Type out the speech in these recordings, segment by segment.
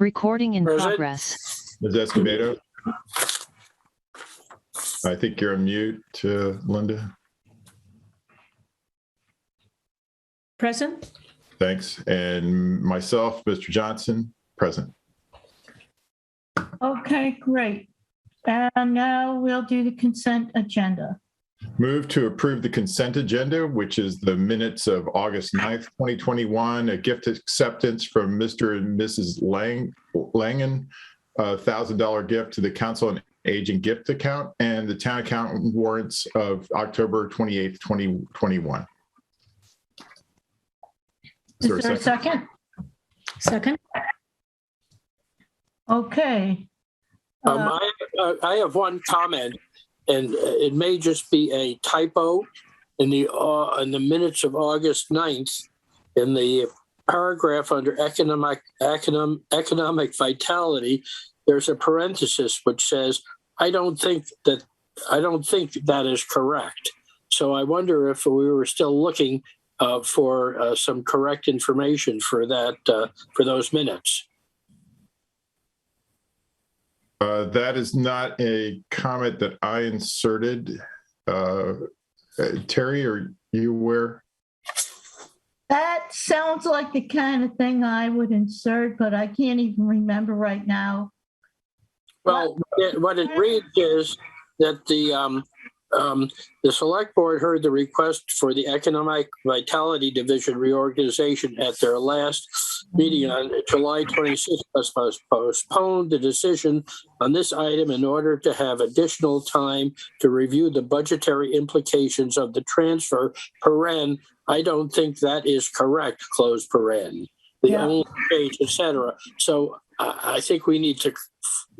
Recording in Present. progress. Ms. Escobedo? I think you're on mute, Linda. Present. Thanks. And myself, Mr. Johnson, present. Okay, great. And now we'll do the consent agenda. Move to approve the consent agenda, which is the minutes of August 9th, 2021, a gift acceptance from Mr. and Mrs. Langen, a $1,000 gift to the Council on Aging gift account, and the town accountant warrants of October 28th, 2021. Is there a second? Second. Okay. I have one comment, and it may just be a typo in the minutes of August 9th, in the paragraph under economic vitality. There's a parenthesis which says, I don't think that is correct. So I wonder if we were still looking for some correct information for that, for those minutes. That is not a comment that I inserted. Terry, are you aware? That sounds like the kind of thing I would insert, but I can't even remember right now. Well, what it reads is that the select board heard the request for the Economic Vitality Division reorganization at their last meeting on July 26th, has postponed the decision on this item in order to have additional time to review the budgetary implications of the transfer, paren. I don't think that is correct, close paren. The only page, etc. So I think we need to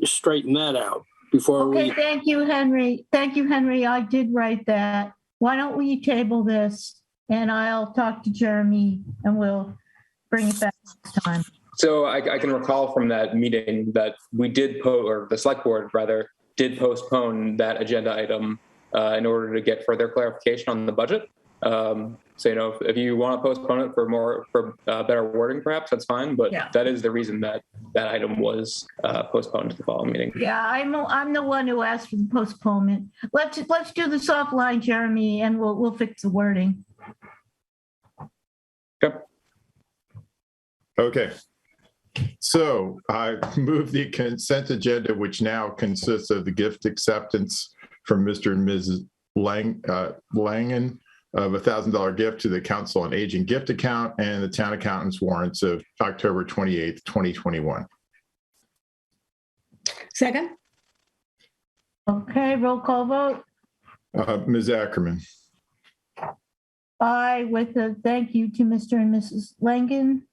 straighten that out before we. Okay, thank you, Henry. Thank you, Henry. I did write that. Why don't we table this and I'll talk to Jeremy and we'll bring it back next time. So I can recall from that meeting that we did or the select board rather did postpone that agenda item in order to get further clarification on the budget. So, if you want to postpone it for better wording, perhaps that's fine. But that is the reason that item was postponed to the following meeting. Yeah, I'm the one who asked for the postponement. Let's do this offline, Jeremy, and we'll fix the wording. Yep. Okay. So I move the consent agenda, which now consists of the gift acceptance from Mr. and Mrs. Langen of a $1,000 gift to the Council on Aging gift account and the town accountant's warrants of October 28th, 2021. Second. Okay, roll call vote. Ms. Ackerman. Aye, with a thank you to Mr. and Mrs. Langen.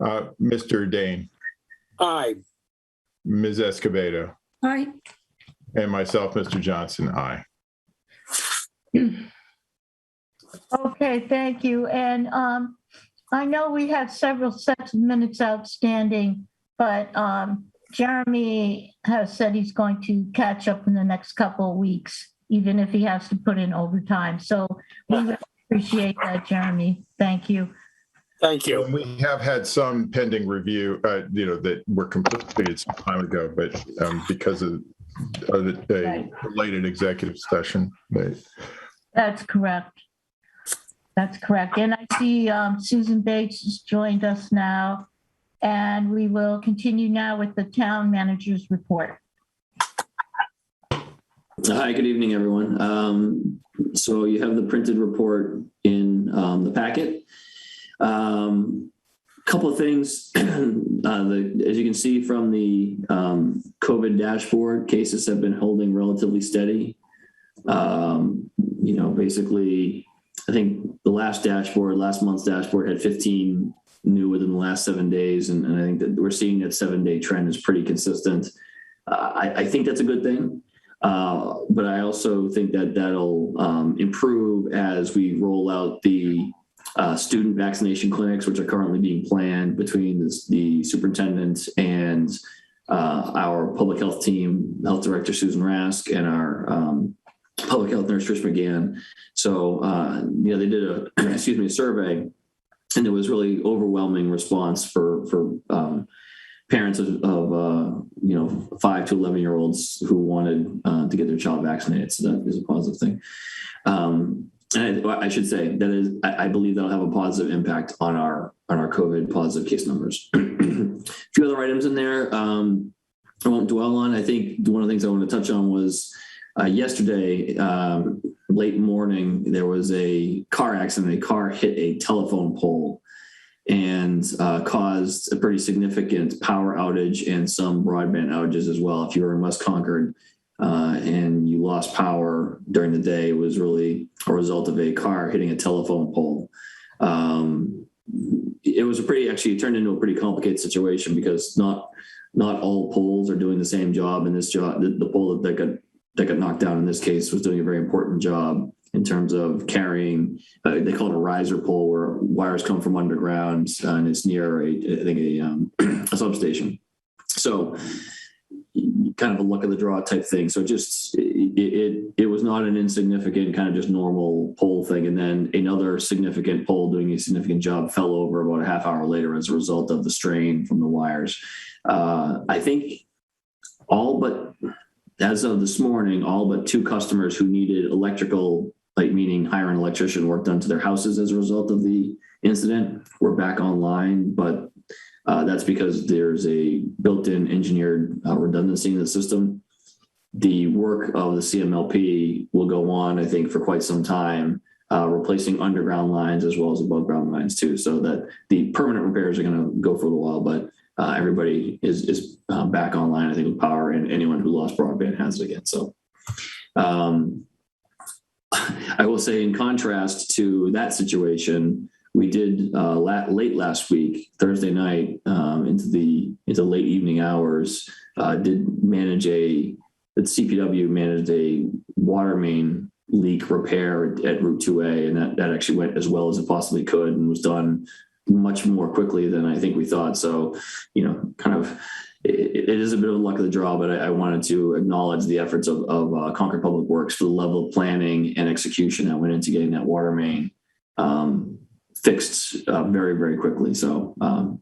Mr. Dane. Aye. Ms. Escobedo. Aye. And myself, Mr. Johnson, aye. Okay, thank you. And I know we have several sets of minutes outstanding, but Jeremy has said he's going to catch up in the next couple of weeks, even if he has to put in overtime. So we really appreciate that, Jeremy. Thank you. Thank you. We have had some pending review, that were completed some time ago, but because of the related executive session. But That's correct. That's correct. And I see Susan Bates has joined us now, and we will continue now with the town manager's report. Hi, good evening, everyone. So you have the printed report in the packet. Couple of things. As you can see from the COVID dashboard, cases have been holding relatively steady. Basically, I think the last month's dashboard had 15 new within the last 7 days. And I think that we're seeing that 7-day trend is pretty consistent. I think that's a good thing. But I also think that that'll improve as we roll out the student vaccination clinics, which are currently being planned between the superintendent and our public health team, health director Susan Rask, and our public health nurse Trish McGann. So they did a survey, and there was really overwhelming response for parents of 5 to 11-year-olds who wanted to get their child vaccinated. So that is a positive thing. And I should say that is, I believe that'll have a positive impact on our COVID positive case numbers. A few other items in there I won't dwell on. I think one of the things I want to touch on was yesterday, late morning, there was a car accident. A car hit a telephone pole and caused a pretty significant power outage and some broadband outages as well. If you were in West Concord and you lost power during the day, it was really a result of a car hitting a telephone pole. It was it turned into a pretty complicated situation because not all poles are doing the same job. And this job, the pole that got knocked down in this case was doing a very important job in terms of carrying, they call it a riser pole, where wires come from underground and it's near a substation. So kind of a luck of the draw type thing. So it was not an insignificant kind of just normal pole thing. And then another significant pole doing a significant job fell over about a half hour later as a result of the strain from the wires. I think as of this morning, all but 2 customers who needed electrical, meaning hire an electrician, work done to their houses as a result of the incident, were back online. But that's because there's a built-in engineered redundancy in the system. The work of the CMLP will go on, I think, for quite some time, replacing underground lines as well as above ground lines too, so that the permanent repairs are going to go for a little while, but everybody is back online, I think, with power, and anyone who lost broadband has it again. So I will say, in contrast to that situation, we did late last week, Thursday night, into late evening hours, the CPW managed a water main leak repair at Route 2A, and that actually went as well as it possibly could and was done much more quickly than I think we thought. So, it is a bit of luck of the draw, but I wanted to acknowledge the efforts of Concord Public Works for the level of planning and execution that went into getting that water main fixed very, very quickly. So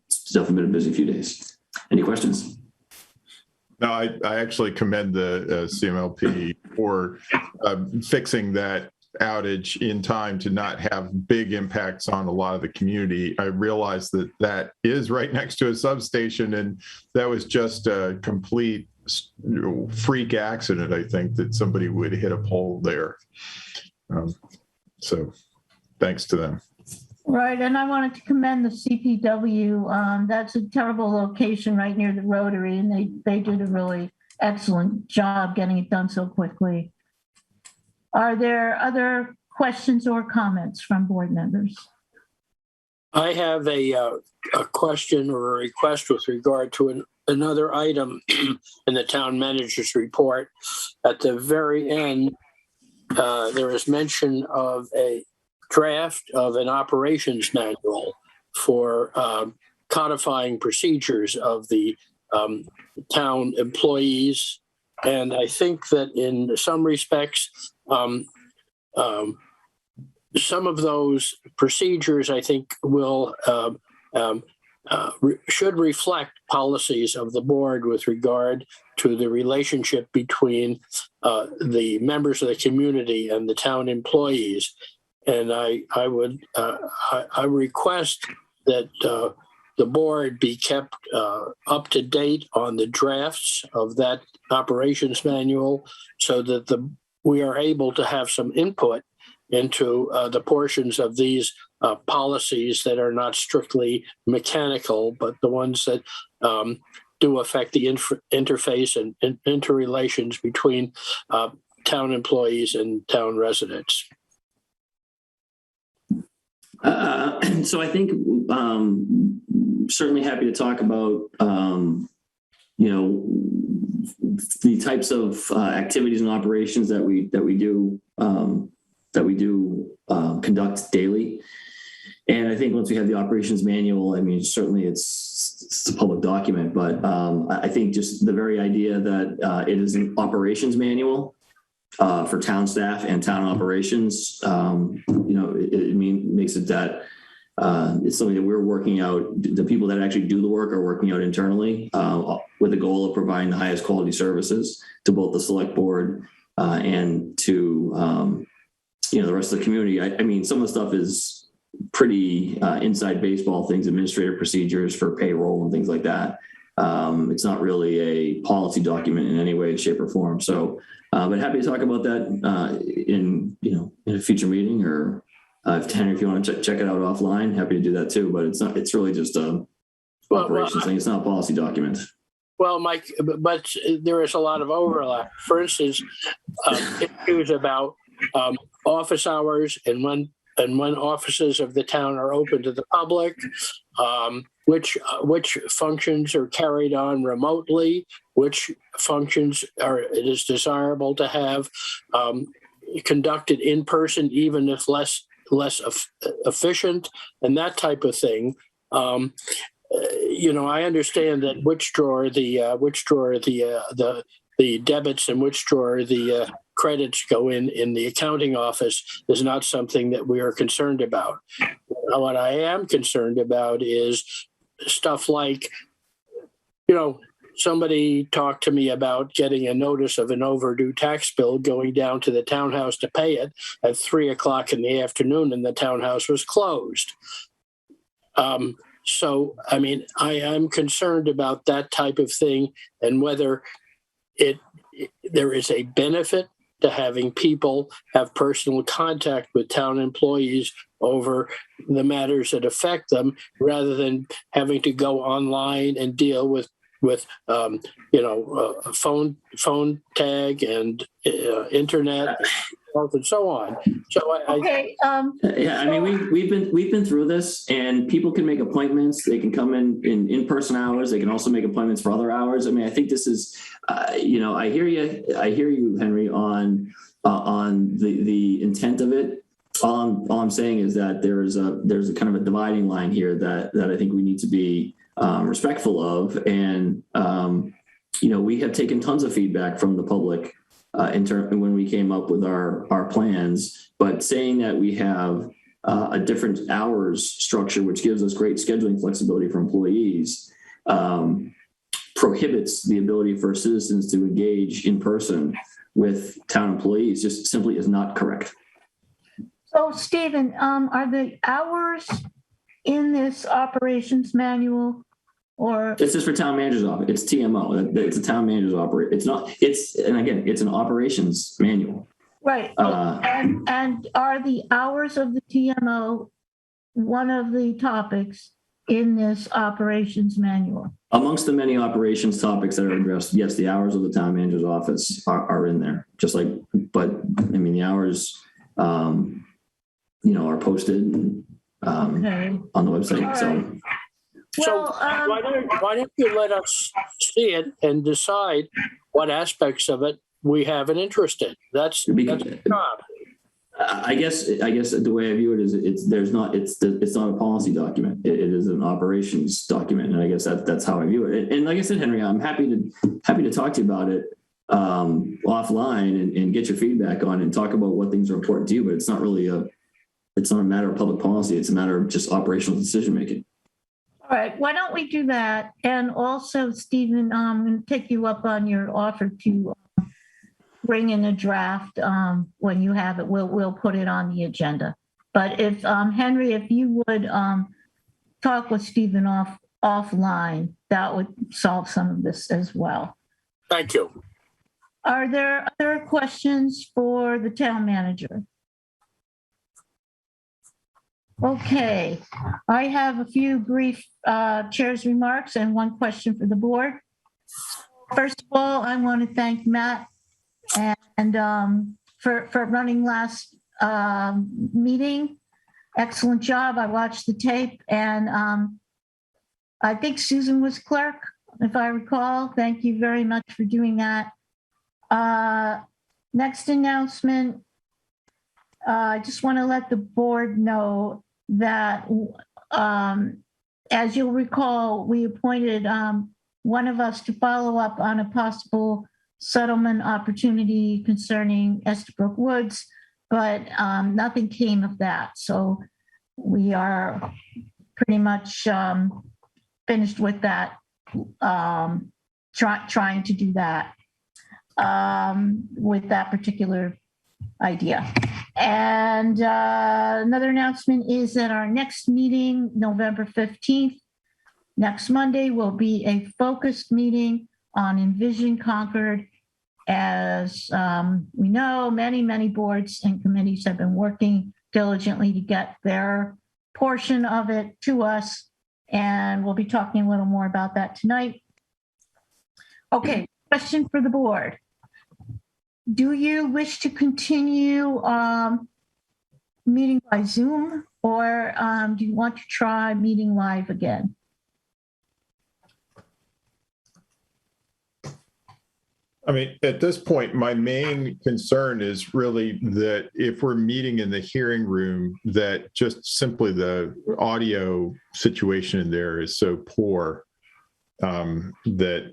it's definitely been a busy few days. Any questions? No, I actually commend the CMLP for fixing that outage in time to not have big impacts on a lot of the community. I realize that is right next to a substation, and that was just a complete freak accident, I think, that somebody would hit a pole there. So thanks to them. Right, and I wanted to commend the CPW. That's a terrible location right near the Rotary, and they did a really excellent job getting it done so quickly. Are there other questions or comments from board members? I have a question or a request with regard to another item in the town manager's report. At the very end, there is mention of a draft of an operations manual for codifying procedures of the town employees. And I think that in some respects, some of those procedures, I think, will should reflect policies of the board with regard to the relationship between the members of the community and the town employees. And I request that the board be kept up to date on the drafts of that operations manual, so that we are able to have some input into the portions of these policies that are not strictly mechanical, but the ones that do affect the interface and interrelations between town employees and town residents. So I think certainly happy to talk about the types of activities and operations that we do conduct daily. And I think once we have the operations manual, I mean, certainly it's a public document, but I think just the very idea that it is an operations manual for town staff and town operations, it makes it that It's something that we're working out. The people that actually do the work are working out internally with the goal of providing the highest quality services to both the select board and to the rest of the community. I mean, some of the stuff is pretty inside baseball things, administrative procedures for payroll and things like that. It's not really a policy document in any way, shape, or form. So, but happy to talk about that in a future meeting, or if you want to check it out offline, happy to do that too. But it's really just a operations thing. It's not a policy document. Well, Mike, but there is a lot of overlap. For instance, issues about office hours and when offices of the town are open to the public, which functions are carried on remotely, which functions it is desirable to have conducted in person, even if less efficient, and that type of thing. I understand that which drawer the debits and which drawer the credits go in the accounting office is not something that we are concerned about. What I am concerned about is stuff like, somebody talked to me about getting a notice of an overdue tax bill, going down to the townhouse to pay it at 3:00 in the afternoon, and the townhouse was closed. So, I mean, I am concerned about that type of thing, and whether there is a benefit to having people have personal contact with town employees over the matters that affect them, rather than having to go online and deal with phone tag and internet and so on. So I mean, we've been through this, and people can make appointments. They can come in person hours. They can also make appointments for other hours. I mean, I think this is, I hear you, Henry, on the intent of it. All I'm saying is that there's a kind of a dividing line here that I think we need to be respectful of. And, we have taken tons of feedback from the public when we came up with our plans, but saying that we have a different hours structure, which gives us great scheduling flexibility for employees, prohibits the ability for citizens to engage in person with town employees, just simply is not correct. So, Stephen, are the hours in this operations manual, or it's just for town manager's office? It's TMO. It's a town manager's operate. It's not. And again, it's an operations manual. Right. And are the hours of the TMO one of the topics in this operations manual? Amongst the many operations topics that are addressed, yes, the hours of the town manager's office are in there. But I mean, the hours, are posted on the website. All So. right. So why don't you let us see it and decide what aspects of it we have an interest in? That's the job. I guess the way I view it is it's not a policy document. It is an operations document, and I guess that's how I view it. And like I said, Henry, I'm happy to talk to you about it offline and get your feedback on it and talk about what things are important to you. But it's not a matter of public policy. It's a matter of just operational decision making. All right, why don't we do that? And also, Stephen, I'm going to take you up on your offer to bring in a draft when you have it. We'll put it on the agenda. But if Henry, if you would talk with Stephen offline, that would solve some of this as well. Thank you. Are there other questions for the town manager? Okay, I have a few brief chair's remarks and one question for the board. First of all, I want to thank Matt and for running last meeting. Excellent job. I watched the tape, and I think Susan was clerk, if I recall. Thank you very much for doing that. Next announcement. I just want to let the board know that, as you'll recall, we appointed one of us to follow up on a possible settlement opportunity concerning Estabrook Woods, but nothing came of that. So we are pretty much finished with that, trying to do that with that particular idea. And another announcement is that our next meeting, November 15th, next Monday, will be a focused meeting on Envision Concord. As we know, many boards and committees have been working diligently to get their portion of it to us. And we'll be talking a little more about that tonight. Okay, question for the board. Do you wish to continue meeting by Zoom, or do you want to try meeting live again? I mean, at this point, my main concern is really that if we're meeting in the hearing room, that just simply the audio situation in there is so poor that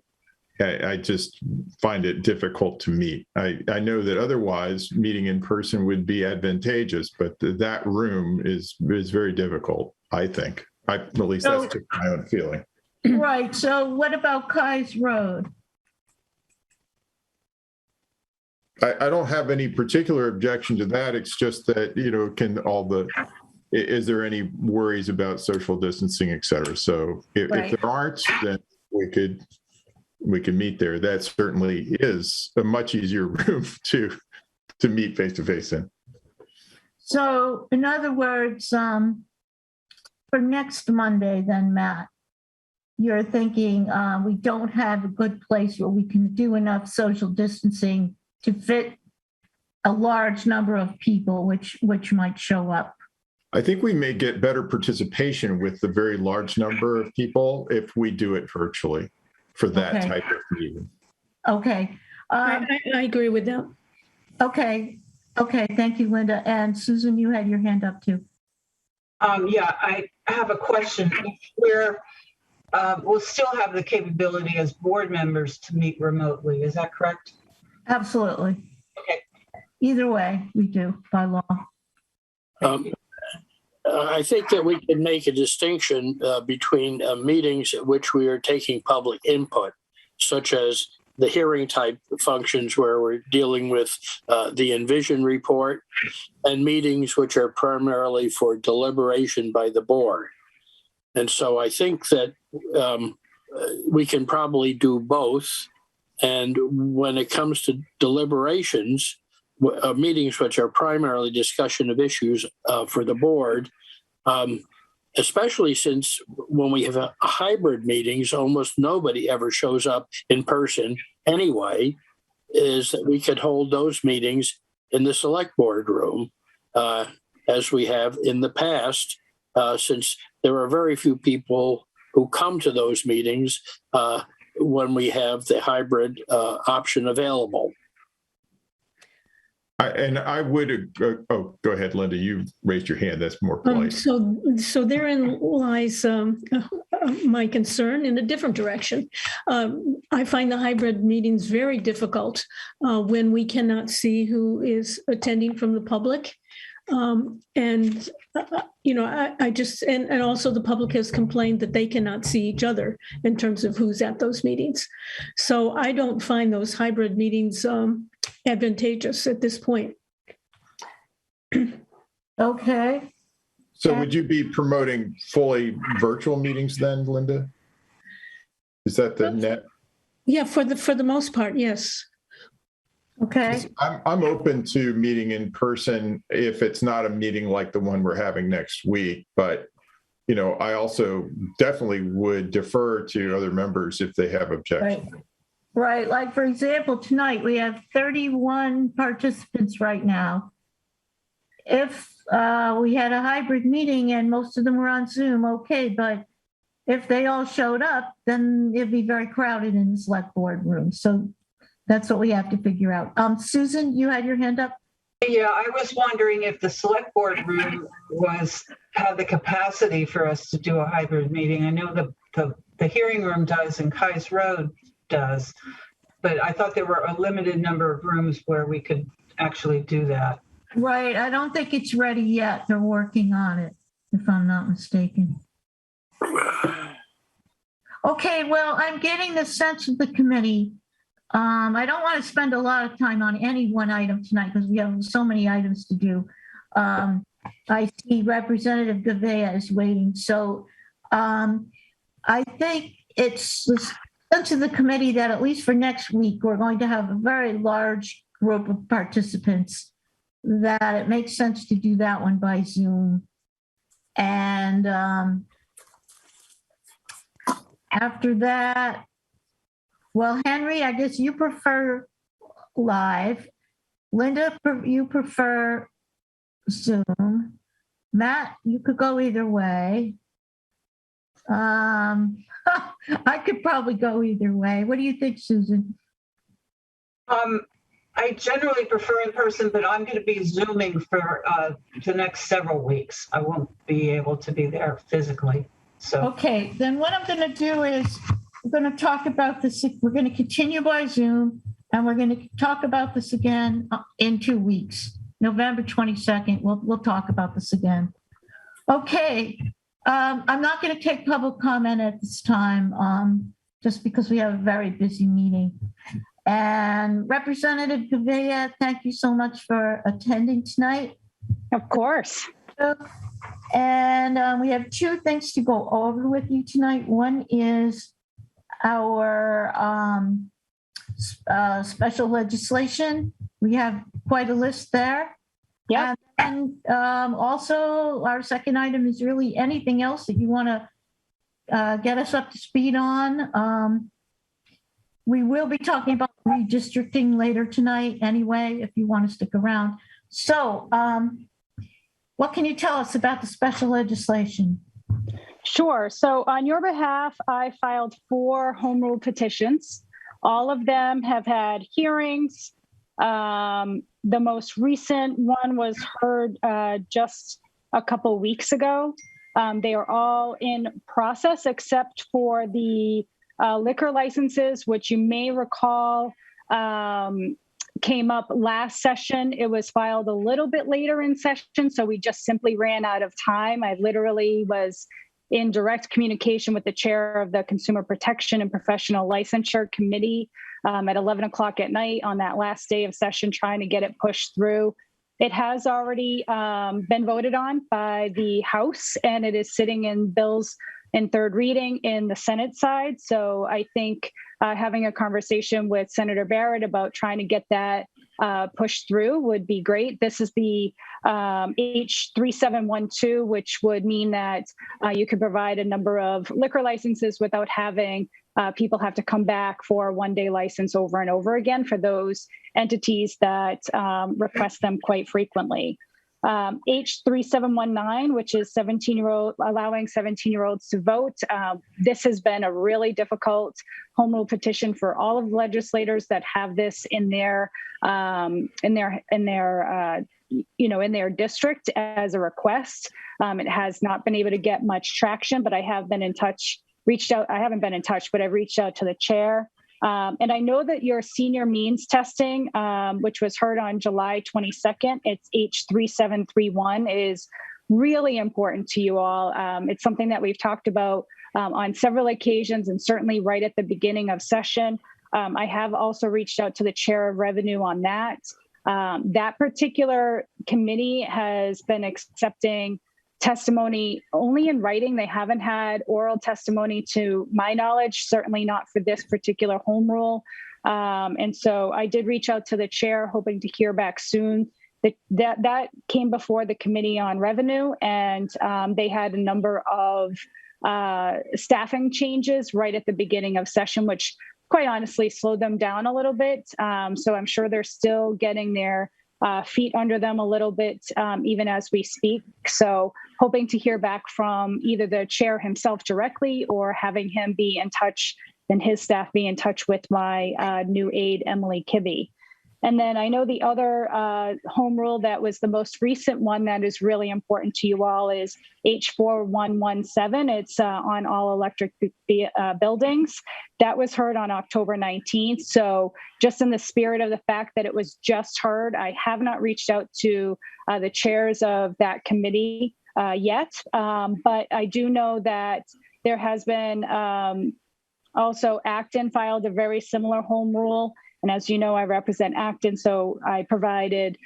I just find it difficult to meet. I know that otherwise meeting in person would be advantageous, but that room is very difficult, I think. At least that's just my own feeling. Right. So what about Kai's Road? I don't have any particular objection to that. It's just that, is there any worries about social distancing, et cetera? So if there aren't, then we can meet there. That certainly is a much easier room to meet face to face in. So in other words, for next Monday, then Matt, you're thinking we don't have a good place where we can do enough social distancing to fit a large number of people, which might show up. I think we may get better participation with the very large number of people if we do it virtually for that type of meeting. Okay. I agree with that. Okay. Thank you, Linda. And Susan, you had your hand up too. Yeah, I have a question. We'll still have the capability as board members to meet remotely. Is that correct? Absolutely. Okay. Either way, we do by law. I think that we can make a distinction between meetings at which we are taking public input, such as the hearing type functions where we're dealing with the Envision report, and meetings which are primarily for deliberation by the board. And so I think that we can probably do both. And when it comes to deliberations, meetings which are primarily discussion of issues for the board, especially since when we have hybrid meetings, almost nobody ever shows up in person anyway, is that we could hold those meetings in the select board room as we have in the past, since there are very few people who come to those meetings when we have the hybrid option available. I would, go ahead, Linda, you raised your hand. That's more polite. So therein lies my concern in a different direction. I find the hybrid meetings very difficult when we cannot see who is attending from the public. I just, and also the public has complained that they cannot see each other in terms of who's at those meetings. So I don't find those hybrid meetings advantageous at this point. Okay. So would you be promoting fully virtual meetings then, Linda? Is that the net? Yeah, for the most part, yes. Okay. I'm open to meeting in person if it's not a meeting like the one we're having next week. But, I also definitely would defer to other members if they have objections. Right. Like, for example, tonight we have 31 participants right now. If we had a hybrid meeting and most of them were on Zoom, okay. But if they all showed up, then it'd be very crowded in the select board room. So that's what we have to figure out. Susan, you had your hand up? Yeah, I was wondering if the select board room had the capacity for us to do a hybrid meeting. I know the hearing room does and Kai's Road does, but I thought there were a limited number of rooms where we could actually do that. Right. I don't think it's ready yet. They're working on it. if I'm not mistaken. Okay, well, I'm getting the sense of the committee. I don't want to spend a lot of time on any one item tonight because we have so many items to do. I see Representative Gavea is waiting. So I think it's the sense of the committee that at least for next week, we're going to have a very large group of participants, that it makes sense to do that one by Zoom. And after that, well, Henry, I guess you prefer live. Linda, you prefer Zoom. Matt, you could go either way. I could probably go either way. What do you think, Susan? I generally prefer in person, but I'm going to be Zooming for the next several weeks. I won't be able to be there physically. So okay, then what I'm going to do is we're going to talk about this. We're going to continue by Zoom, and we're going to talk about this again in 2 weeks. November 22nd, we'll talk about this again. Okay, I'm not going to take public comment at this time, just because we have a very busy meeting. And Representative Gavea, thank you so much for attending tonight. Of course. And we have 2 things to go over with you tonight. One is our special legislation. We have quite a list there. Yeah. And also our second item is really anything else that you want to get us up to speed on. We will be talking about redistricting later tonight anyway, if you want to stick around. So what can you tell us about the special legislation? Sure. So on your behalf, I filed 4 home rule petitions. All of them have had hearings. The most recent one was heard just a couple weeks ago. They are all in process except for the liquor licenses, which you may recall came up last session. It was filed a little bit later in session, so we just simply ran out of time. I literally was in direct communication with the chair of the Consumer Protection and Professional Licensure Committee at 11 o'clock at night on that last day of session, trying to get it pushed through. It has already been voted on by the House, and it is sitting in bills in 3rd reading in the Senate side. So I think having a conversation with Senator Barrett about trying to get that pushed through would be great. This is the H3712, which would mean that you could provide a number of liquor licenses without having people have to come back for a 1-day license over and over again for those entities that request them quite frequently. H3719, which is allowing 17-year-olds to vote. This has been a really difficult home rule petition for all of the legislators that have this in their district as a request. It has not been able to get much traction, but I have been in touch. I haven't been in touch, but I've reached out to the chair. And I know that your senior means testing, which was heard on July 22nd, it's H3731, is really important to you all. It's something that we've talked about on several occasions, and certainly right at the beginning of session. I have also reached out to the chair of revenue on that. That particular committee has been accepting testimony only in writing. They haven't had oral testimony to my knowledge, certainly not for this particular home rule. And so I did reach out to the chair, hoping to hear back soon. That came before the Committee on Revenue, and they had a number of staffing changes right at the beginning of session, which quite honestly slowed them down a little bit. So I'm sure they're still getting their feet under them a little bit, even as we speak. So hoping to hear back from either the chair himself directly or having him be in touch and his staff be in touch with my new aide, Emily Kibbe. And then I know the other home rule that was the most recent one that is really important to you all is H4117. It's on all electric buildings. That was heard on October 19th. So just in the spirit of the fact that it was just heard, I have not reached out to the chairs of that committee yet, but I do know that there has been also Acton filed a very similar home rule. And as you know, I represent Acton, so I provided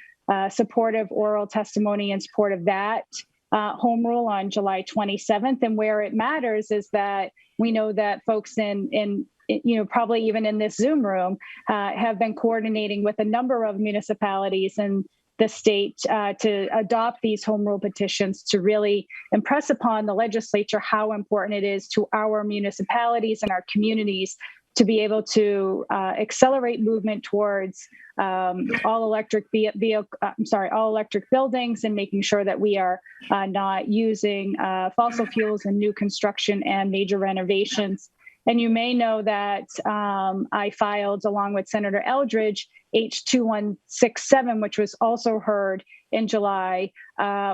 supportive oral testimony in support of that home rule on July 27th. And where it matters is that we know that folks in probably even in this Zoom room have been coordinating with a number of municipalities in the state to adopt these home rule petitions to really impress upon the legislature how important it is to our municipalities and our communities to be able to accelerate movement towards all electric buildings and making sure that we are not using fossil fuels in new construction and major renovations. And you may know that I filed, along with Senator Eldridge, H2167, which was also heard in July,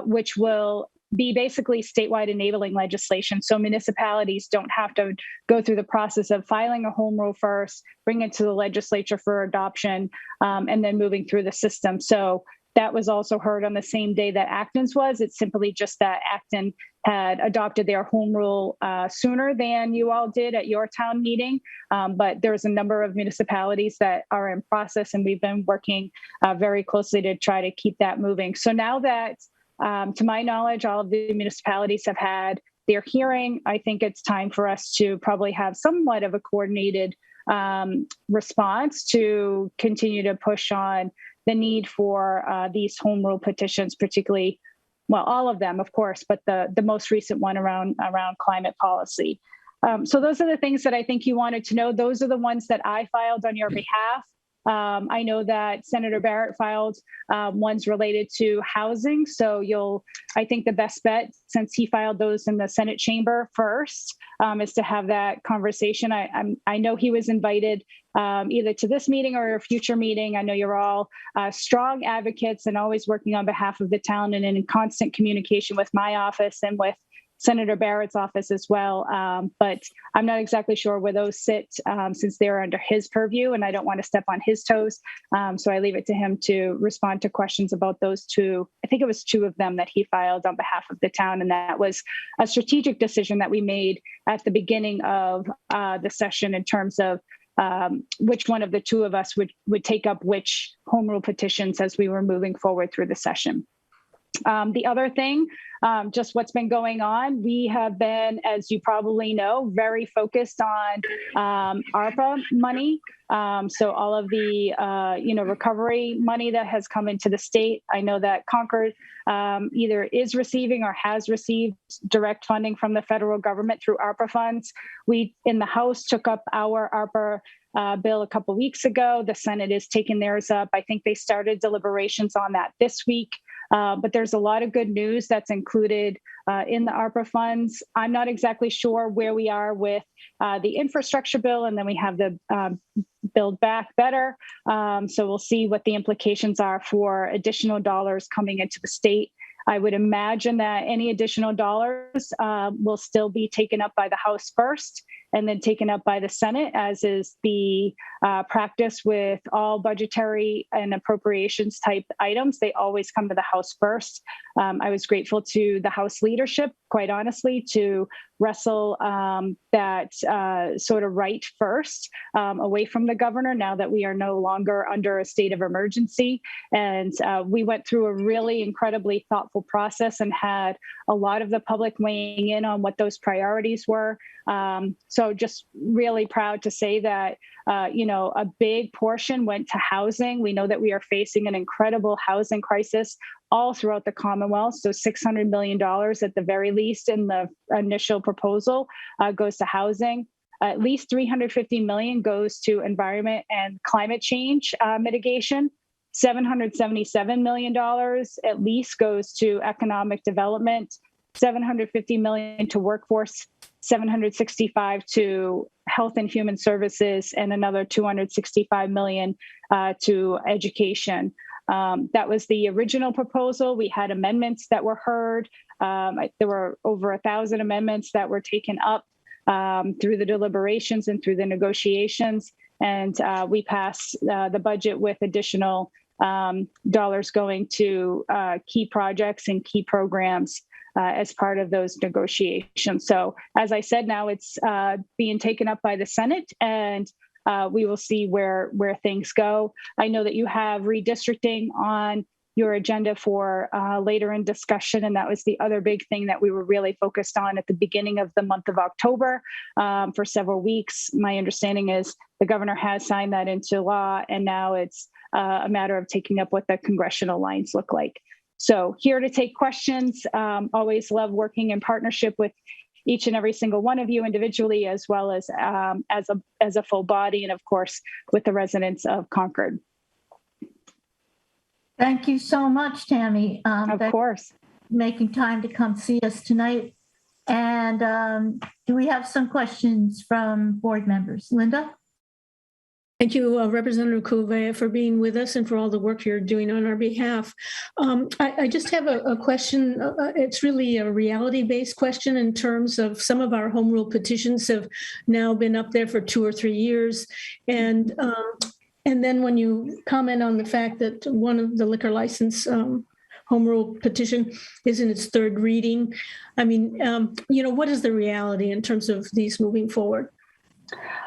which will be basically statewide enabling legislation. So municipalities don't have to go through the process of filing a home rule first, bring it to the legislature for adoption, and then moving through the system. So that was also heard on the same day that Acton's was. It's simply just that Acton had adopted their home rule sooner than you all did at your town meeting. But there's a number of municipalities that are in process, and we've been working very closely to try to keep that moving. So now that, to my knowledge, all of the municipalities have had their hearing, I think it's time for us to probably have somewhat of a coordinated response to continue to push on the need for these home rule petitions, particularly, well, all of them, of course, but the most recent one around climate policy. So those are the things that I think you wanted to know. Those are the ones that I filed on your behalf. I know that Senator Barrett filed ones related to housing. So I think the best bet, since he filed those in the Senate chamber first, is to have that conversation. I know he was invited either to this meeting or a future meeting. I know you're all strong advocates and always working on behalf of the town and in constant communication with my office and with Senator Barrett's office as well. But I'm not exactly sure where those sit since they're under his purview, and I don't want to step on his toes. So I leave it to him to respond to questions about those two. I think it was two of them that he filed on behalf of the town. And that was a strategic decision that we made at the beginning of the session in terms of which one of the two of us would take up which home rule petitions as we were moving forward through the session. The other thing, just what's been going on, we have been, as you probably know, very focused on ARPA money. So all of the, recovery money that has come into the state. I know that Concord either is receiving or has received direct funding from the federal government through ARPA funds. We, in the House, took up our ARPA bill a couple weeks ago. The Senate is taking theirs up. I think they started deliberations on that this week. But there's a lot of good news that's included in the ARPA funds. I'm not exactly sure where we are with the infrastructure bill, and then we have the Build Back Better. So we'll see what the implications are for additional dollars coming into the state. I would imagine that any additional dollars will still be taken up by the House first and then taken up by the Senate, as is the practice with all budgetary and appropriations type items. They always come to the House first. I was grateful to the House leadership, quite honestly, to wrestle that sort of right first away from the governor now that we are no longer under a state of emergency. And we went through a really incredibly thoughtful process and had a lot of the public weighing in on what those priorities were. So just really proud to say that, a big portion went to housing. We know that we are facing an incredible housing crisis all throughout the Commonwealth. So $600 million at the very least in the initial proposal goes to housing. At least $350 million goes to environment and climate change mitigation. $777 million at least goes to economic development. $750 million to workforce, $765 to health and human services, and another $265 million to education. That was the original proposal. We had amendments that were heard. There were over 1,000 amendments that were taken up through the deliberations and through the negotiations. And we passed the budget with additional dollars going to key projects and key programs as part of those negotiations. So as I said, now it's being taken up by the Senate, and we will see where things go. I know that you have redistricting on your agenda for later in discussion, and that was the other big thing that we were really focused on at the beginning of the month of October for several weeks. My understanding is the governor has signed that into law, and now it's a matter of taking up what the congressional lines look like. So here to take questions. Always love working in partnership with each and every single one of you individually, as well as a full body, and of course with the residents of Concord. Thank you so much, Tammy. Of course. Making time to come see us tonight. And do we have some questions from board members? Linda? Thank you, Representative Kouveia, for being with us and for all the work you're doing on our behalf. I just have a question. It's really a reality-based question in terms of some of our home rule petitions have now been up there for 2 or 3 years. And then when you comment on the fact that one of the liquor license home rule petition is in its 3rd reading, I mean, what is the reality in terms of these moving forward?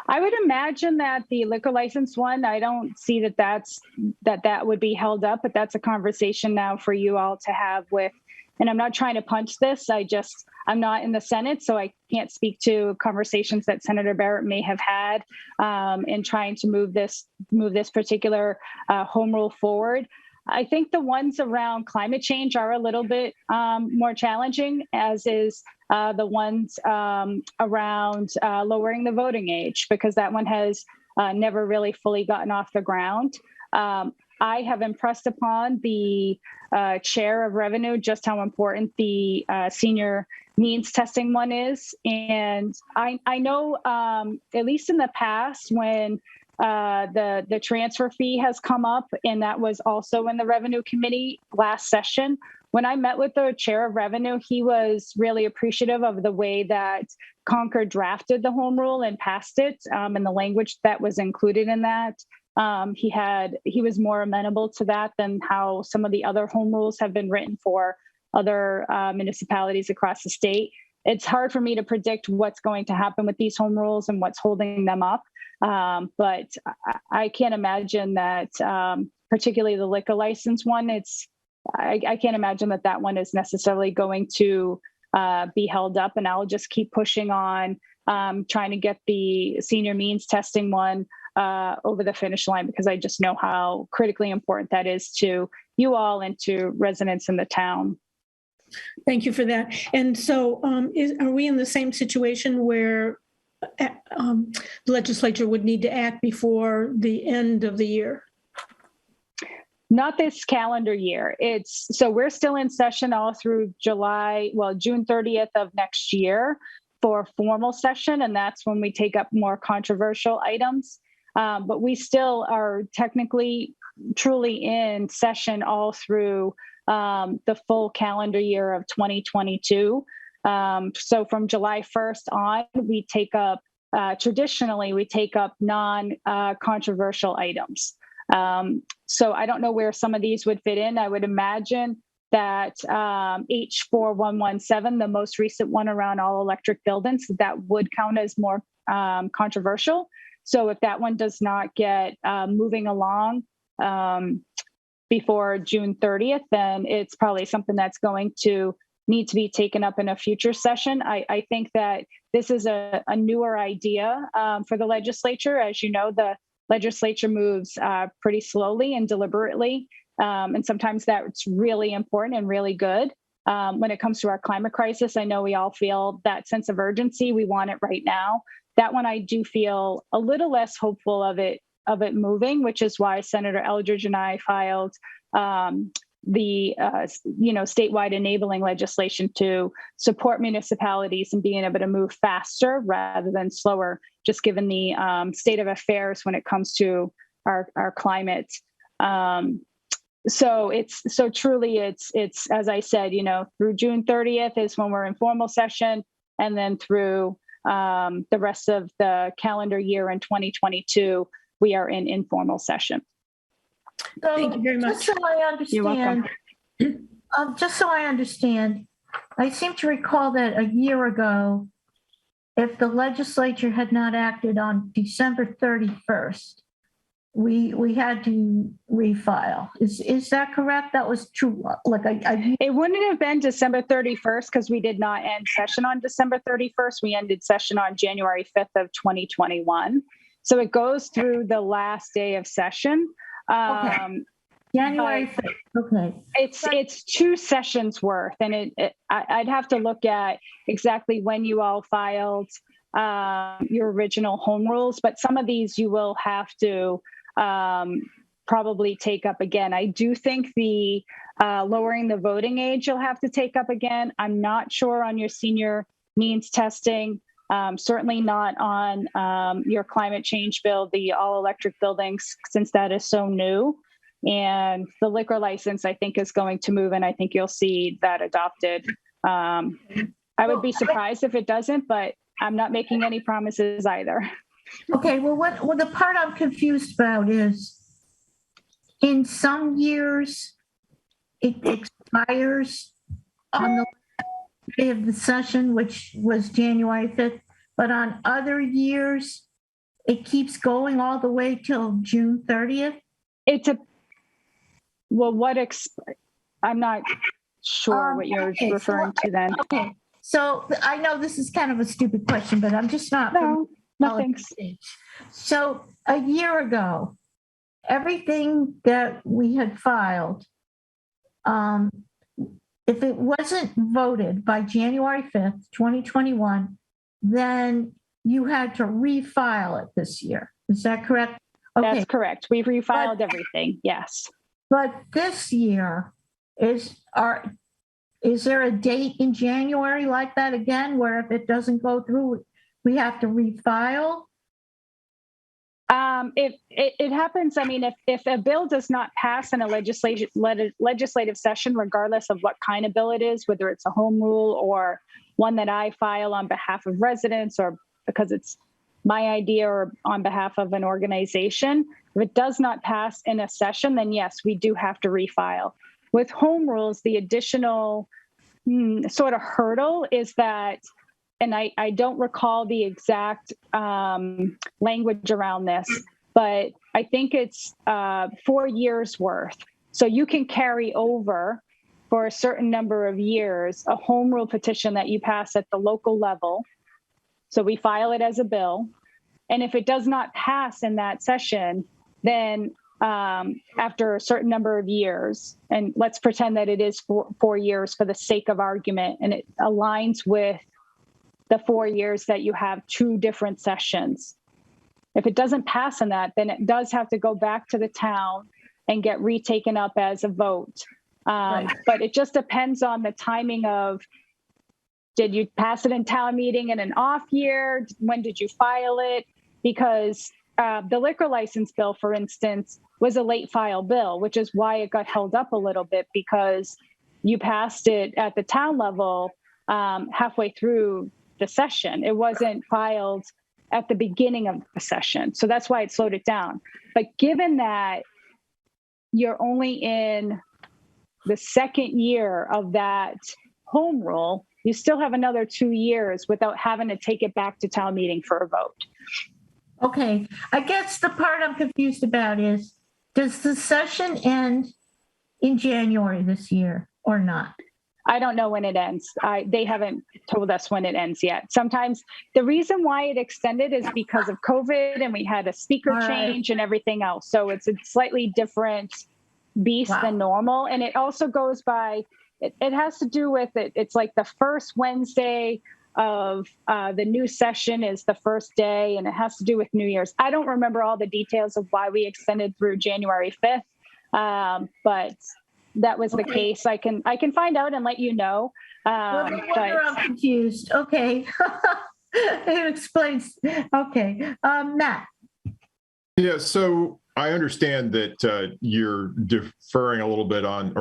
I would imagine that the liquor license one, I don't see that would be held up, but that's a conversation now for you all to have with, and I'm not trying to punch this. I'm not in the Senate, so I can't speak to conversations that Senator Barrett may have had in trying to move this particular home rule forward. I think the ones around climate change are a little bit more challenging, as is the ones around lowering the voting age, because that one has never really fully gotten off the ground. I have impressed upon the chair of revenue just how important the senior means testing one is. And I know, at least in the past, when the transfer fee has come up, and that was also in the revenue committee last session, when I met with the chair of revenue, he was really appreciative of the way that Concord drafted the home rule and passed it, and the language that was included in that. He was more amenable to that than how some of the other home rules have been written for other municipalities across the state. It's hard for me to predict what's going to happen with these home rules and what's holding them up. But I can't imagine that, particularly the liquor license one, I can't imagine that one is necessarily going to be held up. And I'll just keep pushing on trying to get the senior means testing one over the finish line, because I just know how critically important that is to you all and to residents in the town. Thank you for that. And so are we in the same situation where the legislature would need to act before the end of the year? Not this calendar year. So we're still in session all through June 30th of next year for formal session. And that's when we take up more controversial items. But we still are technically truly in session all through the full calendar year of 2022. So from July 1st on, we take up, traditionally, we take up non-controversial items. So I don't know where some of these would fit in. I would imagine that H4117, the most recent one around all electric buildings, that would count as more controversial. So if that one does not get moving along before June 30th, then it's probably something that's going to need to be taken up in a future session. I think that this is a newer idea for the legislature. As you know, the legislature moves pretty slowly and deliberately. And sometimes that's really important and really good. When it comes to our climate crisis, I know we all feel that sense of urgency. We want it right now. That one, I do feel a little less hopeful of it moving, which is why Senator Eldridge and I filed the statewide enabling legislation to support municipalities and being able to move faster rather than slower, just given the state of affairs when it comes to our climate. So truly it's as I said, through June 30th is when we're in formal session, and then through the rest of the calendar year in 2022, we are in informal session. So, thank you very much. Just so I understand, You're welcome. Just so I understand, I seem to recall that a year ago, if the legislature had not acted on December 31st, we had to refile. Is that correct? That was true. Like It wouldn't have been December 31st because we did not end session on December 31st. We ended session on January 5th of 2021. So it goes through the last day of session. Okay. January 5th. Okay. It's 2 sessions worth, and I'd have to look at exactly when you all filed your original home rules, but some of these you will have to probably take up again. I do think the lowering the voting age you'll have to take up again. I'm not sure on your senior means testing. Certainly not on your climate change bill, the all electric buildings, since that is so new. And the liquor license, I think, is going to move, and I think you'll see that adopted. I would be surprised if it doesn't, but I'm not making any promises either. Okay, well, the part I'm confused about is in some years it expires on the day of the session, which was January 5th, but on other years it keeps going all the way till June 30th. I'm not sure what you're referring to then. Okay, so I know this is kind of a stupid question, but I'm just not. No, thanks. So a year ago, everything that we had filed, if it wasn't voted by January 5th, 2021, then you had to refile it this year. Is that correct? Okay. That's correct. We've refiled everything. Yes. But this year, is there a date in January like that again, where if it doesn't go through, we have to refile? It happens. I mean, if a bill does not pass in a legislative session, regardless of what kind of bill it is, whether it's a home rule or one that I file on behalf of residents or because it's my idea or on behalf of an organization, if it does not pass in a session, then yes, we do have to refile. With home rules, the additional sort of hurdle is that, and I don't recall the exact language around this, but I think it's 4 years worth. So you can carry over for a certain number of years a home rule petition that you pass at the local level. So we file it as a bill. And if it does not pass in that session, then after a certain number of years, and let's pretend that it is 4 years for the sake of argument, and it aligns with the 4 years that you have 2 different sessions. If it doesn't pass in that, then it does have to go back to the town and get retaken up as a vote. Right. But it just depends on the timing of, did you pass it in town meeting in an off year? When did you file it? Because the liquor license bill, for instance, was a late file bill, which is why it got held up a little bit, because you passed it at the town level halfway through the session. It wasn't filed at the beginning of the session. So that's why it slowed it down. But given that you're only in the second year of that home rule, you still have another 2 years without having to take it back to town meeting for a vote. Okay. I guess the part I'm confused about is, does the session end in January this year or not? I don't know when it ends. They haven't told us when it ends yet. Sometimes the reason why it extended is because of COVID, and we had a speaker change and everything else. So it's a slightly different beast than normal. And it also goes by, it has to do with it. It's like the first Wednesday of the new session is the first day, and it has to do with New Year's. I don't remember all the details of why we extended through January 5th, but that was the case. I can find out and let you know. I'm confused. Okay. It explains. Okay. Matt. Yeah, so I understand that you're deferring a little bit on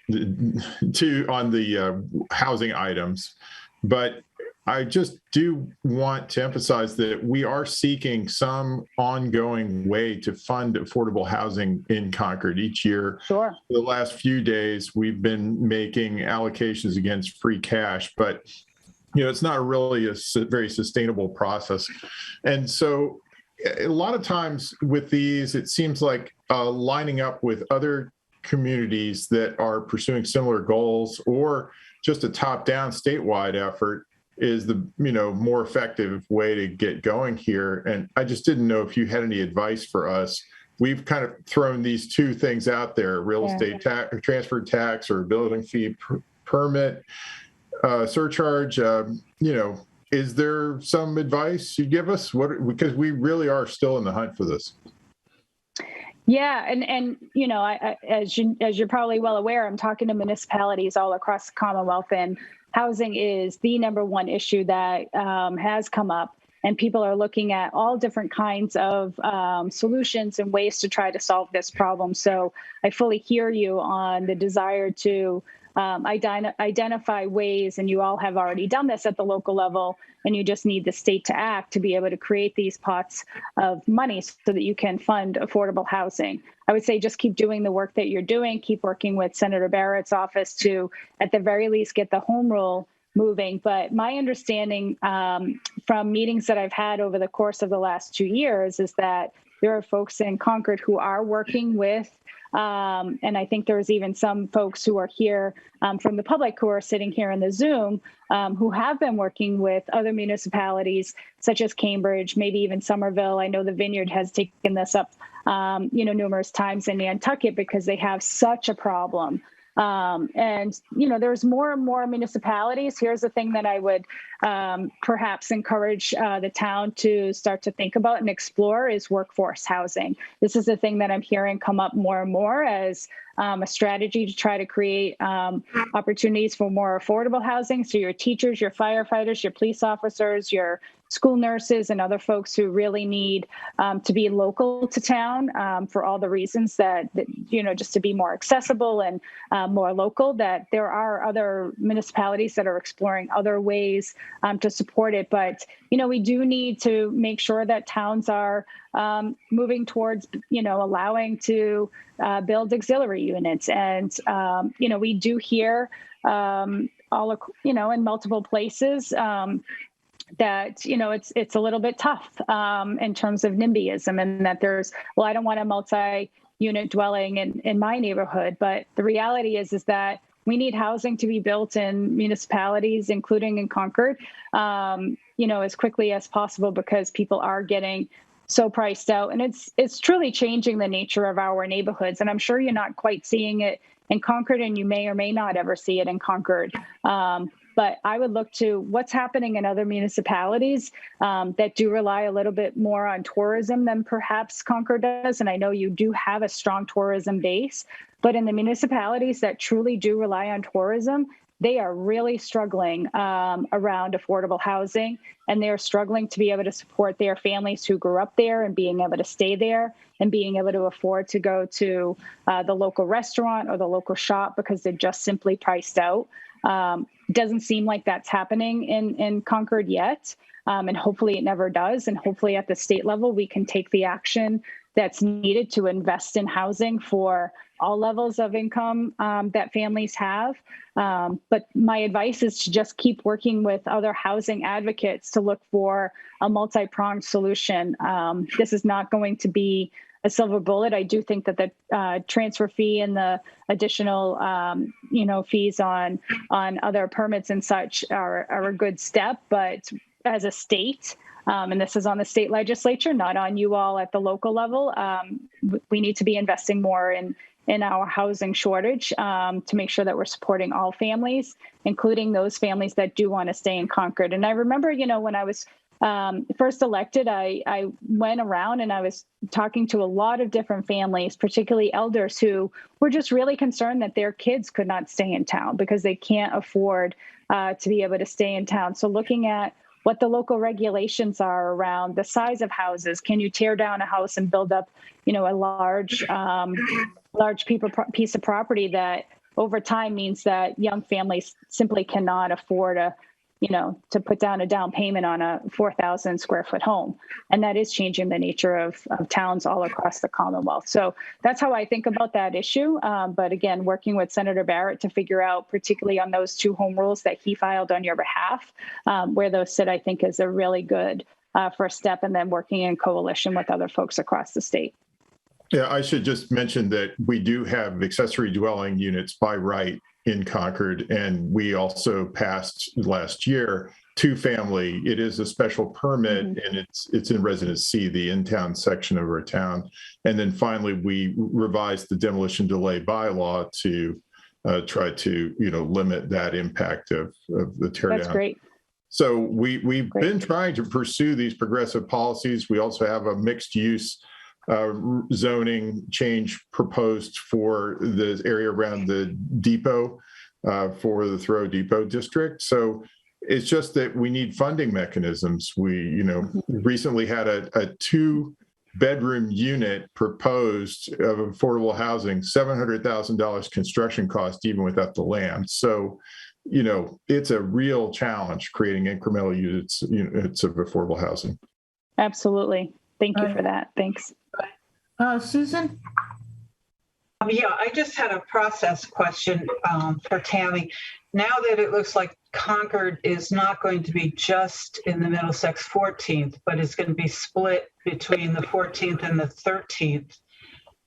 the housing items, but I just do want to emphasize that we are seeking some ongoing way to fund affordable housing in Concord each year. Sure. For the last few days, we've been making allocations against free cash, but it's not really a very sustainable process. And so a lot of times with these, it seems like lining up with other communities that are pursuing similar goals, or just a top-down statewide effort, is the more effective way to get going here. And I just didn't know if you had any advice for us. We've kind of thrown these two things out there: real estate tax, transfer tax, or building fee permit surcharge. Is there some advice you give us? Because we really are still in the hunt for this. Yeah, and I, as you're probably well aware, I'm talking to municipalities all across the Commonwealth, and housing is the number one issue that has come up, and people are looking at all different kinds of solutions and ways to try to solve this problem. So I fully hear you on the desire to identify ways, and you all have already done this at the local level, and you just need the state to act to be able to create these pots of money so that you can fund affordable housing. I would say just keep doing the work that you're doing, keep working with Senator Barrett's office to, at the very least, get the home rule moving. But my understanding from meetings that I've had over the course of the last 2 years is that there are folks in Concord who are working with, and I think there's even some folks who are here from the public who are sitting here in the Zoom who have been working with other municipalities such as Cambridge, maybe even Somerville. I know the Vineyard has taken this up, numerous times in Nantucket because they have such a problem. And there's more and more municipalities. Here's the thing that I would perhaps encourage the town to start to think about and explore is workforce housing. This is the thing that I'm hearing come up more and more as a strategy to try to create opportunities for more affordable housing. So your teachers, your firefighters, your police officers, your school nurses, and other folks who really need to be local to town for all the reasons that just to be more accessible and more local, that there are other municipalities that are exploring other ways to support it. But, we do need to make sure that towns are moving towards, allowing to build auxiliary units. And, we do hear in multiple places that, it's a little bit tough in terms of NIMBYism, and that I don't want a multi-unit dwelling in my neighborhood. But the reality is that we need housing to be built in municipalities, including in Concord, as quickly as possible, because people are getting so priced out. And it's truly changing the nature of our neighborhoods. And I'm sure you're not quite seeing it in Concord, and you may or may not ever see it in Concord. But I would look to what's happening in other municipalities that do rely a little bit more on tourism than perhaps Concord does. And I know you do have a strong tourism base, but in the municipalities that truly do rely on tourism, they are really struggling around affordable housing, and they're struggling to be able to support their families who grew up there and being able to stay there and being able to afford to go to the local restaurant or the local shop because they're just simply priced out. Doesn't seem like that's happening in Concord yet, and hopefully it never does. And hopefully at the state level, we can take the action that's needed to invest in housing for all levels of income that families have. But my advice is to just keep working with other housing advocates to look for a multi-pronged solution. This is not going to be a silver bullet. I do think that the transfer fee and the additional, fees on other permits and such are a good step. But as a state, and this is on the state legislature, not on you all at the local level, we need to be investing more in our housing shortage to make sure that we're supporting all families, including those families that do want to stay in Concord. And I remember, when I was first elected, I went around and I was talking to a lot of different families, particularly elders who were just really concerned that their kids could not stay in town because they can't afford to be able to stay in town. So looking at what the local regulations are around the size of houses. Can you tear down a house and build up, a large piece of property that over time means that young families simply cannot afford a to put down a down payment on a 4,000 square foot home. And that is changing the nature of towns all across the Commonwealth. So that's how I think about that issue. But again, working with Senator Barrett to figure out, particularly on those 2 home rules that he filed on your behalf, where those sit, I think is a really good first step, and then working in coalition with other folks across the state. Yeah, I should just mention that we do have accessory dwelling units by right in Concord, and we also passed last year 2-family. It is a special permit, and it's in Residence C, the in-town section of our town. And then finally, we revised the demolition delay bylaw to try to limit that impact of the tear down. That's great. So we've been trying to pursue these progressive policies. We also have a mixed use zoning change proposed for the area around the depot, for the Thoreau Depot district. So it's just that we need funding mechanisms. We, recently had a 2-bedroom unit proposed of affordable housing, $700,000 construction cost, even without the land. So, it's a real challenge creating incremental units of affordable housing. Absolutely. Thank you for that. Thanks. Susan? Yeah, I just had a process question for Tammy. Now that it looks like Concord is not going to be just in the Middlesex 14th, but it's going to be split between the 14th and the 13th,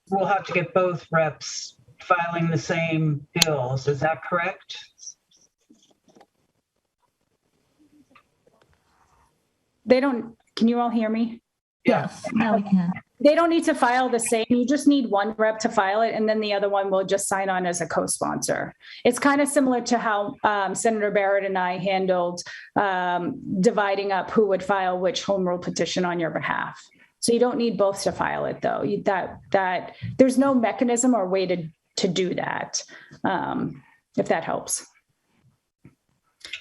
we'll have to get both reps filing the same bills. Is that correct? Can you all hear me? Yes, now we can. They don't need to file the same. You just need one rep to file it, and then the other one will just sign on as a co-sponsor. It's kind of similar to how Senator Barrett and I handled dividing up who would file which home rule petition on your behalf. So you don't need both to file it, though. That there's no mechanism or way to do that, if that helps.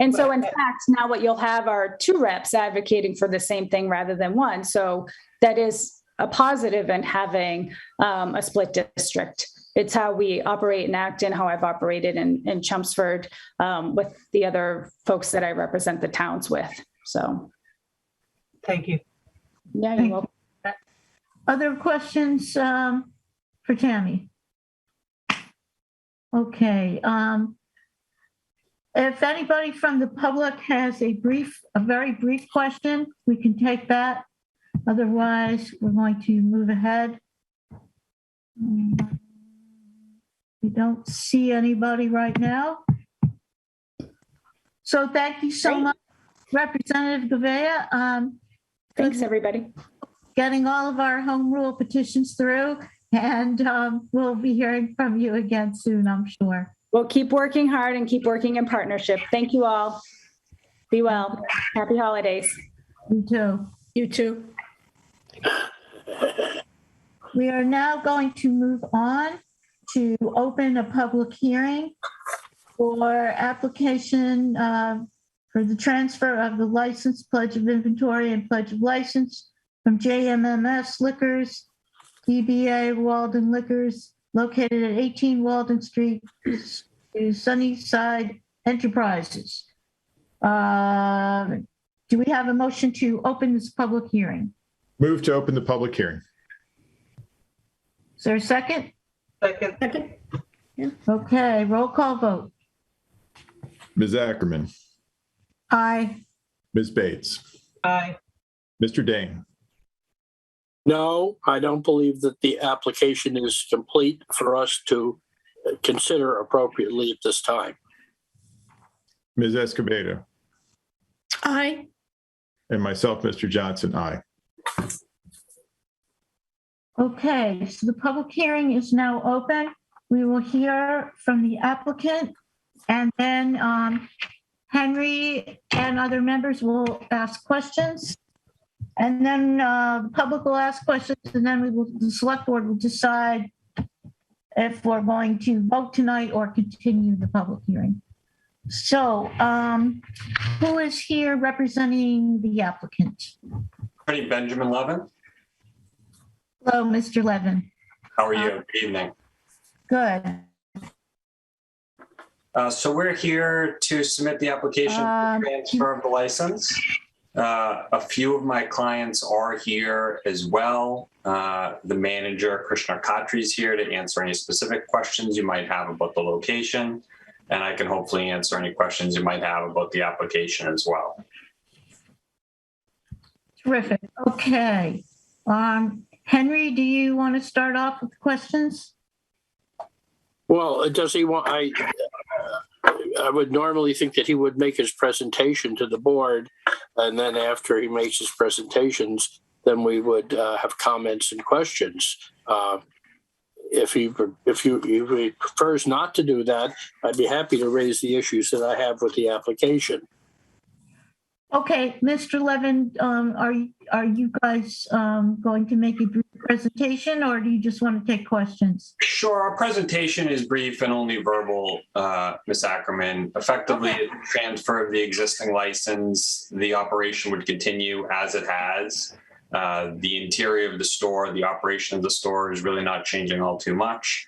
And so, in fact, now what you'll have are 2 reps advocating for the same thing rather than one. So that is a positive in having a split district. It's how we operate in Acton, how I've operated in Chelmsford with the other folks that I represent the towns with. So. Thank you. Yeah, you're welcome. Other questions for Tammy? Okay. If anybody from the public has a very brief question, we can take that. Otherwise, we're going to move ahead. We don't see anybody right now. So thank you so much, Representative Gouveia. Thanks, everybody. Getting all of our home rule petitions through, and we'll be hearing from you again soon, I'm sure. We'll keep working hard and keep working in partnership. Thank you all. Be well. Happy holidays. You too. You too. We are now going to move on to open a public hearing for application for the transfer of the license, pledge of inventory, and pledge of license from JMMS Liquors, DBA Walden Liquors, located at 18 Walden Street, to Sunnyside Enterprises. Do we have a motion to open this public hearing? Move to open the public hearing. Is there a second? Second. Okay, roll call vote. Ms. Ackerman, Aye. Ms. Bates, Aye. Mr. Dane, No, I don't believe that the application is complete for us to consider appropriately at this time. Ms. Escobedo, Aye. and myself, Mr. Johnson, aye. Okay, so the public hearing is now open. We will hear from the applicant, and then Henry and other members will ask questions. And then the public will ask questions, and then the select board will decide if we're going to vote tonight or continue the public hearing. So who is here representing the applicant? Attorney Benjamin Levin. Hello, Mr. Levin. How are you? Good evening. Good. So we're here to submit the application for transfer of the license. A few of my clients are here as well. The manager, Krishna Khatri, is here to answer any specific questions you might have about the location. And I can hopefully answer any questions you might have about the application as well. Terrific. Okay. Henry, do you want to start off with questions? Well, does he want, I would normally think that he would make his presentation to the board, and then after he makes his presentations, then we would have comments and questions. If he prefers not to do that, I'd be happy to raise the issues that I have with the application. Okay, Mr. Levin, are you guys going to make a brief presentation, or do you just want to take questions? Sure. Our presentation is brief and only verbal, Ms. Ackerman. Effectively, Okay. transfer of the existing license, the operation would continue as it has. The interior of the store, the operation of the store is really not changing all too much.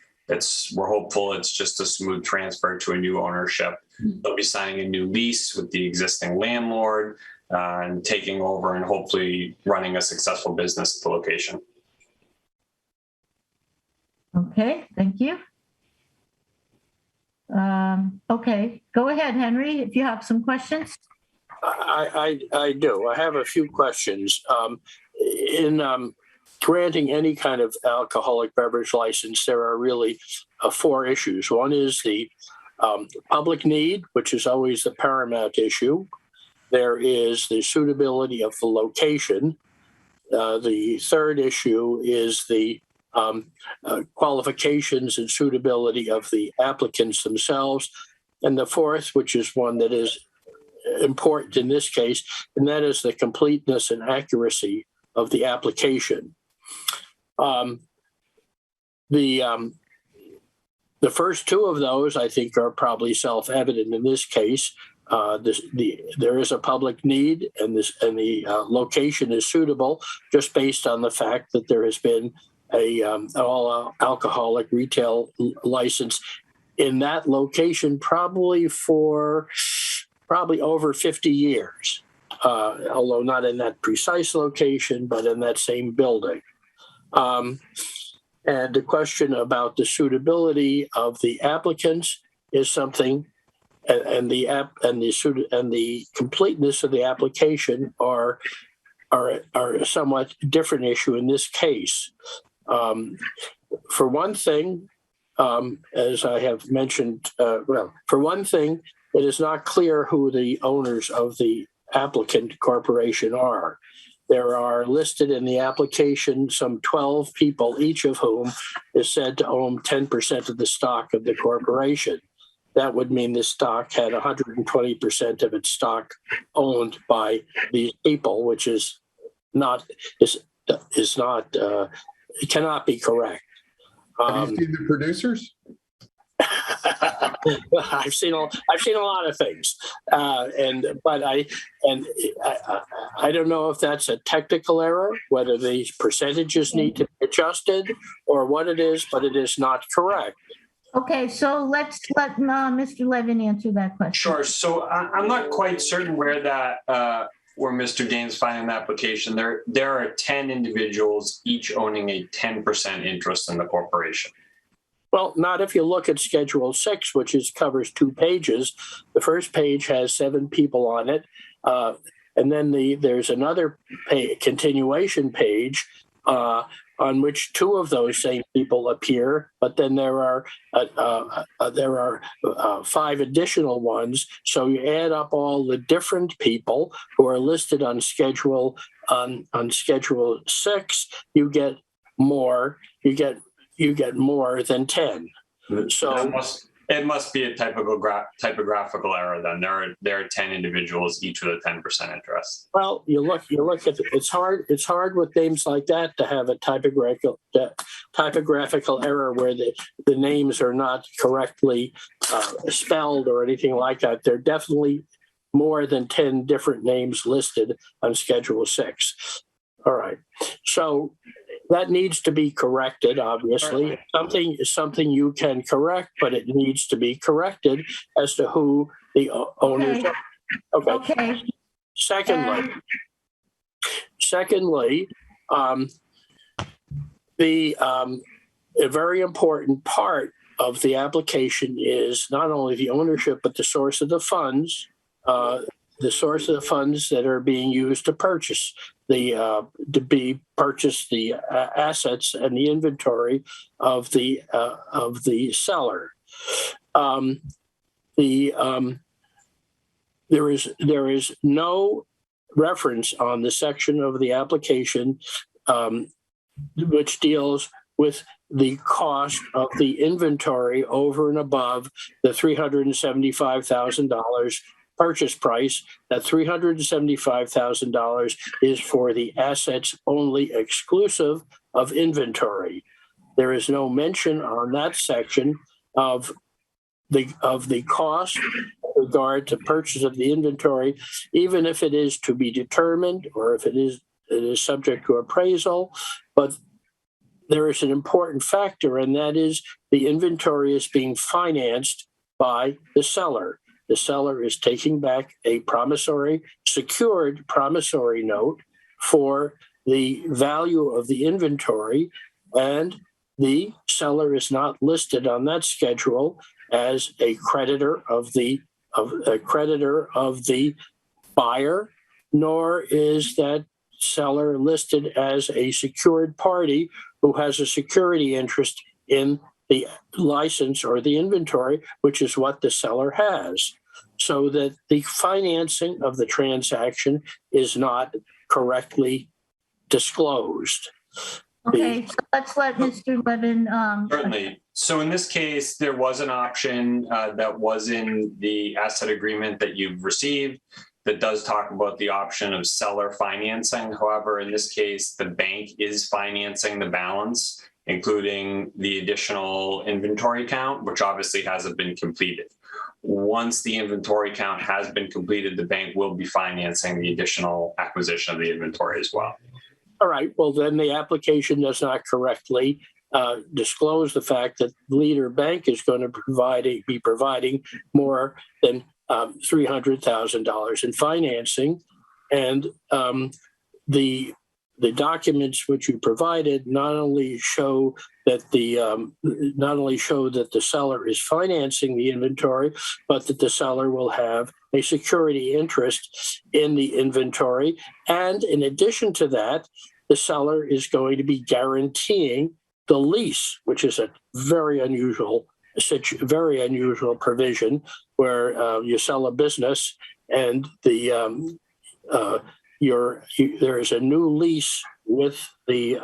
We're hopeful it's just a smooth transfer to a new ownership. They'll be signing a new lease with the existing landlord and taking over and hopefully running a successful business at the location. Okay, thank you. Okay, go ahead, Henry, if you have some questions. I do. I have a few questions. In granting any kind of alcoholic beverage license, there are really four issues. One is the public need, which is always the paramount issue. There is the suitability of the location. The third issue is the qualifications and suitability of the applicants themselves. And the fourth, which is one that is important in this case, and that is the completeness and accuracy of the application. The first two of those, I think, are probably self-evident in this case. There is a public need, and the location is suitable just based on the fact that there has been a all alcoholic retail license in that location probably over 50 years, although not in that precise location, but in that same building. And the question about the suitability of the applicants is something, and the completeness of the application are a somewhat different issue in this case. For one thing, as I have mentioned, for one thing, it is not clear who the owners of the applicant corporation are. There are listed in the application some 12 people, each of whom is said to own 10% of the stock of the corporation. That would mean the stock had 120% of its stock owned by these people, which it cannot be correct. Have you seen the producers? I've seen a lot of things, but I don't know if that's a technical error, whether these percentages need to be adjusted or what it is, but it is not correct. Okay, so let's let Mr. Levin answer that question. Sure. So I'm not quite certain where Mr. Gaines finding the application. There are 10 individuals, each owning a 10% interest in the corporation. Well, not if you look at Schedule 6, which covers 2 pages. The first page has 7 people on it, and then there's another continuation page on which 2 of those same people appear. But then there are 5 additional ones. So you add up all the different people who are listed on Schedule 6. You get more. You get more than 10. So it must be a typographical error then. There are 10 individuals, each with a 10% interest. Well, you look at it's hard with names like that to have a typographical error where the names are not correctly spelled or anything like that. There are definitely more than 10 different names listed on Schedule 6. All right. So That needs to be corrected, obviously. Something you can correct, but it needs to be corrected as to who the owners Okay. are. Okay. Okay. Secondly, a very important part of the application is not only the ownership, but the source of the funds. The source of the funds that are being used to purchase the assets and the inventory of the seller. There is no reference on the section of the application which deals with the cost of the inventory over and above the $375,000 purchase price. That $375,000 is for the assets only, exclusive of inventory. There is no mention on that section of the cost with regard to purchase of the inventory, even if it is to be determined or if it is subject to appraisal. But there is an important factor, and that is the inventory is being financed by the seller. The seller is taking back a secured promissory note for the value of the inventory, and the seller is not listed on that schedule as a creditor of the buyer, nor is that seller listed as a secured party who has a security interest in the license or the inventory, which is what the seller has. So that the financing of the transaction is not correctly disclosed. Okay, so let's let Mr. Levin. Certainly. So in this case, there was an option that was in the asset agreement that you've received that does talk about the option of seller financing. However, in this case, the bank is financing the balance, including the additional inventory count, which obviously hasn't been completed. Once the inventory count has been completed, the bank will be financing the additional acquisition of the inventory as well. All right, well, then the application does not correctly disclose the fact that Leader Bank is going to be providing more than $300,000 in financing, and the documents which you provided not only show that the seller is financing the inventory, but that the seller will have a security interest in the inventory, and in addition to that, the seller is going to be guaranteeing the lease, which is a very unusual provision where you sell a business and there is a new lease with the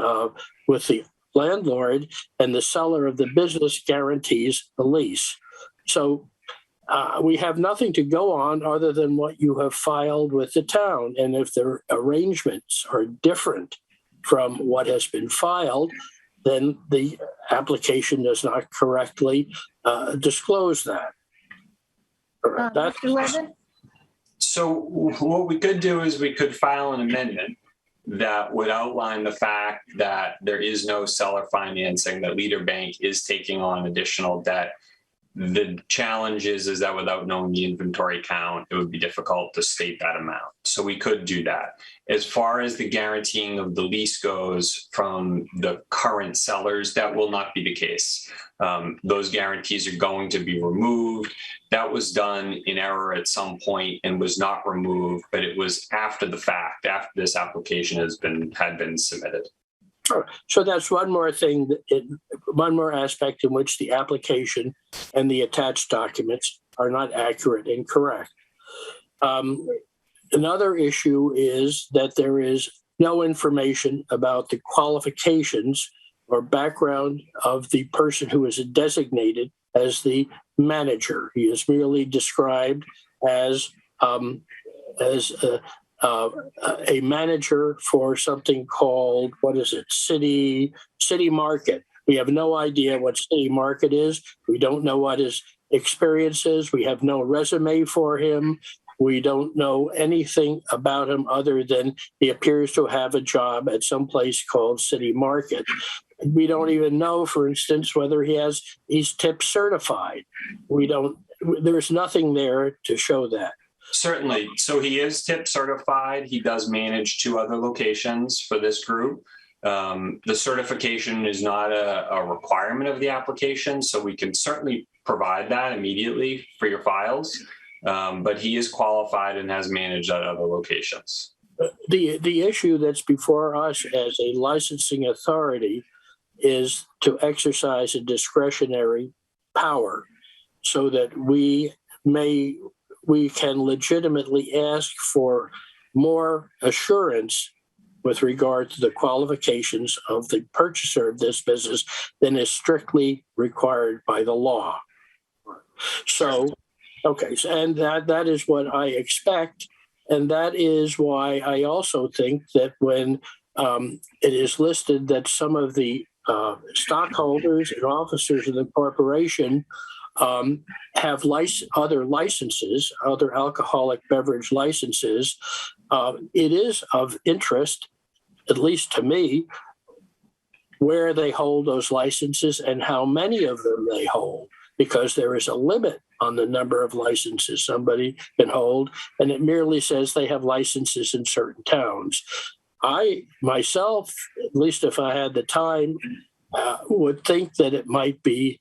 landlord, and the seller of the business guarantees the lease. So we have nothing to go on other than what you have filed with the town, and if their arrangements are different from what has been filed, then the application does not correctly disclose that. Mr. Levin? So what we could do is we could file an amendment that would outline the fact that there is no seller financing, that Leader Bank is taking on additional debt. The challenge is that without knowing the inventory count, it would be difficult to state that amount. So we could do that. As far as the guaranteeing of the lease goes from the current sellers, that will not be the case. Those guarantees are going to be removed. That was done in error at some point and was not removed, but it was after the fact, after this application had been submitted. So that's one more thing, one more aspect in which the application and the attached documents are not accurate and correct. Another issue is that there is no information about the qualifications or background of the person who is designated as the manager. He is merely described as a manager for something called, City Market. We have no idea what City Market is. We don't know what his experience is. We have no resume for him. We don't know anything about him other than he appears to have a job at some place called City Market. We don't even know, for instance, whether he's tip certified. There's nothing there to show that. Certainly. So he is tip certified. He does manage 2 other locations for this group. The certification is not a requirement of the application, so we can certainly provide that immediately for your files. But he is qualified and has managed at other locations. The issue that's before us as a licensing authority is to exercise a discretionary power so that we can legitimately ask for more assurance with regard to the qualifications of the purchaser of this business than is strictly required by the law. So, okay, and that is what I expect. And that is why I also think that when it is listed that some of the stockholders and officers of the corporation have other licenses, other alcoholic beverage licenses, it is of interest, at least to me, where they hold those licenses and how many of them they hold, because there is a limit on the number of licenses somebody can hold, and it merely says they have licenses in certain towns. I myself, at least if I had the time, would think that it might be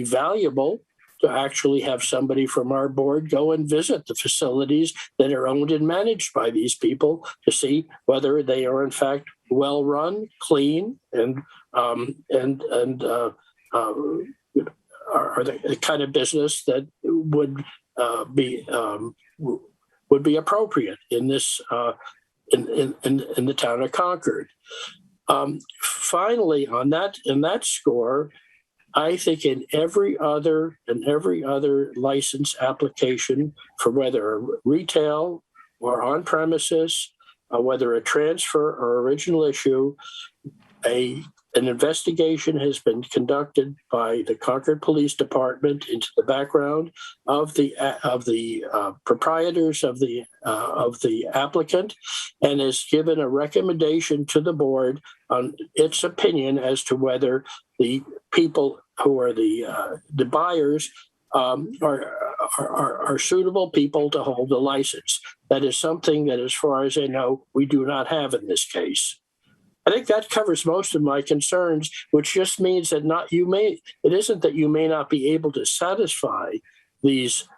valuable to actually have somebody from our board go and visit the facilities that are owned and managed by these people to see whether they are in fact well run, clean, and are the kind of business that would be appropriate in this in the town of Concord. Finally, in that score, I think in every other license application for whether retail or on premises, whether a transfer or original issue, an investigation has been conducted by the Concord Police Department into the background of the proprietors of the applicant, and has given a recommendation to the board on its opinion as to whether the people who are the buyers are suitable people to hold the license. That is something that, as far as I know, we do not have in this case. I think that covers most of my concerns, which just means that it isn't that you may not be able to satisfy these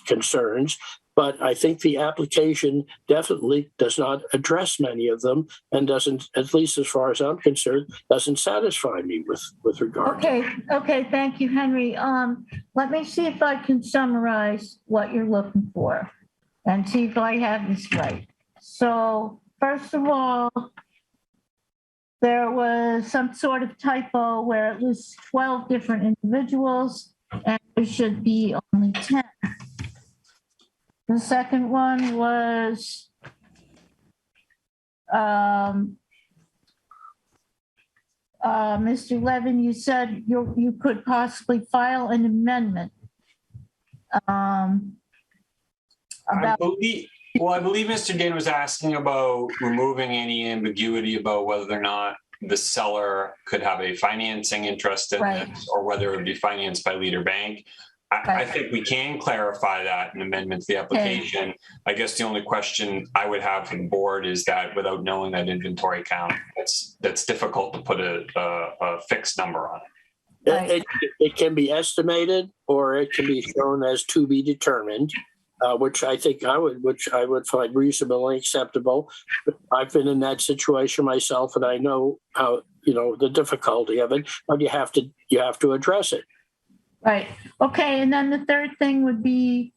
concerns, but I think the application definitely does not address many of them and doesn't, at least as far as I'm concerned, doesn't satisfy me with regard. Okay, thank you, Henry. Let me see if I can summarize what you're looking for and see if I have this right. So, first of all, there was some sort of typo where it was 12 different individuals and there should be only 10. The second one was Mr. Levin, you said you could possibly file an amendment. I believe Mr. Dane was asking about removing any ambiguity about whether or not the seller could have a financing interest in this, or whether it would be financed by Leader Bank. I think we can clarify that in amendment to the application. Okay. I guess the only question I would have for the board is that without knowing that inventory count, that's difficult to put a fixed number on it. It can be estimated, or it can be shown as to be determined, which I think I would find reasonably acceptable. I've been in that situation myself, and I know how the difficulty of it. But you have to address it. Right. Okay. And then the third thing would be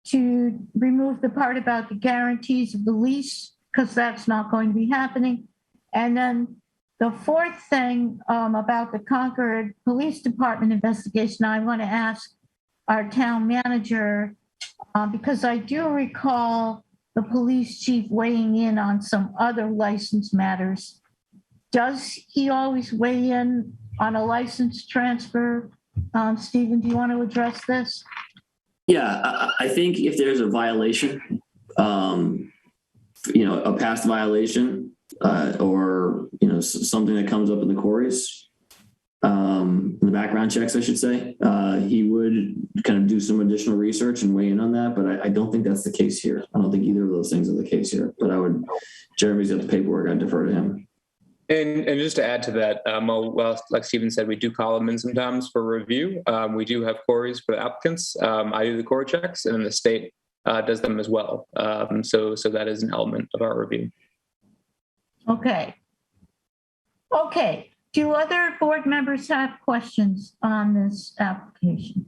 to remove the part about the guarantees of the lease, because that's not going to be happening. And then the fourth thing about the Concord Police Department investigation, I want to ask our town manager, because I do recall the police chief weighing in on some other license matters. Does he always weigh in on a license transfer? Stephen, do you want to address this? Yeah, I think if there's a violation, a past violation, or something that comes up in the quarries, in the background checks, I should say, he would kind of do some additional research and weigh in on that. But I don't think that's the case here. I don't think either of those things are the case here. But Jeremy's got the paperwork. I'd defer to him. And just to add to that, well, like Stephen said, we do call them in sometimes for review. We do have queries for the applicants. I do the query checks, and then the state does them as well. So that is an element of our review. Okay. Do other board members have questions on this application?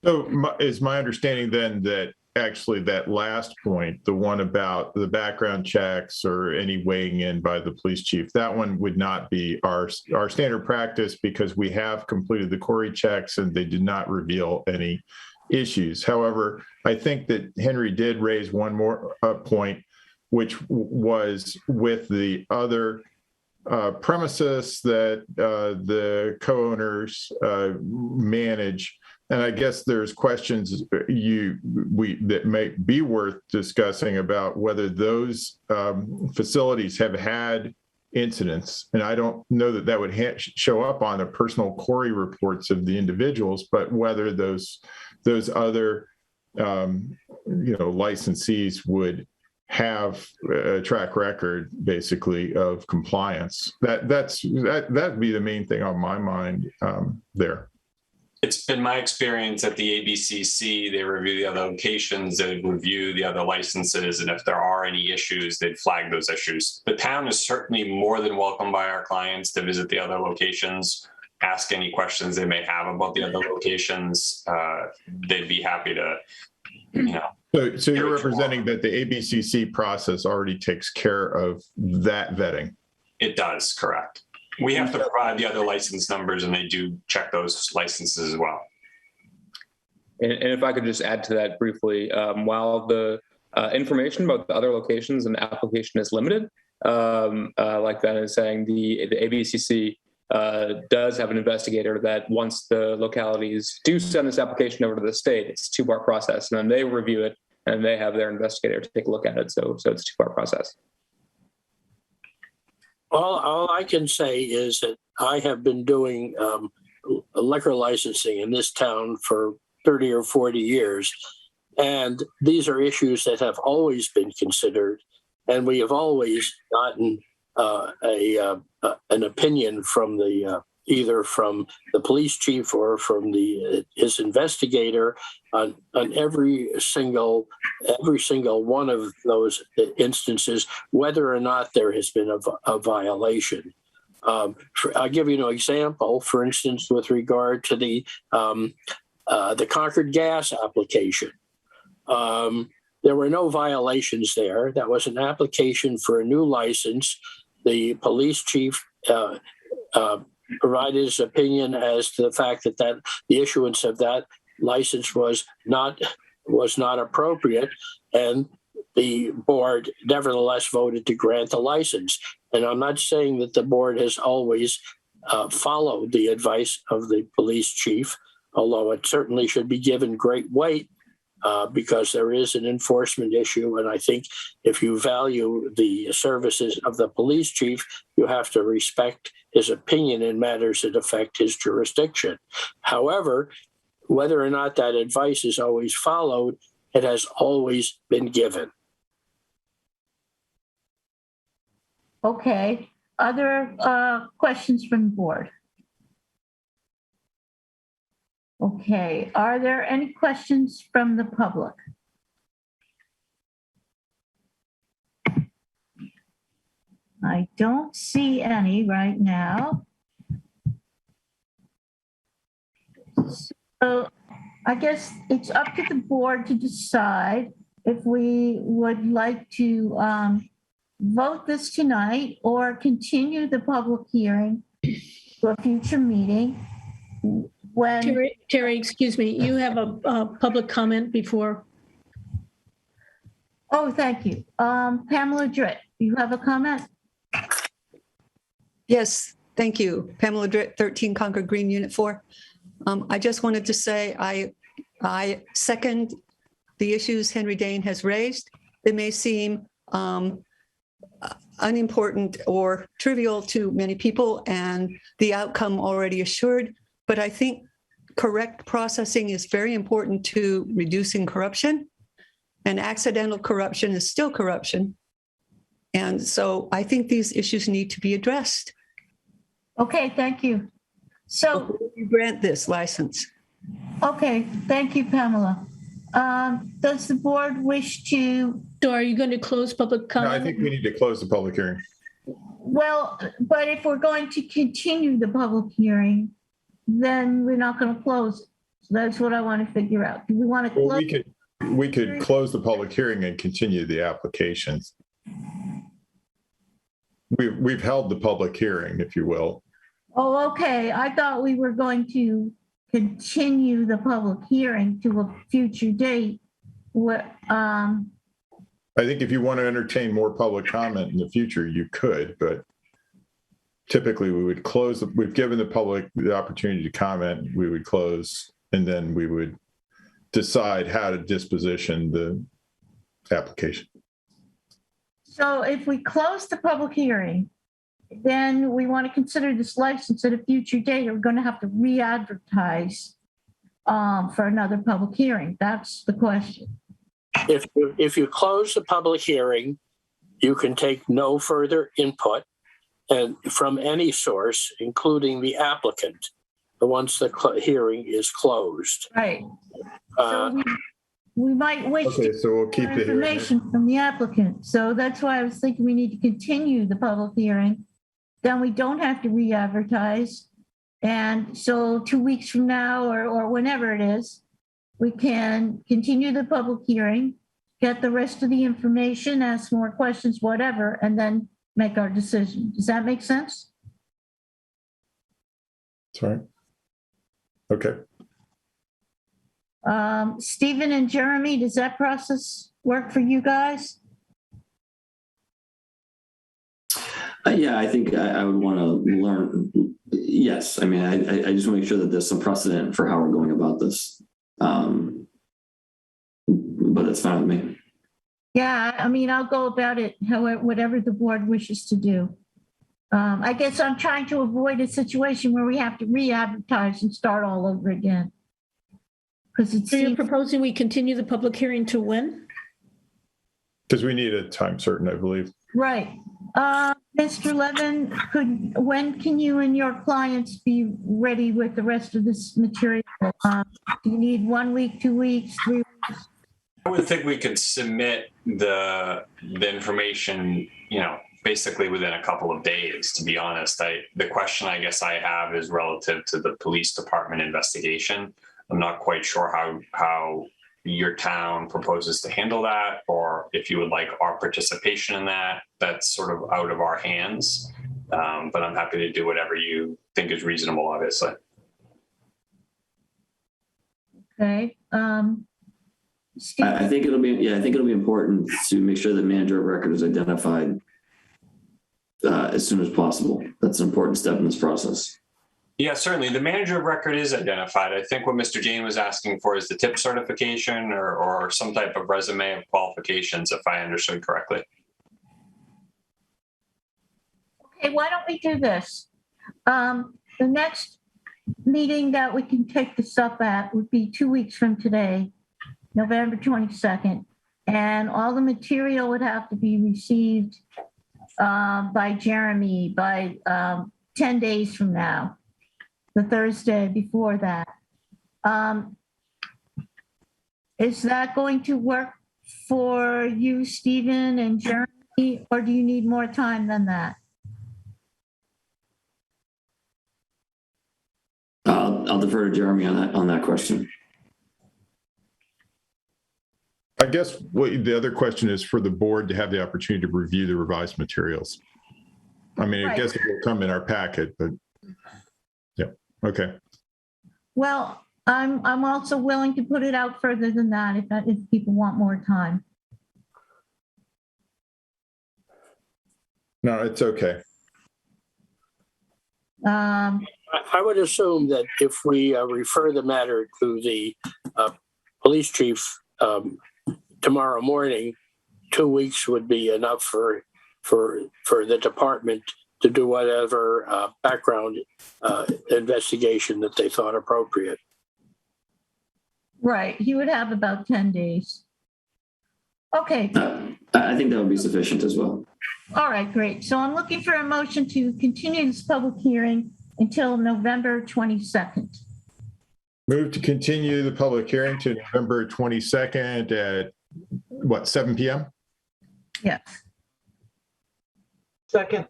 So is my understanding then that actually that last point, the one about the background checks or any weighing in by the police chief, that one would not be our standard practice because we have completed the query checks and they did not reveal any issues. However, I think that Henry did raise one more point, which was with the other premises that the co-owners manage. And I guess there's questions that may be worth discussing about whether those facilities have had incidents. And I don't know that would show up on the personal query reports of the individuals, but whether those other licensees would have a track record, basically, of compliance. That'd be the main thing on my mind there. It's been my experience at the ABCC, they review the other locations, they review the other licenses, and if there are any issues, they'd flag those issues. The town is certainly more than welcome by our clients to visit the other locations, ask any questions they may have about the other locations. They'd be happy to, So you're representing that the ABCC process already takes care of that vetting? It does, correct. We have to provide the other license numbers, and they do check those licenses as well. And if I could just add to that briefly, while the information about the other locations and the application is limited, like Ben is saying, the ABCC does have an investigator that once the localities do send this application over to the state, it's a two-part process, and then they review it, and they have their investigator take a look at it. So it's a two-part process. All I can say is that I have been doing liquor licensing in this town for 30 or 40 years, and these are issues that have always been considered, and we have always gotten an opinion from the either from the police chief or from his investigator on every single one of those instances, whether or not there has been a violation. I'll give you an example. For instance, with regard to the Concord gas application, there were no violations there. That was an application for a new license. The police chief provided his opinion as to the fact that the issuance of that license was not appropriate, and the board nevertheless voted to grant the license. And I'm not saying that the board has always followed the advice of the police chief, although it certainly should be given great weight because there is an enforcement issue. And I think if you value the services of the police chief, you have to respect his opinion in matters that affect his jurisdiction. However, whether or not that advice is always followed, it has always been given. Okay. Other questions from the board? Okay. Are there any questions from the public? I don't see any right now. So I guess it's up to the board to decide if we would like to vote this tonight or continue the public hearing to a future meeting. When Terry, excuse me, you have a public comment before. Oh, thank you. Pamela Dritt, you have a comment? Yes, thank you. Pamela Dritt, 13 Concord Green, Unit 4. I just wanted to say I I second the issues Henry Dane has raised. They may seem unimportant or trivial to many people and the outcome already assured, but I think correct processing is very important to reducing corruption, and accidental corruption is still corruption. And so I think these issues need to be addressed. Okay, thank you. So, before you grant this license. okay, thank you, Pamela. Does the board wish to? So are you going to close public No, comment? I think we need to close the public hearing. Well, but if we're going to continue the public hearing, then we're not going to close it. So that's what I want to figure out. Do we want to Well, close? we could close the public hearing and continue the applications. We've held the public hearing, if you will. Oh, okay. I thought we were going to continue the public hearing to a future date. What, I think if you want to entertain more public comment in the future, you could, but typically we would close, we've given the public the opportunity to comment, we would close, and then we would decide how to disposition the application. So if we close the public hearing, then we want to consider this license at a future date. We're going to have to re-advertise for another public hearing. That's the question. If you close the public hearing, you can take no further input and from any source, including the applicant, once the hearing is closed. Right. So we might wish Okay, to so we'll keep get the hearing. information from the applicant. So that's why I was thinking we need to continue the public hearing. Then we don't have to re-advertise. And so 2 weeks from now or whenever it is, we can continue the public hearing, get the rest of the information, ask more questions, whatever, and then make our decision. Does that make sense? Sorry. Okay. Stephen and Jeremy, does that process work for you guys? Yeah, I think I would want to learn. Yes, I mean, I just want to make sure that there's some precedent for how we're going about this. But it's fine with me. Yeah, I mean, I'll go about it however, whatever the board wishes to do. I guess I'm trying to avoid a situation where we have to re-advertise and start all over again. Because it's. So you're proposing we continue the public hearing to when? Because we need a time certain, I believe. Right. Mr. Levin, when can you and your clients be ready with the rest of this material? Do you need 1 week, 2 weeks, 3 weeks? I would think we could submit the information, basically within a couple of days, to be honest. The question I guess I have is relative to the police department investigation. I'm not quite sure how your town proposes to handle that, or if you would like our participation in that. That's sort of out of our hands. But I'm happy to do whatever you think is reasonable, obviously. Okay. Steve? I think it'll be important to make sure the manager of record is identified as soon as possible. That's an important step in this process. Yeah, certainly. The manager of record is identified. I think what Mr. Jane was asking for is the tip certification or some type of resume of qualifications, if I understood correctly. Okay, why don't we do this? The next meeting that we can take this up at would be 2 weeks from today, November 22nd. And all the material would have to be received by Jeremy by 10 days from now, the Thursday before that. Is that going to work for you, Stephen and Jeremy, or do you need more time than that? I'll defer to Jeremy on that question. I guess the other question is for the board to have the opportunity to review the revised materials. I mean, I guess it will come in our packet, but yeah, okay. Well, I'm also willing to put it out further than that if people want more time. No, it's okay. I would assume that if we refer the matter to the police chief tomorrow morning, 2 weeks would be enough for the department to do whatever background investigation that they thought appropriate. Right, he would have about 10 days. Okay, I think that would be sufficient as well. all right, great. So I'm looking for a motion to continue this public hearing until November 22nd. Move to continue the public hearing to November 22nd at what, 7 p.m.? Yes. Second.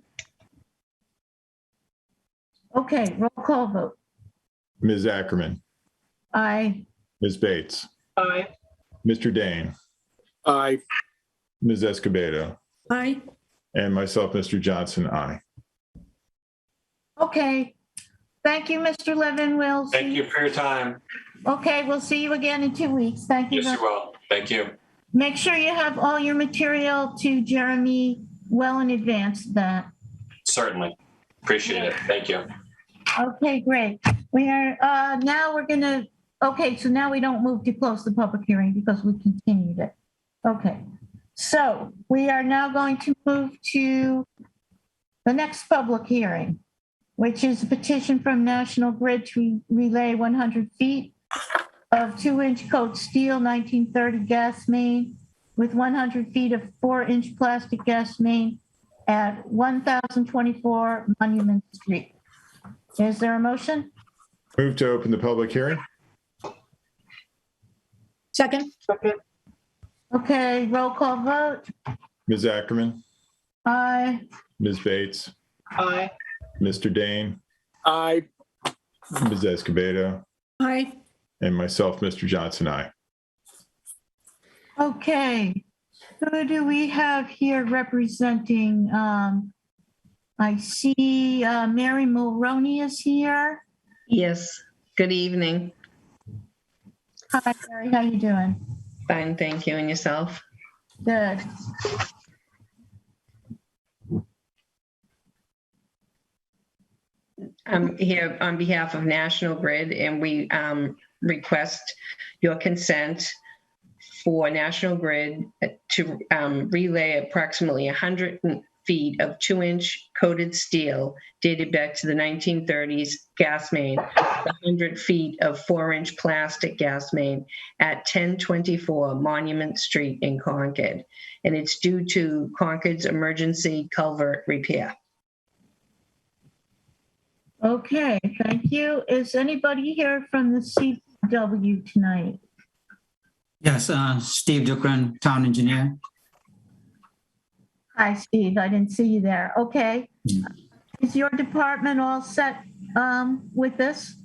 Okay, roll call vote. Ms. Ackerman, Aye. Ms. Bates, Aye. Mr. Dane, Aye. Ms. Escobedo, Aye. and myself, Mr. Johnson, aye. Okay. Thank you, Mr. Levin. We'll see. Thank you for your time. Okay, we'll see you again in 2 weeks. Thank you. Yes, you will. Thank you. Make sure you have all your material to Jeremy well in advance of that. Certainly. Appreciate it. Thank you. Okay, great. We are, now we're gonna, okay, so now we don't move to close the public hearing because we continued it. Okay, so we are now going to move to the next public hearing, which is a petition from National Grid to relay 100 feet of 2-inch coat steel 1930 gas main with 100 feet of 4-inch plastic gas main at 1024 Monument Street. Is there a motion? Move to open the public hearing. Second. Second. Okay, roll call vote. Ms. Ackerman, Aye. Ms. Bates, Aye. Mr. Dane, Aye. Ms. Escobedo, Aye. and myself, Mr. Johnson, aye. Okay, who do we have here representing? I see Mary Mulroney is here. Yes, good evening. Hi, Mary, how you doing? Fine, thank you. And yourself? Good. I'm here on behalf of National Grid, and we request your consent for National Grid to relay approximately 100 feet of 2-inch coated steel dated back to the 1930s gas main, 100 feet of 4-inch plastic gas main at 1024 Monument Street in Concord. And it's due to Concord's emergency culvert repair. Okay, thank you. Is anybody here from the CW tonight? Yes, Steve Dukran, town engineer. Hi, Steve. I didn't see you there. Okay. Is your department all set with this?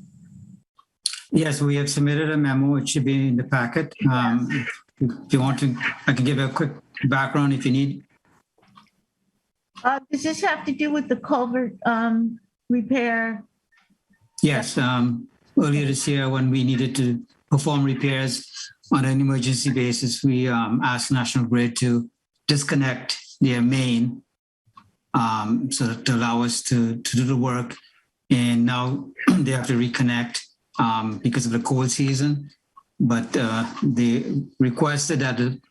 Yes, we have submitted a memo. It should be in the packet. If you want to, I can give a quick background if you need. Does this have to do with the culvert repair? Yes, earlier this year when we needed to perform repairs on an emergency basis, we asked National Grid to disconnect their main so to allow us to do the work. And now they have to reconnect because of the cold season. But they requested that the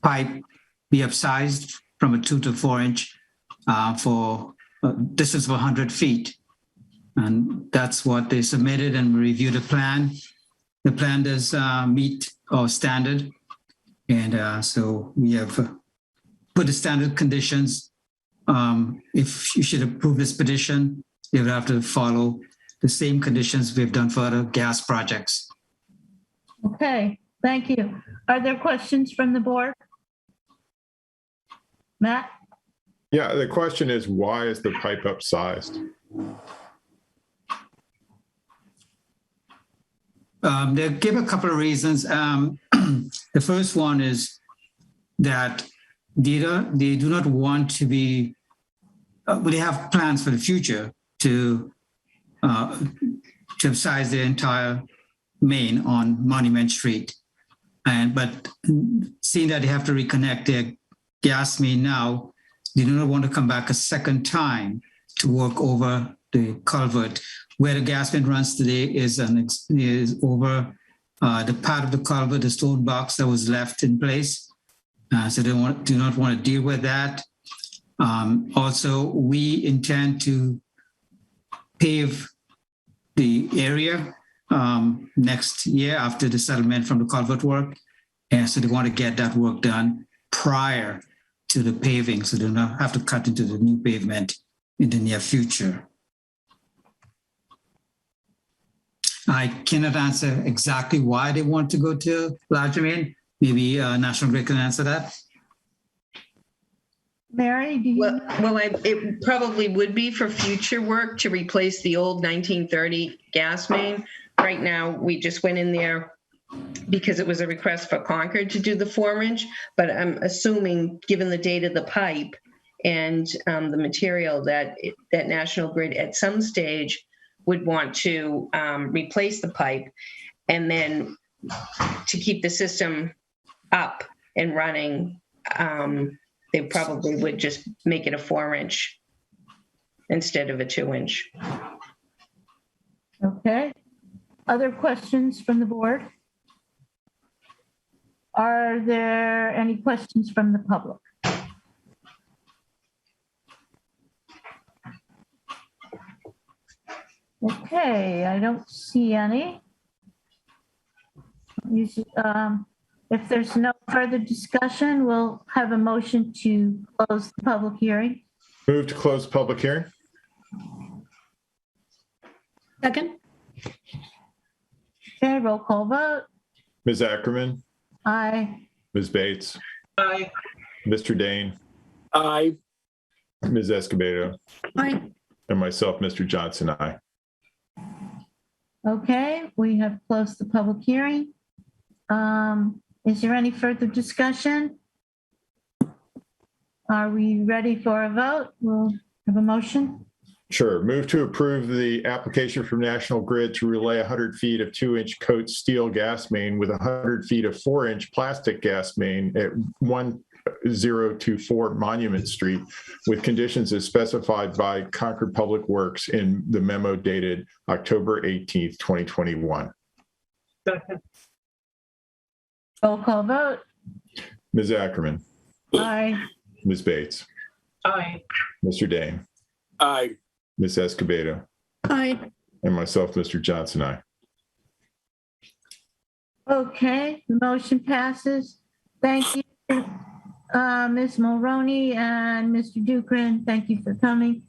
pipe be upsized from a 2 to 4 inch for a distance of 100 feet. And that's what they submitted, and we reviewed the plan. The plan does meet our standard. And so we have put the standard conditions. If you should approve this petition, you would have to follow the same conditions we've done for other gas projects. Okay, thank you. Are there questions from the board? Matt? Yeah, the question is, why is the pipe upsized? They give a couple of reasons. The first one is that they do not want to be, they have plans for the future to upsize the entire main on Monument Street. But seeing that they have to reconnect their gas main now, they do not want to come back a second time to work over the culvert. Where the gas main runs today is over the part of the culvert, the stone box that was left in place. So they do not want to deal with that. Also, we intend to pave the area next year after the settlement from the culvert work. And so they want to get that work done prior to the paving, so they don't have to cut into the new pavement in the near future. I cannot answer exactly why they want to go to larger main. Maybe National Grid can answer that. Mary, do you? Well, it probably would be for future work to replace the old 1930 gas main. Right now, we just went in there because it was a request for Concord to do the 4-inch, but I'm assuming, given the date of the pipe and the material, that National Grid at some stage would want to replace the pipe, and then to keep the system up and running, they probably would just make it a 4-inch instead of a 2-inch. Okay. Other questions from the board? Are there any questions from the public? Okay, I don't see any. If there's no further discussion, we'll have a motion to close the public hearing. Move to close public hearing. Second? Okay, roll call vote. Ms. Ackerman, Aye. Ms. Bates, Aye. Mr. Dane, Aye. Ms. Escobedo, Aye. and myself, Mr. Johnson, aye. Okay, we have closed the public hearing. Is there any further discussion? Are we ready for a vote? We'll have a motion. Sure. Move to approve the application from National Grid to relay 100 feet of 2-inch coat steel gas main with 100 feet of 4-inch plastic gas main at 1024 Monument Street with conditions as specified by Concord Public Works in the memo dated October 18th, 2021. Second. Roll call vote. Ms. Ackerman, Aye. Ms. Bates, Aye. Mr. Dane, Aye. Ms. Escobedo, Aye. and myself, Mr. Johnson, aye. Okay, the motion passes. Thank you, Ms. Mulroney and Mr. Dukran. Thank you for coming.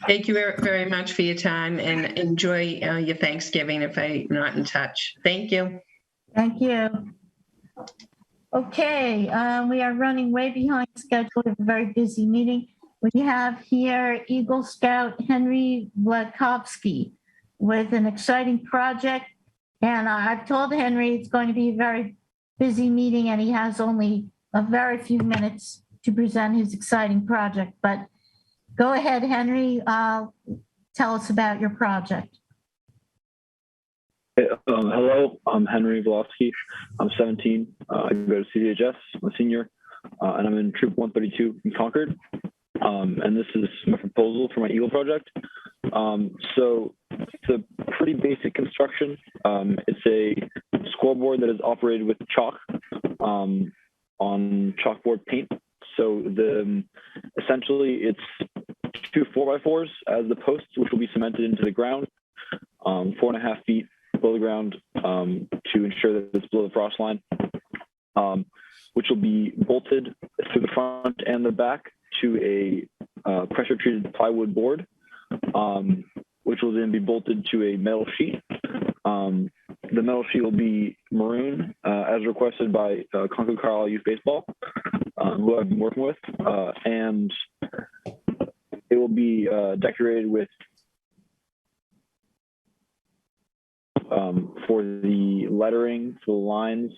Thank you very much for your time, and enjoy your Thanksgiving if I'm not in touch. Thank you. Thank you. Okay, we are running way behind schedule. We have a very busy meeting. We have here Eagle Scout Henry Vladkovsky with an exciting project. And I've told Henry it's going to be a very busy meeting and he has only a very few minutes to present his exciting project. But go ahead, Henry, tell us about your project. Hello, I'm Henry Vladkovsky. I'm 17. I go to CDHS. I'm a senior, and I'm in Troop 132 in Concord. And this is my proposal for my Eagle project. So it's a pretty basic construction. It's a scoreboard that is operated with chalk on chalkboard paint. So essentially it's 2 4x4s as the posts, which will be cemented into the ground, 4.5 feet below the ground to ensure that it's below the frost line, which will be bolted through the front and the back to a pressure treated plywood board, which will then be bolted to a metal sheet. The metal sheet will be maroon, as requested by Concord Carlisle Youth Baseball, who I've been working with, and it will be decorated with for the lettering, for the lines,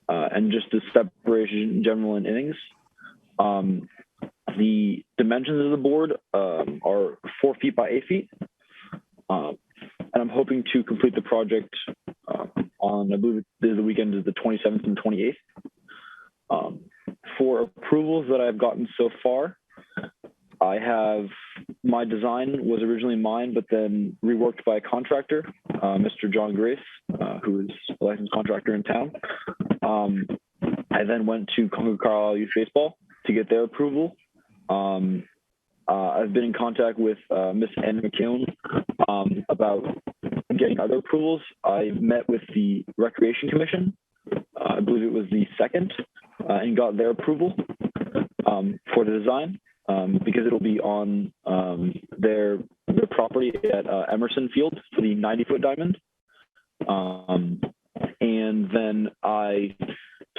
and just the separation in general in innings. The dimensions of the board are 4 feet by 8 feet. And I'm hoping to complete the project on, I believe the weekend is the 27th and 28th. For approvals that I've gotten so far, my design was originally mine, but then reworked by a contractor, Mr. John Grace, who is a licensed contractor in town. I then went to Concord Carlisle Youth Baseball to get their approval. I've been in contact with Miss Ann McKeown about getting other approvals. I met with the Recreation Commission, I believe it was the 2nd, and got their approval for the design because it'll be on their property at Emerson Field for the 90-foot diamond. And then I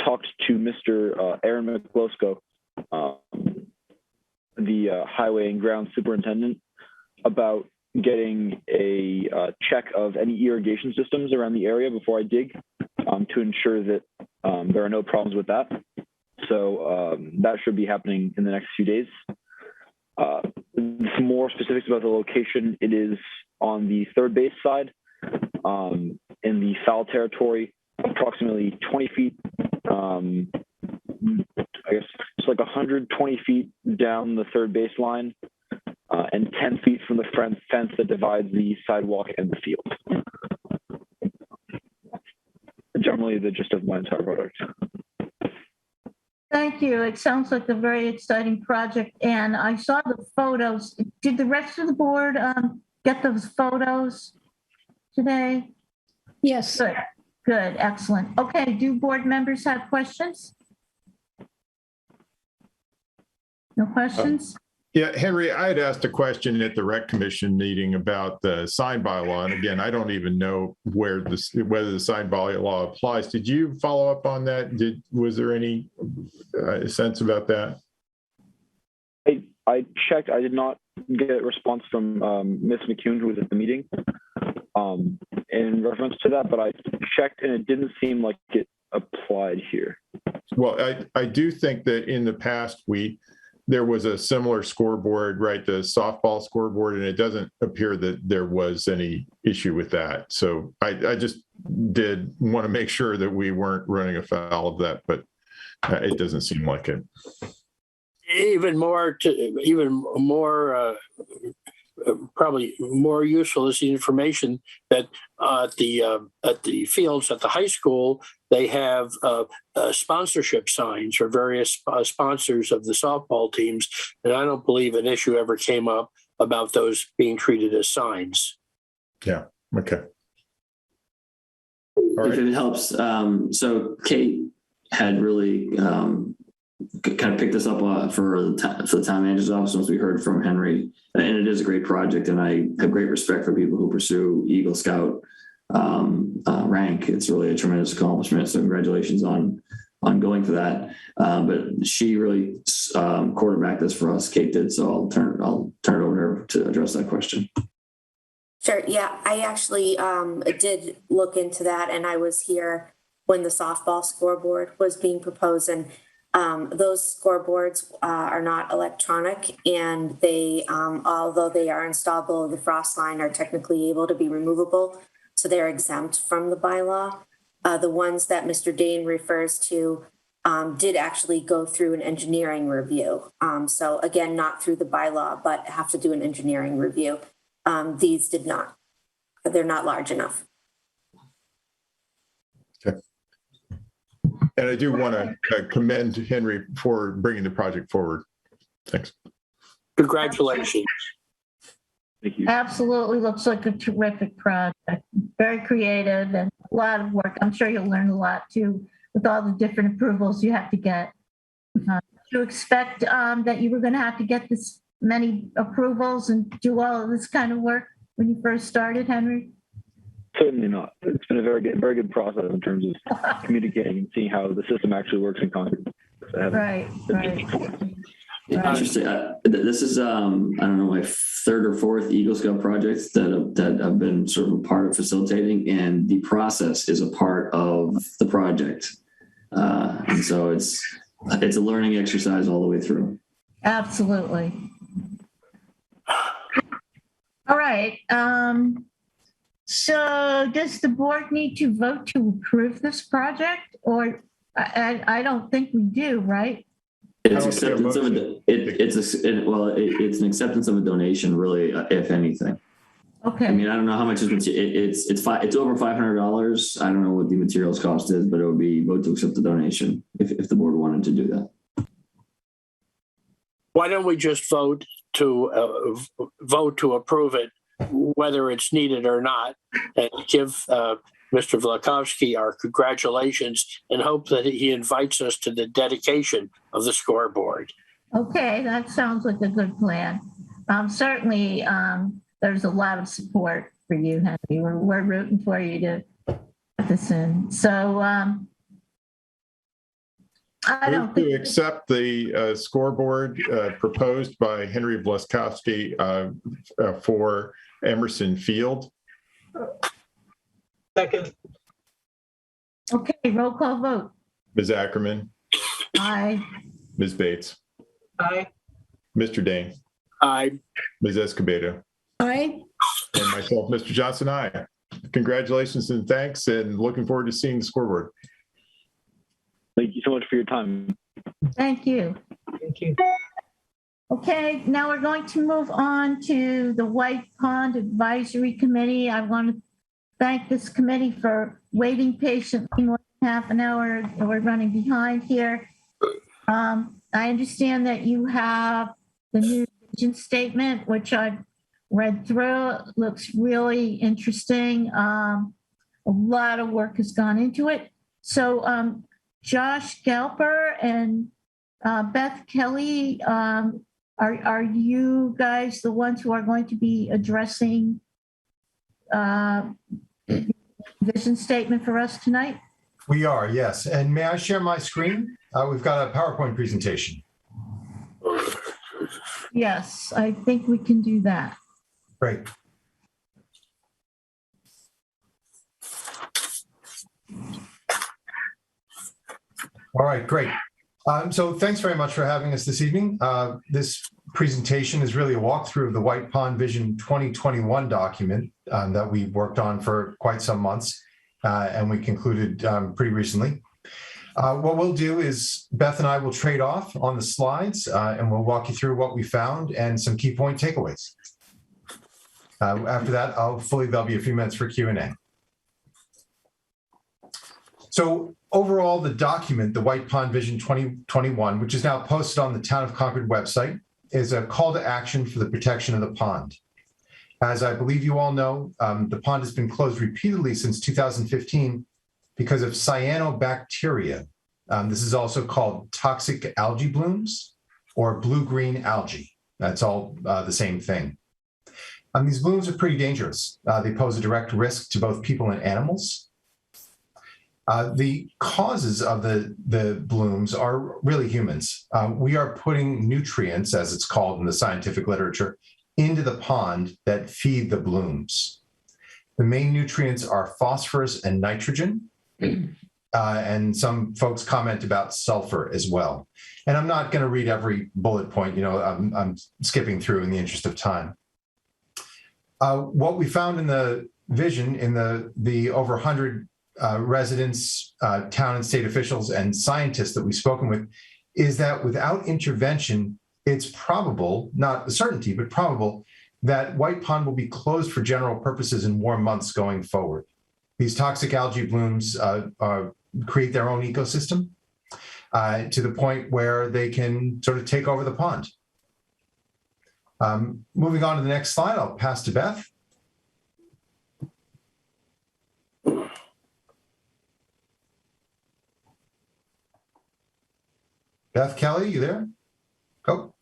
talked to Mr. Aaron McClosko, the highway and ground superintendent, about getting a check of any irrigation systems around the area before I dig to ensure that there are no problems with that. So that should be happening in the next few days. Some more specifics about the location. It is on the third base side in the foul territory, approximately 20 feet, I guess it's like 120 feet down the third base line and 10 feet from the fence that divides the sidewalk and the field. Generally, the gist of my entire project. Thank you. It sounds like a very exciting project, and I saw the photos. Did the rest of the board get those photos today? Yes. Good. Good. Excellent. Okay. Do board members have questions? No questions? Yeah, Henry, I had asked a question at the Rec Commission meeting about the sign bylaw. And again, I don't even know whether the sign bylaw applies. Did you follow up on that? Was there any sense about that? I checked. I did not get a response from Ms. McCune, who was at the meeting, in reference to that, but I checked and it didn't seem like it applied here. Well, I do think that in the past there was a similar scoreboard, right? The softball scoreboard, and it doesn't appear that there was any issue with that. So I just did want to make sure that we weren't running afoul of that, but it doesn't seem like it. Probably more useful is the information that at the fields at the high school, they have sponsorship signs for various sponsors of the softball teams. And I don't believe an issue ever came up about those being treated as signs. Yeah. Okay. If it helps. So Kate had really kind of picked this up for the town manager's office once we heard from Henry. And it is a great project, and I have great respect for people who pursue Eagle Scout rank. It's really a tremendous accomplishment. So congratulations on going for that. But she really quarterbacked this for us. Kate did, so I'll turn it over to her to address that question. Sure. Yeah, I actually did look into that, and I was here when the softball scoreboard was being proposed, and those scoreboards are not electronic, and they, although they are installed below the frost line, are technically able to be removable, so they're exempt from the bylaw. The ones that Mr. Dane refers to did actually go through an engineering review. So again, not through the bylaw, but have to do an engineering review. These did not. They're not large enough. Okay. And I do want to commend Henry for bringing the project forward. Thanks. Congratulations. Thank you. Absolutely. Looks like a terrific project. Very creative and a lot of work. I'm sure you'll learn a lot too with all the different approvals you have to get. Did you expect that you were going to have to get this many approvals and do all of this kind of work when you first started, Henry? Certainly not. It's been a very good process in terms of communicating and seeing how the system actually works in Concord. Right. Interesting. This is, I don't know, my third or fourth Eagle Scout project that I've been sort of a part of facilitating, and the process is a part of the project. And so it's a learning exercise all the way through. Absolutely. All right. So does the board need to vote to approve this project, or I don't think we do, right? It's acceptance of it's an acceptance of a donation, really, if anything. Okay. I mean, I don't know how much it's it's over $500. I don't know what the materials cost is, but it would be vote to accept the donation if the board wanted to do that. Why don't we just vote to approve it, whether it's needed or not, and give Mr. Vlakovsky our congratulations and hope that he invites us to the dedication of the scoreboard. Okay, that sounds like a good plan. Certainly, there's a lot of support for you, Henry. We're rooting for you to put this in. So I don't think to accept the scoreboard proposed by Henry Vlaskowski for Emerson Field. Second. Okay, roll call vote. Ms. Ackerman. Aye. Ms. Bates. Aye. Mr. Dane. Aye. Ms. Escobedo. Aye. And myself, Mr. Johnson, aye. Congratulations and thanks, and looking forward to seeing the scoreboard. Thank you so much for your time. Thank you. Thank you. Okay, now we're going to move on to the White Pond Advisory Committee. I want to thank this committee for waiting patiently more than half an hour. We're running behind here. I understand that you have the new vision statement, which I've read through. It looks really interesting. A lot of work has gone into it. So Josh Galper and Beth Kelly, are you guys the ones who are going to be addressing vision statement for us tonight? We are, yes. And may I share my screen? We've got a PowerPoint presentation. Yes, I think we can do that. Great. All right, great. So thanks very much for having us this evening. This presentation is really a walkthrough of the White Pond Vision 2021 document that we worked on for quite some months, and we concluded pretty recently. What we'll do is Beth and I will trade off on the slides, and we'll walk you through what we found and some key point takeaways. After that, there'll be a few minutes for Q&A. So overall, the document, the White Pond Vision 2021, which is now posted on the Town of Concord website, is a call to action for the protection of the pond. As I believe you all know, the pond has been closed repeatedly since 2015 because of cyanobacteria. This is also called toxic algae blooms or blue-green algae. That's all the same thing. These blooms are pretty dangerous. They pose a direct risk to both people and animals. The causes of the blooms are really humans. We are putting nutrients, as it's called in the scientific literature, into the pond that feed the blooms. The main nutrients are phosphorus and nitrogen, and some folks comment about sulfur as well. And I'm not going to read every bullet point, I'm skipping through in the interest of time. What we found in the vision, in the over 100 residents, town and state officials, and scientists that we've spoken with, is that without intervention, it's probable, not a certainty, but probable, that White Pond will be closed for general purposes in warm months going forward. These toxic algae blooms create their own ecosystem to the point where they can sort of take over the pond. Moving on to the next slide, I'll pass to Beth. Beth Kelly, you there? Go.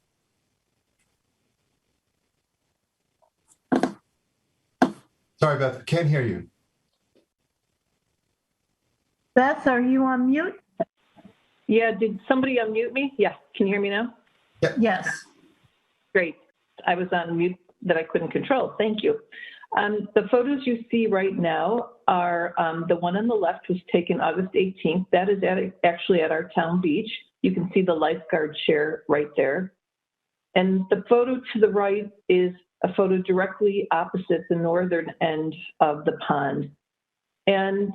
Sorry, Beth, can't hear you. Beth, are you on mute? Yeah, did somebody unmute me? Yeah, can you hear me now? Yep. Yes. Great. I was on mute that I couldn't control. Thank you. The photos you see right now are the one on the left was taken August 18th. That is actually at our town beach. You can see the lifeguard chair right there. And the photo to the right is a photo directly opposite the northern end of the pond. And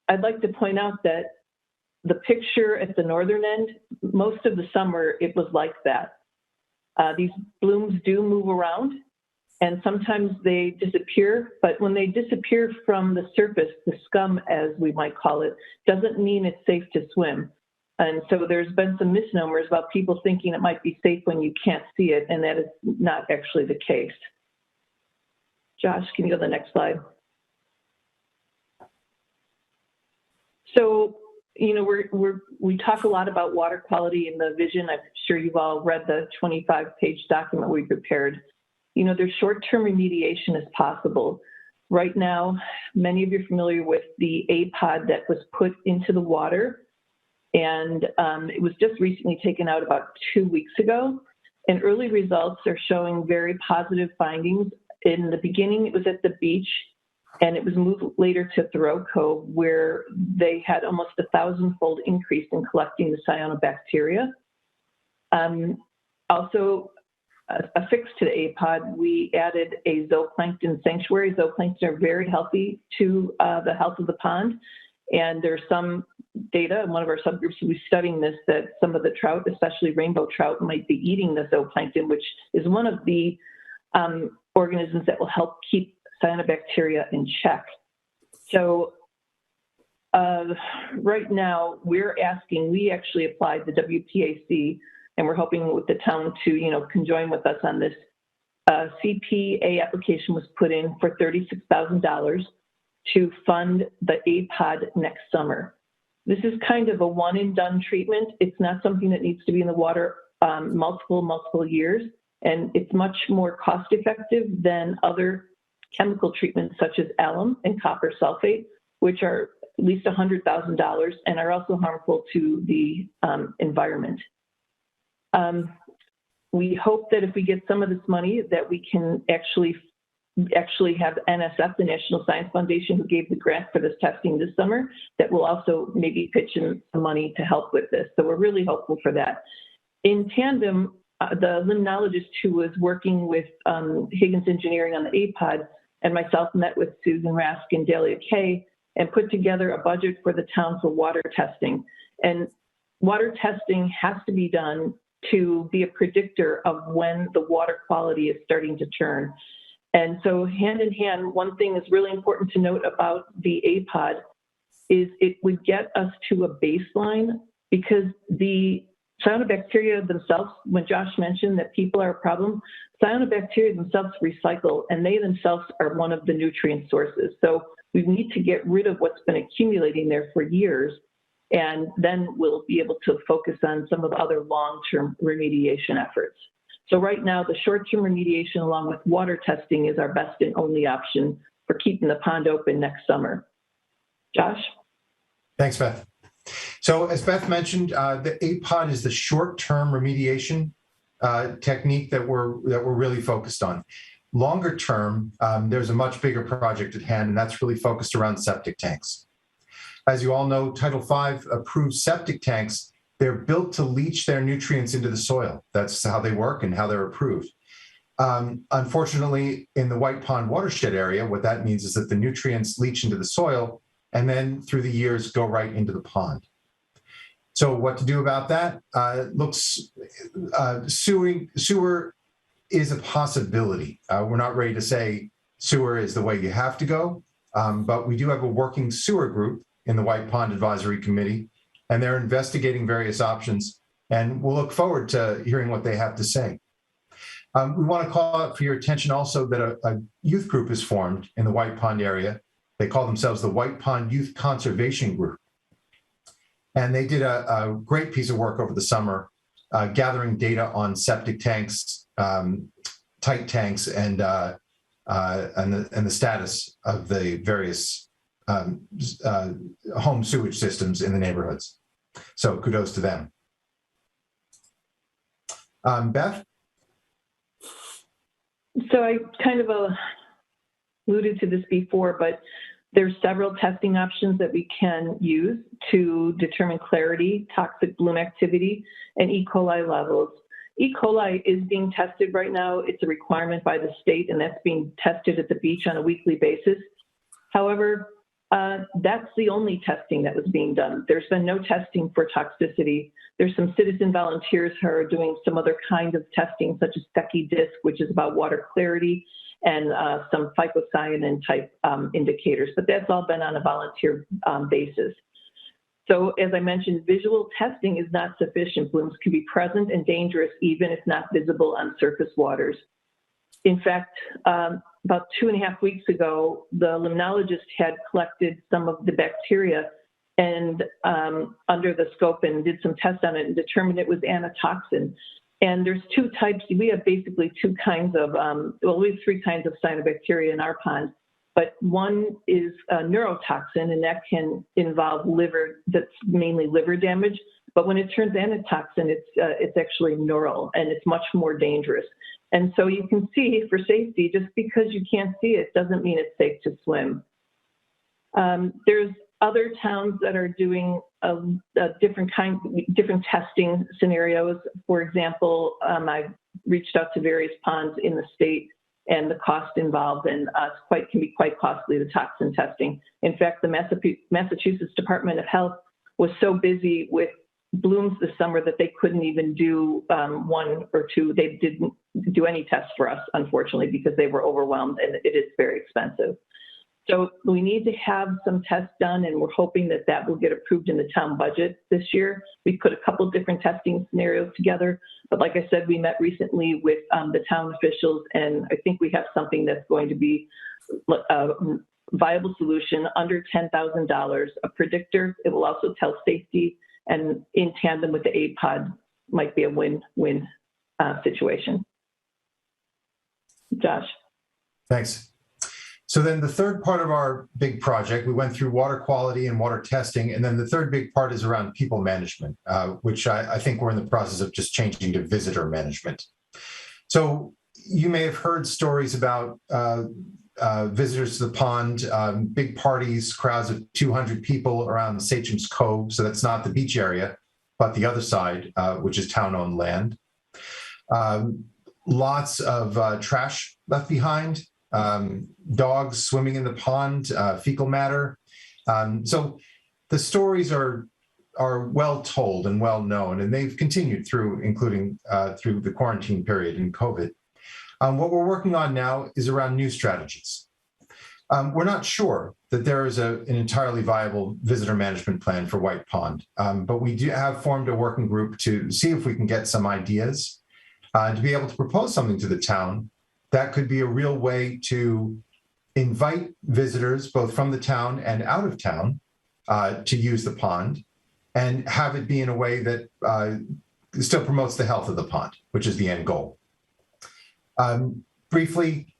I'd like to point out that the picture at the northern end, most of the summer, it was like that. These blooms do move around. and sometimes they disappear, but when they disappear from the surface, the scum, as we might call it, doesn't mean it's safe to swim. And so there's been some misnomers about people thinking it might be safe when you can't see it, and that is not actually the case. Josh, can you go to the next slide? So, you know, we talk a lot about water quality in the vision. I'm sure you've all read the 25-page document we prepared. You know, there's short-term remediation is possible. Right now, many of you are familiar with the APOD that was put into the water, and it was just recently taken out about 2 weeks ago. And early results are showing very positive findings. In the beginning, it was at the beach, and it was moved later to Thoreau Cove, where they had almost 1,000-fold increase in collecting the cyanobacteria. Also, affixed to the APOD, we added a Zooplankton Sanctuary. Zooplankton are very healthy to the health of the pond. And there's some data in one of our subgroups who was studying this, that some of the trout, especially rainbow trout, might be eating the zooplankton, which is one of the organisms that will help keep cyanobacteria in check. So right now we're asking, we actually applied the WPAC, and we're hoping with the town to, you know, conjoin with us on this. CPA application was put in for $36,000 to fund the APOD next summer. This is kind of a one and done treatment. It's not something that needs to be in the water multiple years, and it's much more cost effective than other chemical treatments such as alum and copper sulfate, which are at least $100,000 and are also harmful to the environment. We hope that if we get some of this money, that we can actually have NSF, the National Science Foundation, who gave the grant for this testing this summer, that will also maybe pitch in some money to help with this. So we're really hopeful for that. In tandem, the limnologist who was working with Higgins Engineering on the APOD and myself met with Susan Rask and Delia Kay and put together a budget for the town for water testing. And water testing has to be done to be a predictor of when the water quality is starting to turn. And so hand in hand, one thing that's really important to note about the APOD is it would get us to a baseline, because the cyanobacteria themselves, when Josh mentioned that people are a problem, cyanobacteria themselves recycle, and they themselves are one of the nutrient sources. So we need to get rid of what's been accumulating there for years, and then we'll be able to focus on some of the other long-term remediation efforts. So right now, the short-term remediation along with water testing is our best and only option for keeping the pond open next summer. Josh? Thanks, Beth. So as Beth mentioned, the APOD is the short-term remediation technique that we're really focused on. Longer term, there's a much bigger project at hand, and that's really focused around septic tanks. As you all know, Title V approved septic tanks. They're built to leach their nutrients into the soil. That's how they work and how they're approved. Unfortunately, in the White Pond watershed area, what that means is that the nutrients leach into the soil and then through the years go right into the pond. So what to do about that? Sewer is a possibility. We're not ready to say sewer is the way you have to go, but we do have a working sewer group in the White Pond Advisory Committee, and they're investigating various options, and we'll look forward to hearing what they have to say. We want to call out for your attention also that a youth group is formed in the White Pond area. They call themselves the White Pond Youth Conservation Group. And they did a great piece of work over the summer, gathering data on septic tanks, tight tanks, and the status of the various home sewage systems in the neighborhoods. So kudos to them. Beth? So I kind of alluded to this before, but there's several testing options that we can use to determine clarity, toxic bloom activity, and E. coli levels. E. coli is being tested right now. It's a requirement by the state, and that's being tested at the beach on a weekly basis. However, that's the only testing that was being done. There's been no testing for toxicity. There's some citizen volunteers who are doing some other kind of testing, such as Fecky Disc, which is about water clarity. and some phycocyanin type indicators, but that's all been on a volunteer basis. So as I mentioned, visual testing is not sufficient. Blooms can be present and dangerous even if not visible on surface waters. In fact, about 2.5 weeks ago, the limnologist had collected some of the bacteria and under the scope and did some tests on it and determined it was anatoxin. And there's two types. We have basically two kinds of, well, we have 3 kinds of cyanobacteria in our pond, but one is a neurotoxin, and that can involve liver, that's mainly liver damage. But when it turns anatoxin, it's actually neural, and it's much more dangerous. And so you can see, for safety, just because you can't see it doesn't mean it's safe to swim. There's other towns that are doing different testing scenarios. For example, I've reached out to various ponds in the state, and the cost involved and can be quite costly, the toxin testing. In fact, the Massachusetts Department of Health was so busy with blooms this summer that they couldn't even do 1 or 2. They didn't do any tests for us, unfortunately, because they were overwhelmed, and it is very expensive. So we need to have some tests done, and we're hoping that that will get approved in the town budget this year. We put a couple different testing scenarios together, but like I said, we met recently with the town officials, and I think we have something that's going to be a viable solution under $10,000, a predictor. It will also tell safety, and in tandem with the APOD might be a win-win situation. Josh. Thanks. So then the third part of our big project, we went through water quality and water testing, and then the third big part is around people management, which I think we're in the process of just changing to visitor management. So you may have heard stories about visitors to the pond, big parties, crowds of 200 people around Sachem's Cove. So that's not the beach area, but the other side, which is town-owned land. Lots of trash left behind, dogs swimming in the pond, fecal matter. So the stories are well told and well known, and they've continued through, including through the quarantine period in COVID. What we're working on now is around new strategies. We're not sure that there is an entirely viable visitor management plan for White Pond, but we do have formed a working group to see if we can get some ideas to be able to propose something to the town that could be a real way to invite visitors both from the town and out of town to use the pond, and have it be in a way that still promotes the health of the pond, which is the end goal. Briefly,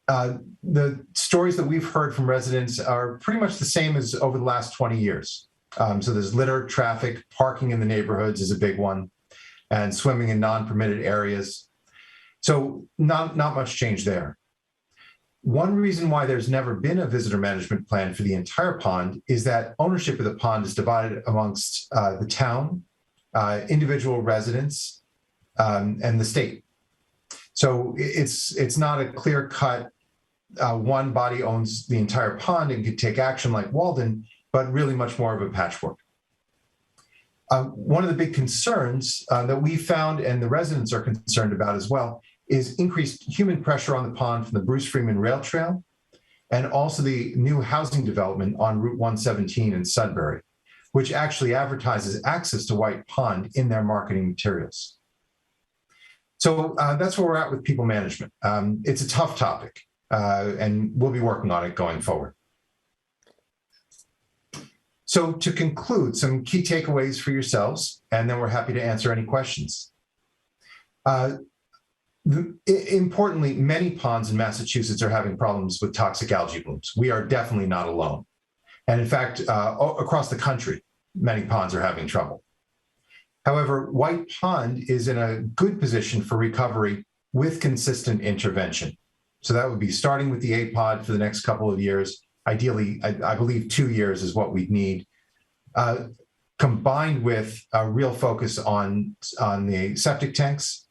the stories that we've heard from residents are pretty much the same as over the last 20 years. So there's litter, traffic, parking in the neighborhoods is a big one, and swimming in non-permitted areas. So not much change there. One reason why there's never been a visitor management plan for the entire pond is that ownership of the pond is divided amongst the town, individual residents, and the state. So it's not a clear-cut, one body owns the entire pond and could take action like Walden, but really much more of a patchwork. One of the big concerns that we found, and the residents are concerned about as well, is increased human pressure on the pond from the Bruce Freeman Rail Trail, and also the new housing development on Route 117 in Sudbury, which actually advertises access to White Pond in their marketing materials. So that's where we're at with people management. It's a tough topic, and we'll be working on it going forward. So to conclude, some key takeaways for yourselves, and then we're happy to answer any questions. Importantly, many ponds in Massachusetts are having problems with toxic algae blooms. We are definitely not alone. And in fact, across the country, many ponds are having trouble. However, White Pond is in a good position for recovery with consistent intervention. So that would be starting with the APOD for the next couple of years. Ideally, I believe 2 years is what we'd need, combined with a real focus on the septic tanks,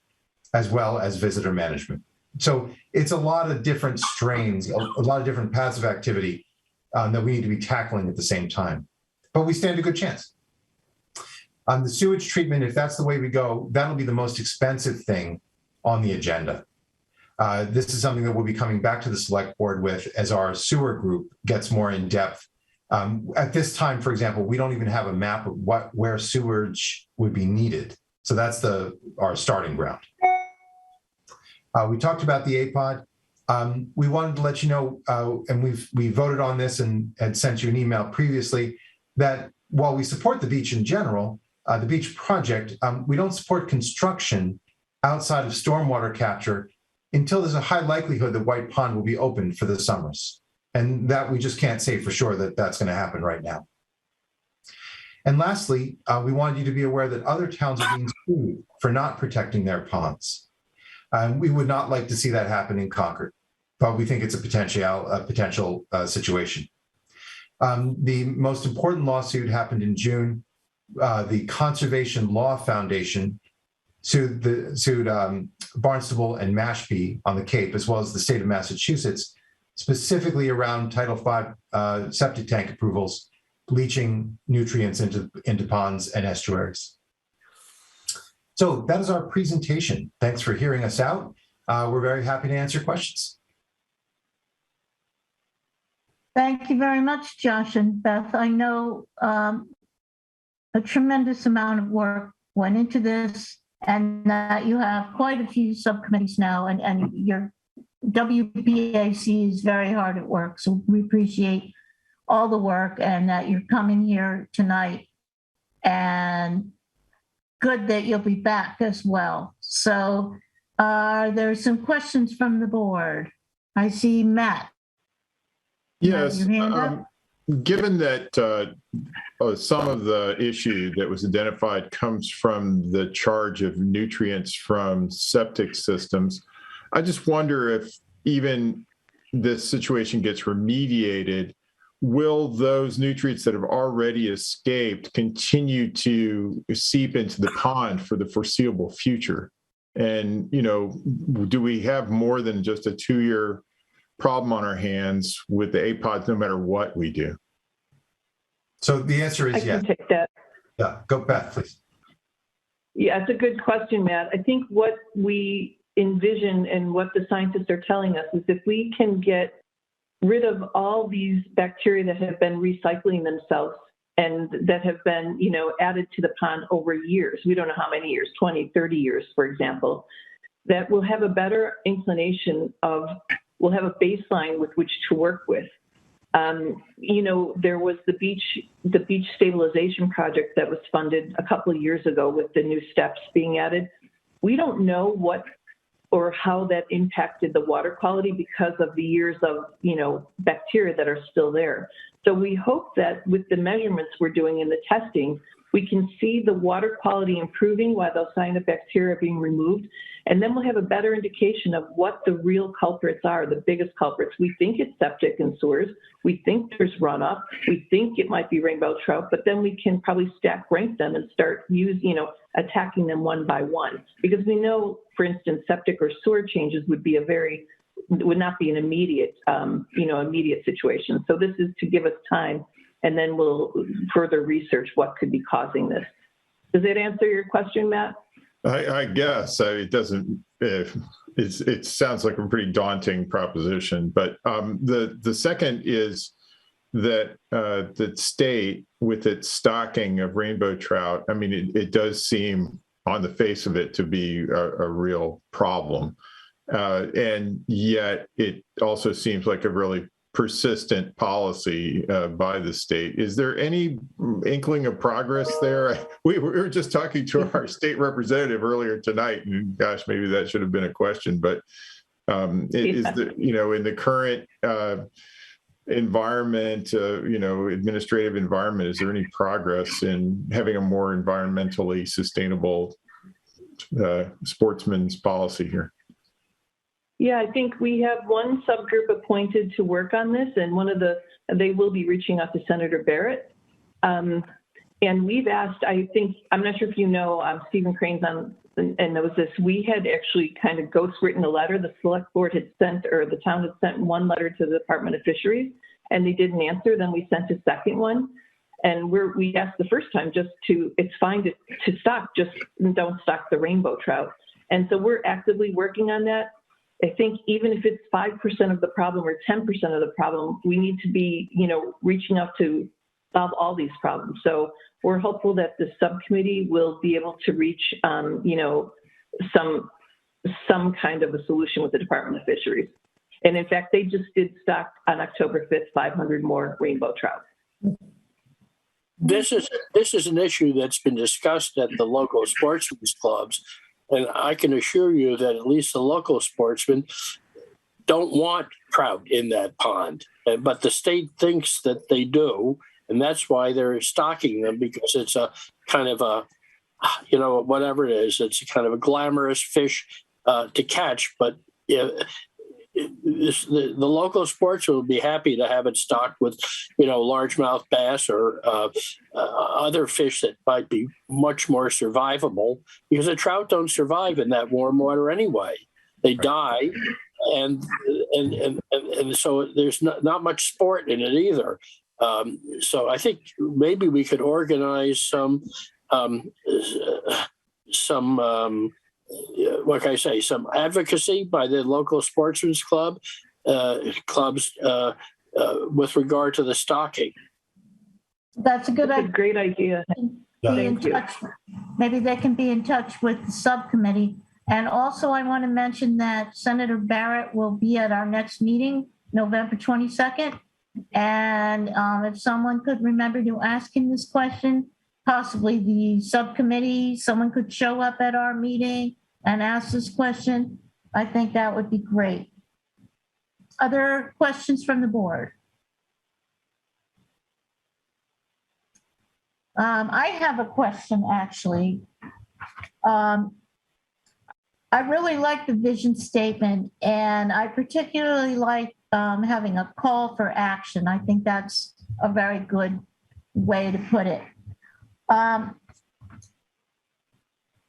as well as visitor management. So it's a lot of different strains, a lot of different paths of activity that we need to be tackling at the same time. But we stand a good chance. The sewage treatment, if that's the way we go, that'll be the most expensive thing on the agenda. This is something that we'll be coming back to the select board with as our sewer group gets more in depth. At this time, for example, we don't even have a map of where sewage would be needed. So that's our starting ground. We talked about the APOD. We wanted to let you know, and we voted on this and had sent you an email previously, that while we support the beach in general, the beach project, we don't support construction outside of stormwater capture until there's a high likelihood that White Pond will be open for the summers. And that we just can't say for sure that that's going to happen right now. And lastly, we wanted you to be aware that other towns are being sued for not protecting their ponds. We would not like to see that happen in Concord, but we think it's a potential situation. The most important lawsuit happened in June. The Conservation Law Foundation sued Barnstable and Mashpee on the Cape, as well as the state of Massachusetts, specifically around Title V septic tank approvals, leaching nutrients into ponds and estuaries. So that is our presentation. Thanks for hearing us out. We're very happy to answer questions. Thank you very much, Josh and Beth. I know a tremendous amount of work went into this, and that you have quite a few subcommittees now, and your WBAC is very hard at work. So we appreciate all the work and that you're coming here tonight, and good that you'll be back as well. So there's some questions from the board. I see Matt. Yes. Given that some of the issue that was identified comes from the charge of nutrients from septic systems, I just wonder if even this situation gets remediated, will those nutrients that have already escaped continue to seep into the pond for the foreseeable future? And, do we have more than just a 2-year problem on our hands with the APODs no matter what we do? So the answer is yes. I can take that. Yeah, go Beth, please. Yeah, it's a good question, Matt. I think what we envision and what the scientists are telling us is if we can get rid of all these bacteria that have been recycling themselves and that have been, added to the pond over years, we don't know how many years, 20, 30 years, for example, that we'll have a better inclination of, we'll have a baseline with which to work with. There was the beach stabilization project that was funded a couple of years ago with the new steps being added. We don't know what or how that impacted the water quality because of the years of, bacteria that are still there. So we hope that with the measurements we're doing in the testing, we can see the water quality improving while those cyanobacteria are being removed. And then we'll have a better indication of what the real culprits are, the biggest culprits. We think it's septic and sewers. We think there's runoff. We think it might be rainbow trout, but then we can probably stack rank them and start attacking them one by one. Because we know, for instance, septic or sewer changes would not be an immediate, immediate situation. So this is to give us time, and then we'll further research what could be causing this. Does that answer your question, Matt? I guess it doesn't. It sounds like a pretty daunting proposition. But the second is that the state, with its stocking of rainbow trout, I mean, it does seem on the face of it to be a real problem, and yet it also seems like a really persistent policy by the state. Is there any inkling of progress there? We were just talking to our state representative earlier tonight, and gosh, maybe that should have been a question, but is the, in the current environment, administrative environment, is there any progress in having a more environmentally sustainable sportsman's policy here? Yeah, I think we have one subgroup appointed to work on this, and they will be reaching out to Senator Barrett. And we've asked, I'm not sure if Stephen Crane's on and knows this, we had actually kind of ghostwritten a letter. The select board had sent, or the town had sent one letter to the Department of Fisheries, and they didn't answer. Then we sent a second one. And we asked the first time it's fine to stock, just don't stock the rainbow trout. And so we're actively working on that. I think even if it's 5% of the problem or 10% of the problem, we need to be, reaching out to solve all these problems. So we're hopeful that the subcommittee will be able to reach, some kind of a solution with the Department of Fisheries. And in fact, they just did stock on October 5th, 500 more rainbow trout. This is an issue that's been discussed at the local sportsmen's clubs, and I can assure you that at least the local sportsmen don't want trout in that pond, but the state thinks that they do, and that's why they're stocking them, because it's a kind of a, whatever it is, it's a kind of a glamorous fish to catch, but the local sports will be happy to have it stocked with, largemouth bass or other fish that might be much more survivable, because the trout don't survive in that warm water anyway. They die, and so there's not much sport in it either. So I think maybe we could organize some some advocacy by the local sportsmen's clubs with regard to the stocking. That's a great idea. Maybe they can be in touch with the subcommittee. And also I want to mention that Senator Barrett will be at our next meeting, November 22nd. And if someone could remember to ask him this question, possibly the subcommittee, someone could show up at our meeting and ask this question, I think that would be great. Other questions from the board? I have a question, actually. I really like the vision statement, and I particularly like having a call for action. I think that's a very good way to put it.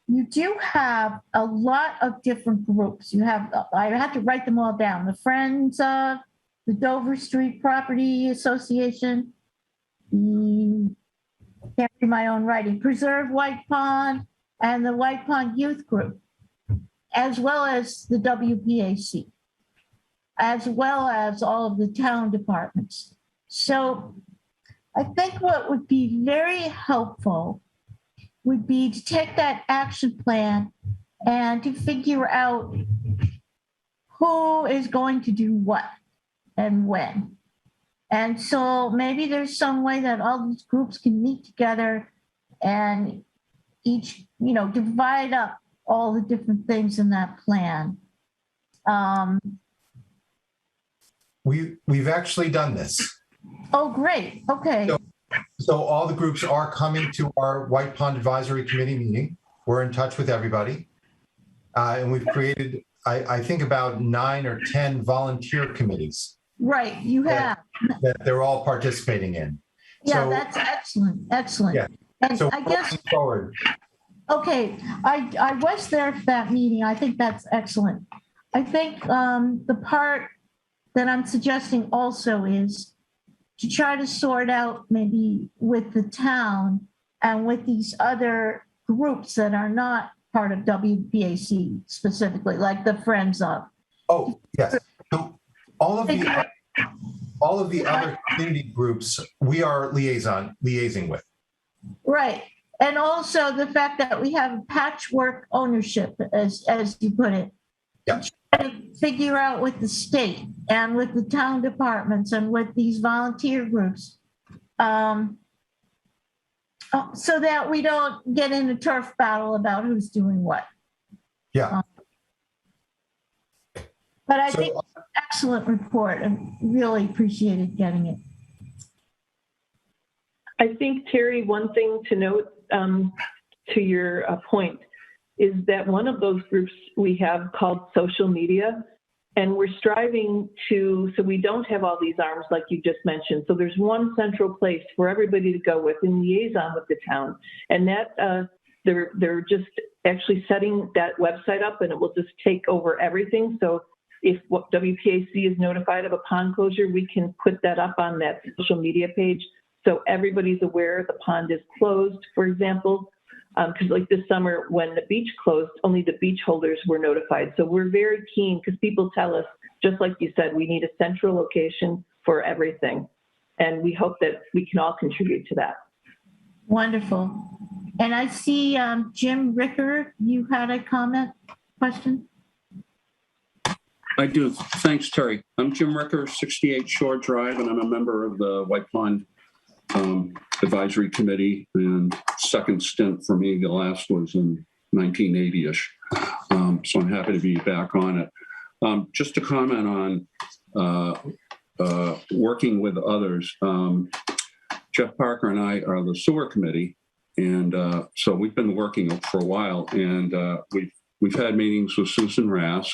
You do have a lot of different groups. You have, I had to write them all down. The Friends of the Dover Street Property Association, can't read my own writing, Preserve White Pond, and the White Pond Youth Group, as well as the WPAC, as well as all of the town departments. So I think what would be very helpful would be to take that action plan and to figure out who is going to do what and when. And so maybe there's some way that all these groups can meet together and each, divide up all the different things in that plan. We've actually done this. Oh, great. Okay. So all the groups are coming to our White Pond Advisory Committee meeting. We're in touch with everybody. And we've created, I think, about 9 or 10 volunteer committees. Right, you have. That they're all participating in. Yeah, so, that's excellent. Excellent. Yeah. And so I guess forward. Okay, I was there for that meeting. I think that's excellent. I think the part that I'm suggesting also is to try to sort out maybe with the town and with these other groups that are not part of WPAC specifically, like the Friends of. Oh, yes. So all of the other community groups we are liaising with. Right. And also the fact that we have patchwork ownership, as you put it. Yeah. Figure out with the state and with the town departments and with these volunteer groups, so that we don't get in a turf battle about who's doing what. Yeah. But I think it's an excellent report and really appreciated getting it. I think, Terry, one thing to note to your point is that one of those groups we have called social media, and we're striving to, so we don't have all these arms like you just mentioned. So there's one central place for everybody to go with in liaison with the town. And that they're just actually setting that website up, and it will just take over everything. So if WPAC is notified of a pond closure, we can put that up on that social media page. So everybody's aware the pond is closed, for example. Because like this summer, when the beach closed, only the beach holders were notified. So we're very keen, because people tell us, just like you said, we need a central location for everything. And we hope that we can all contribute to that. Wonderful. And I see Jim Ricker, you had a question? I do. Thanks, Terry. I'm Jim Ricker, 68 Shore Drive, and I'm a member of the White Pond Advisory Committee. And second stint for me, the last was in 1980-ish. So I'm happy to be back on it. Just to comment on working with others, Jeff Parker and I are the sewer committee. And so we've been working for a while, and we've had meetings with Susan Rask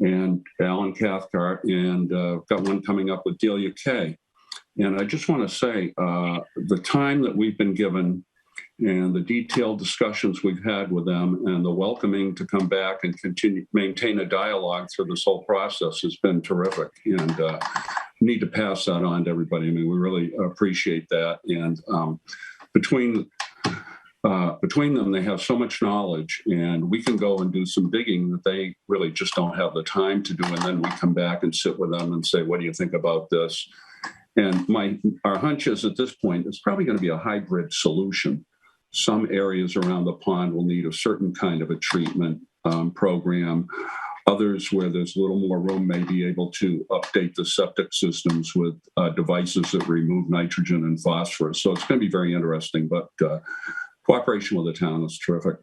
and Alan Cathcart, and got one coming up with Delia Kay. And I just want to say the time that we've been given and the detailed discussions we've had with them and the welcoming to come back and continue maintain a dialogue through this whole process has been terrific. And need to pass that on to everybody. I mean, we really appreciate that. And between them, they have so much knowledge, and we can go and do some digging that they really just don't have the time to do. And then we come back and sit with them and say, what do you think about this? And our hunch is at this point, it's probably going to be a hybrid solution. Some areas around the pond will need a certain kind of a treatment program. Others, where there's a little more room, may be able to update the septic systems with devices that remove nitrogen and phosphorus. So it's going to be very interesting, but cooperation with the town is terrific.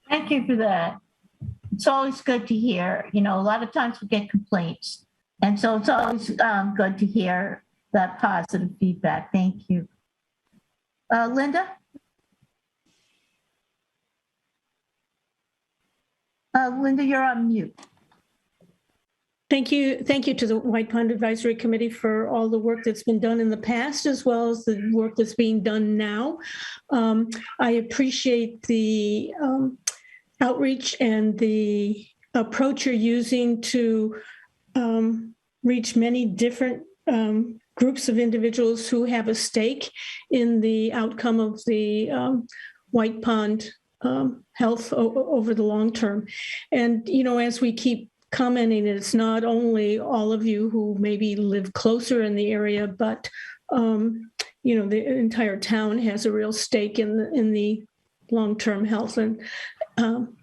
Thank you for that. It's always good to hear. You know, a lot of times we get complaints, and so it's always good to hear that positive feedback. Thank you. Linda? Linda, you're on mute. Thank you. Thank you to the White Pond Advisory Committee for all the work that's been done in the past, as well as the work that's being done now. I appreciate the outreach and the approach you're using to reach many different groups of individuals who have a stake in the outcome of the White Pond health over the long term. And, you know, as we keep commenting, it's not only all of you who maybe live closer in the area, but, you know, the entire town has a real stake in the long-term health and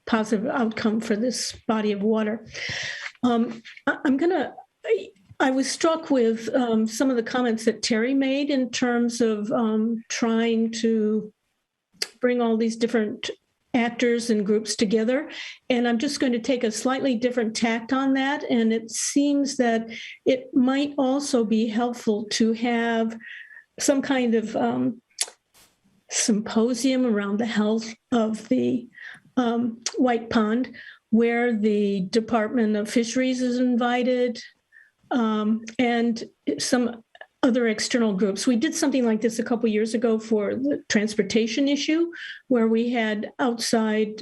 positive outcome for this body of water. I was struck with some of the comments that Terry made in terms of trying to bring all these different actors and groups together. And I'm just going to take a slightly different tact on that. And it seems that it might also be helpful to have some kind of symposium around the health of the White Pond, where the Department of Fisheries is invited, and some other external groups. We did something like this a couple years ago for the transportation issue, where we had outside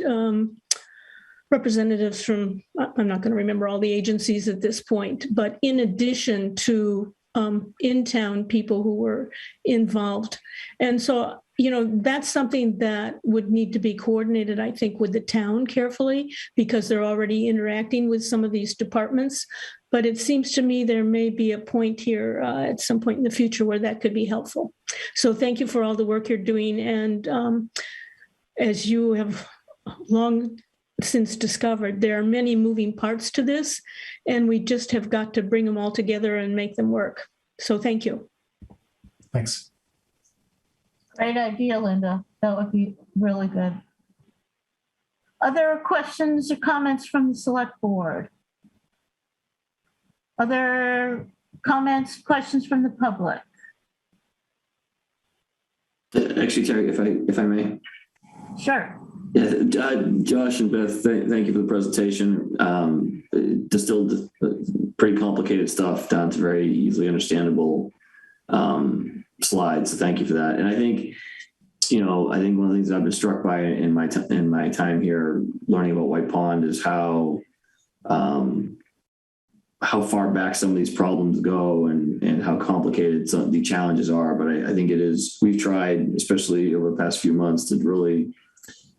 representatives from, I'm not going to remember all the agencies at this point, but in addition to in-town people who were involved. And so, you know, that's something that would need to be coordinated, I think, with the town carefully, because they're already interacting with some of these departments. But it seems to me there may be a point here at some point in the future where that could be helpful. So thank you for all the work you're doing. And as you have long since discovered, there are many moving parts to this, and we just have got to bring them all together and make them work. So thank you. Thanks. Great idea, Linda. That would be really good. Other questions or comments from the select board? Other comments, questions from the public? Actually, Terry, if I may. Sure. Yeah, Josh and Beth, thank you for the presentation. Distilled pretty complicated stuff down to very easily understandable slides. So thank you for that. And I think, you know, I think one of the things I've been struck by in my time here learning about White Pond is how how far back some of these problems go and how complicated some of the challenges are. But I think we've tried, especially over the past few months, to really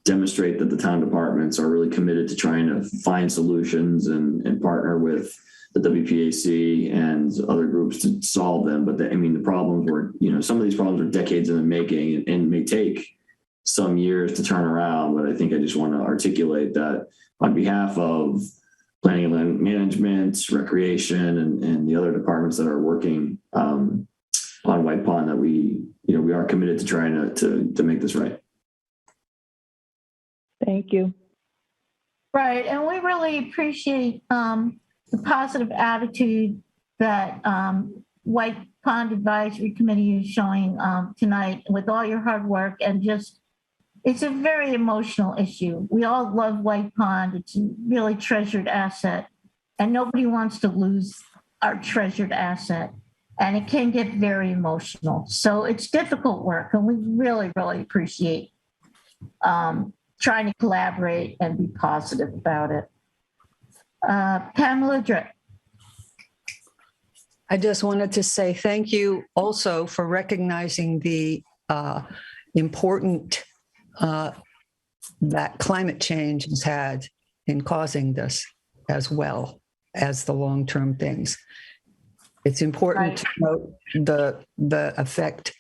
demonstrate that the town departments are really committed to trying to find solutions and partner with the WPAC and other groups to solve them. But the problems were, some of these problems are decades in the making and may take some years to turn around. But I think I just want to articulate that on behalf of planning and land management, recreation, and the other departments that are working on White Pond, that we are committed to trying to make this right. Thank you. Right, and we really appreciate the positive attitude that White Pond Advisory Committee is showing tonight with all your hard work, and just, it's a very emotional issue. We all love White Pond. It's a really treasured asset, and nobody wants to lose our treasured asset, and it can get very emotional. So it's difficult work, and we really, really appreciate trying to collaborate and be positive about it. Pamela Drick. I just wanted to say thank you also for recognizing the important that climate change has had in causing this, as well as the long-term things. It's important to note the effect,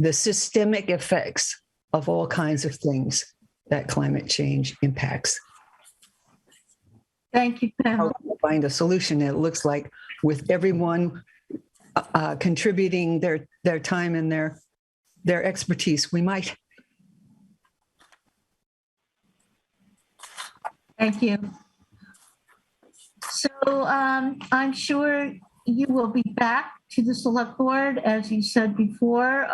the systemic effects of all kinds of things that climate change impacts. Thank you, Pamela. Find a solution. It looks like with everyone contributing their time and their expertise, we might. Thank you. So I'm sure you will be back to the select board, as you said before.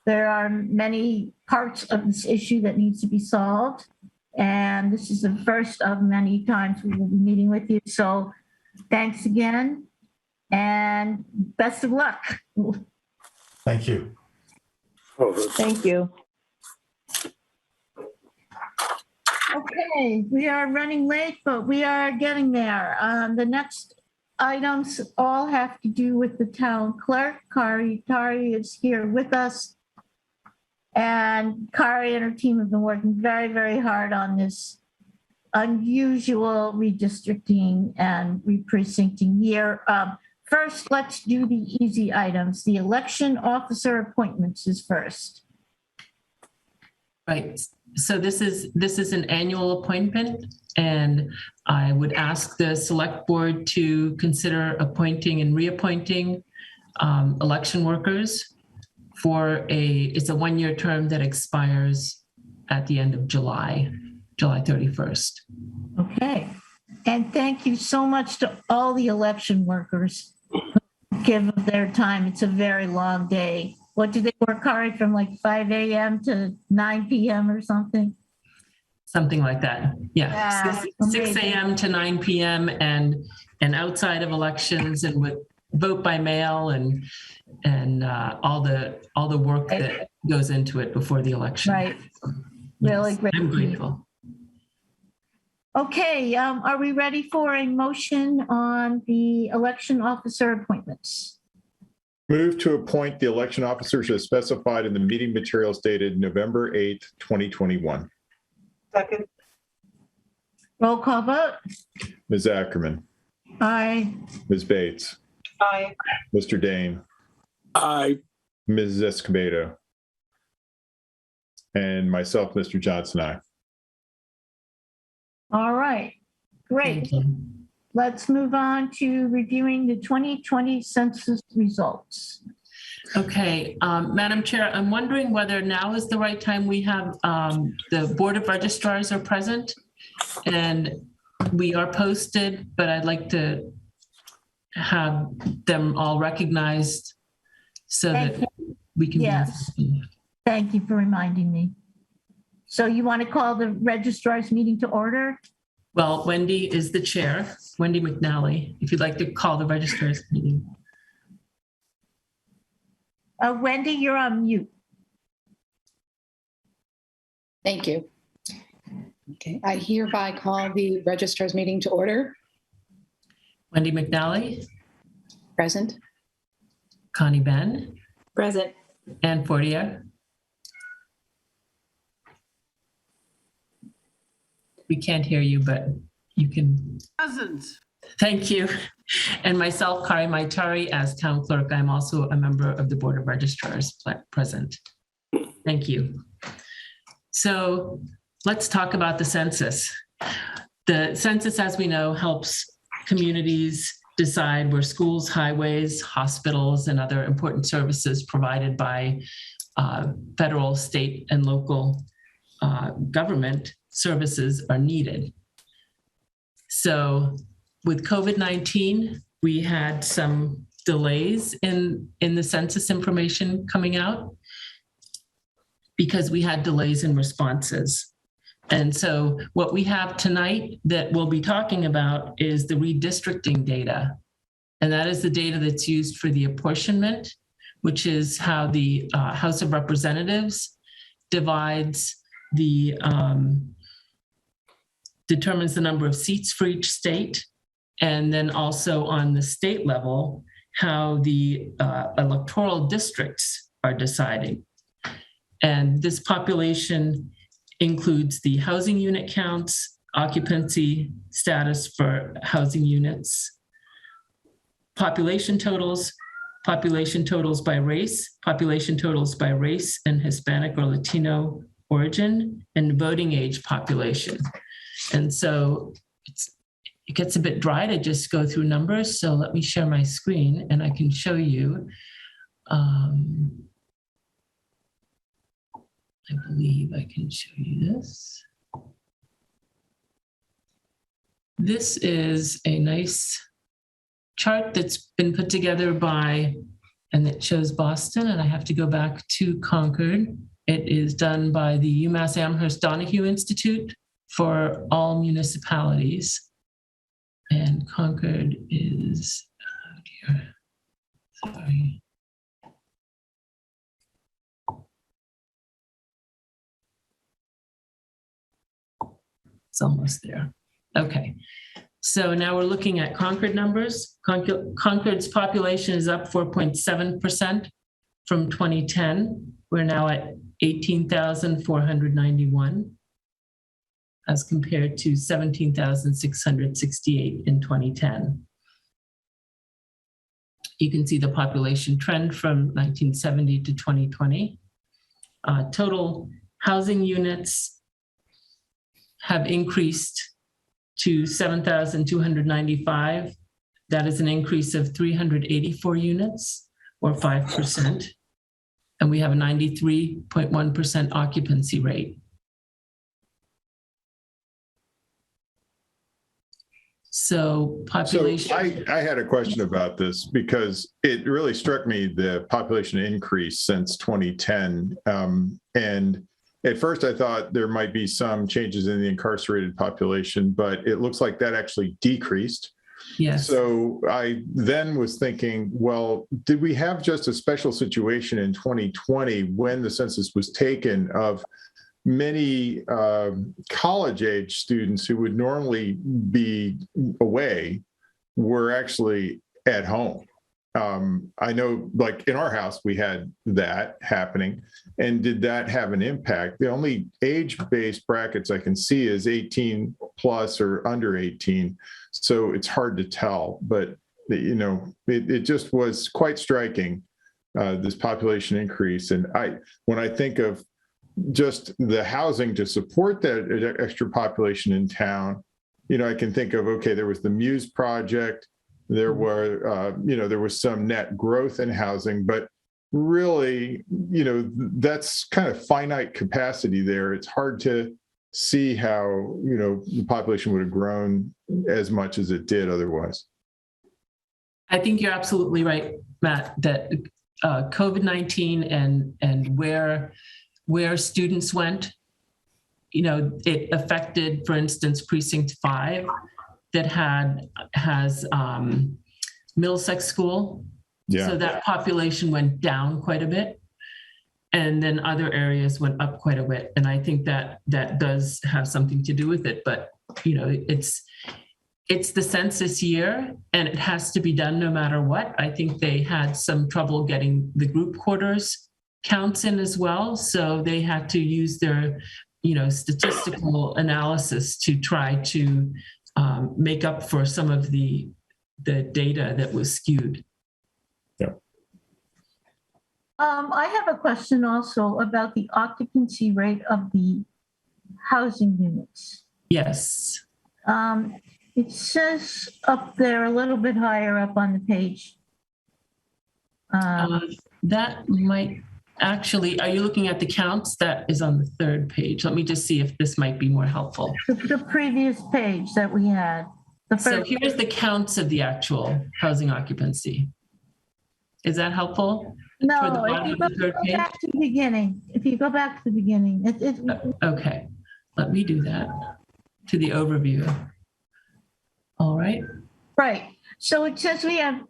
There are many parts of this issue that needs to be solved. And this is the first of many times we will be meeting with you. So thanks again and best of luck. Thank you. Thank you. Okay, we are running late, but we are getting there. The next items all have to do with the town clerk. Kari is here with us. And Kari and her team have been working very, very hard on this unusual redistricting and re-precincting year. First, let's do the easy items. The election officer appointments is first. Right. So this is an annual appointment, and I would ask the select board to consider appointing and reappointing election workers for it's a one-year term that expires at the end of July 31st. Okay. And thank you so much to all the election workers who give of their time. It's a very long day. What do they work hard from, like 5 a.m. to 9 p.m. or something? Something like that. Yeah. 6 a.m. to 9 p.m. and outside of elections and with vote by mail and all the work that goes into it before the election. Right. Really great. I'm grateful. Okay, are we ready for a motion on the election officer appointments? Move to appoint the election officers as specified in the meeting materials dated November 8th, 2021. Second. Roll call vote. Ms. Ackerman. Aye. Ms. Bates. Aye. Mr. Dane. Aye. Ms. Escobedo. And myself, Mr. Johnson, aye. All right, great. Let's move on to reviewing the 2020 census results. Okay, Madam Chair, I'm wondering whether now is the right time. We have the Board of Registrars are present and we are posted, but I'd like to have them all recognized so that we can. Yes, thank you for reminding me. So you want to call the registrar's meeting to order? Well, Wendy is the chair, Wendy McNally, if you'd like to call the registrar's meeting. Wendy, you're on mute. Thank you. Okay, I hereby call the registrar's meeting to order. Wendy McNally, Present. Connie Ben, Present. Ann Fortier. We can't hear you, but you can. Present. Thank you. And myself, Kari Maitari, as town clerk, I'm also a member of the Board of Registrars present. Thank you. So let's talk about the census. The census, as we know, helps communities decide where schools, highways, hospitals, and other important services provided by federal, state, and local government services are needed. So with COVID-19, we had some delays in the census information coming out because we had delays in responses. And so what we have tonight that we'll be talking about is the redistricting data. And that is the data that's used for the apportionment, which is how the House of Representatives divides the, determines the number of seats for each state. And then also on the state level, how the electoral districts are deciding. And this population includes the housing unit counts, occupancy status for housing units, population totals by race and Hispanic or Latino origin, and voting age population. And so it gets a bit dry to just go through numbers. So let me share my screen and I can show you. I believe I can show you this. This is a nice chart that's been put together and it shows Boston, and I have to go back to Concord. It is done by the UMass Amherst Donahue Institute for all municipalities. And Concord is, oh dear, sorry. It's almost there. Okay, so now we're looking at Concord numbers. Concord's population is up 4.7% from 2010. We're now at 18,491 as compared to 17,668 in 2010. You can see the population trend from 1970 to 2020. Total housing units have increased to 7,295. That is an increase of 384 units or 5%. And we have a 93.1% occupancy rate. So population. So I had a question about this because it really struck me the population increase since 2010. And at first I thought there might be some changes in the incarcerated population, but it looks like that actually decreased. Yes. So I then was thinking, well, did we have just a special situation in 2020 when the census was taken of many college-age students who would normally be away were actually at home? I know, like in our house, we had that happening. And did that have an impact? The only age-based brackets I can see is 18 plus or under 18. So it's hard to tell, but you know, it just was quite striking, this population increase. And when I think of just the housing to support that extra population in town, you know, I can think of, okay, there was the Muse project, there were, you know, there was some net growth in housing, but really, you know, that's kind of finite capacity there. It's hard to see how, you know, the population would have grown as much as it did otherwise. I think you're absolutely right, Matt, that COVID-19 and where students went, you know, it affected, for instance, Precinct 5 that has Middlesex School. Yeah. So that population went down quite a bit. And then other areas went up quite a bit. And I think that does have something to do with it. But, you know, it's the census year and it has to be done no matter what. I think they had some trouble getting the group quarters counts in as well. So they had to use their, statistical analysis to try to make up for some of the data that was skewed. Yeah. I have a question also about the occupancy rate of the housing units. Yes. It says up there a little bit higher up on the page. That might actually, are you looking at the counts? That is on the third page. Let me just see if this might be more helpful. The previous page that we had. So here's the counts of the actual housing occupancy. Is that helpful? No, if you go back to the beginning, Okay, let me do that to the overview. All right. Right. So it says we have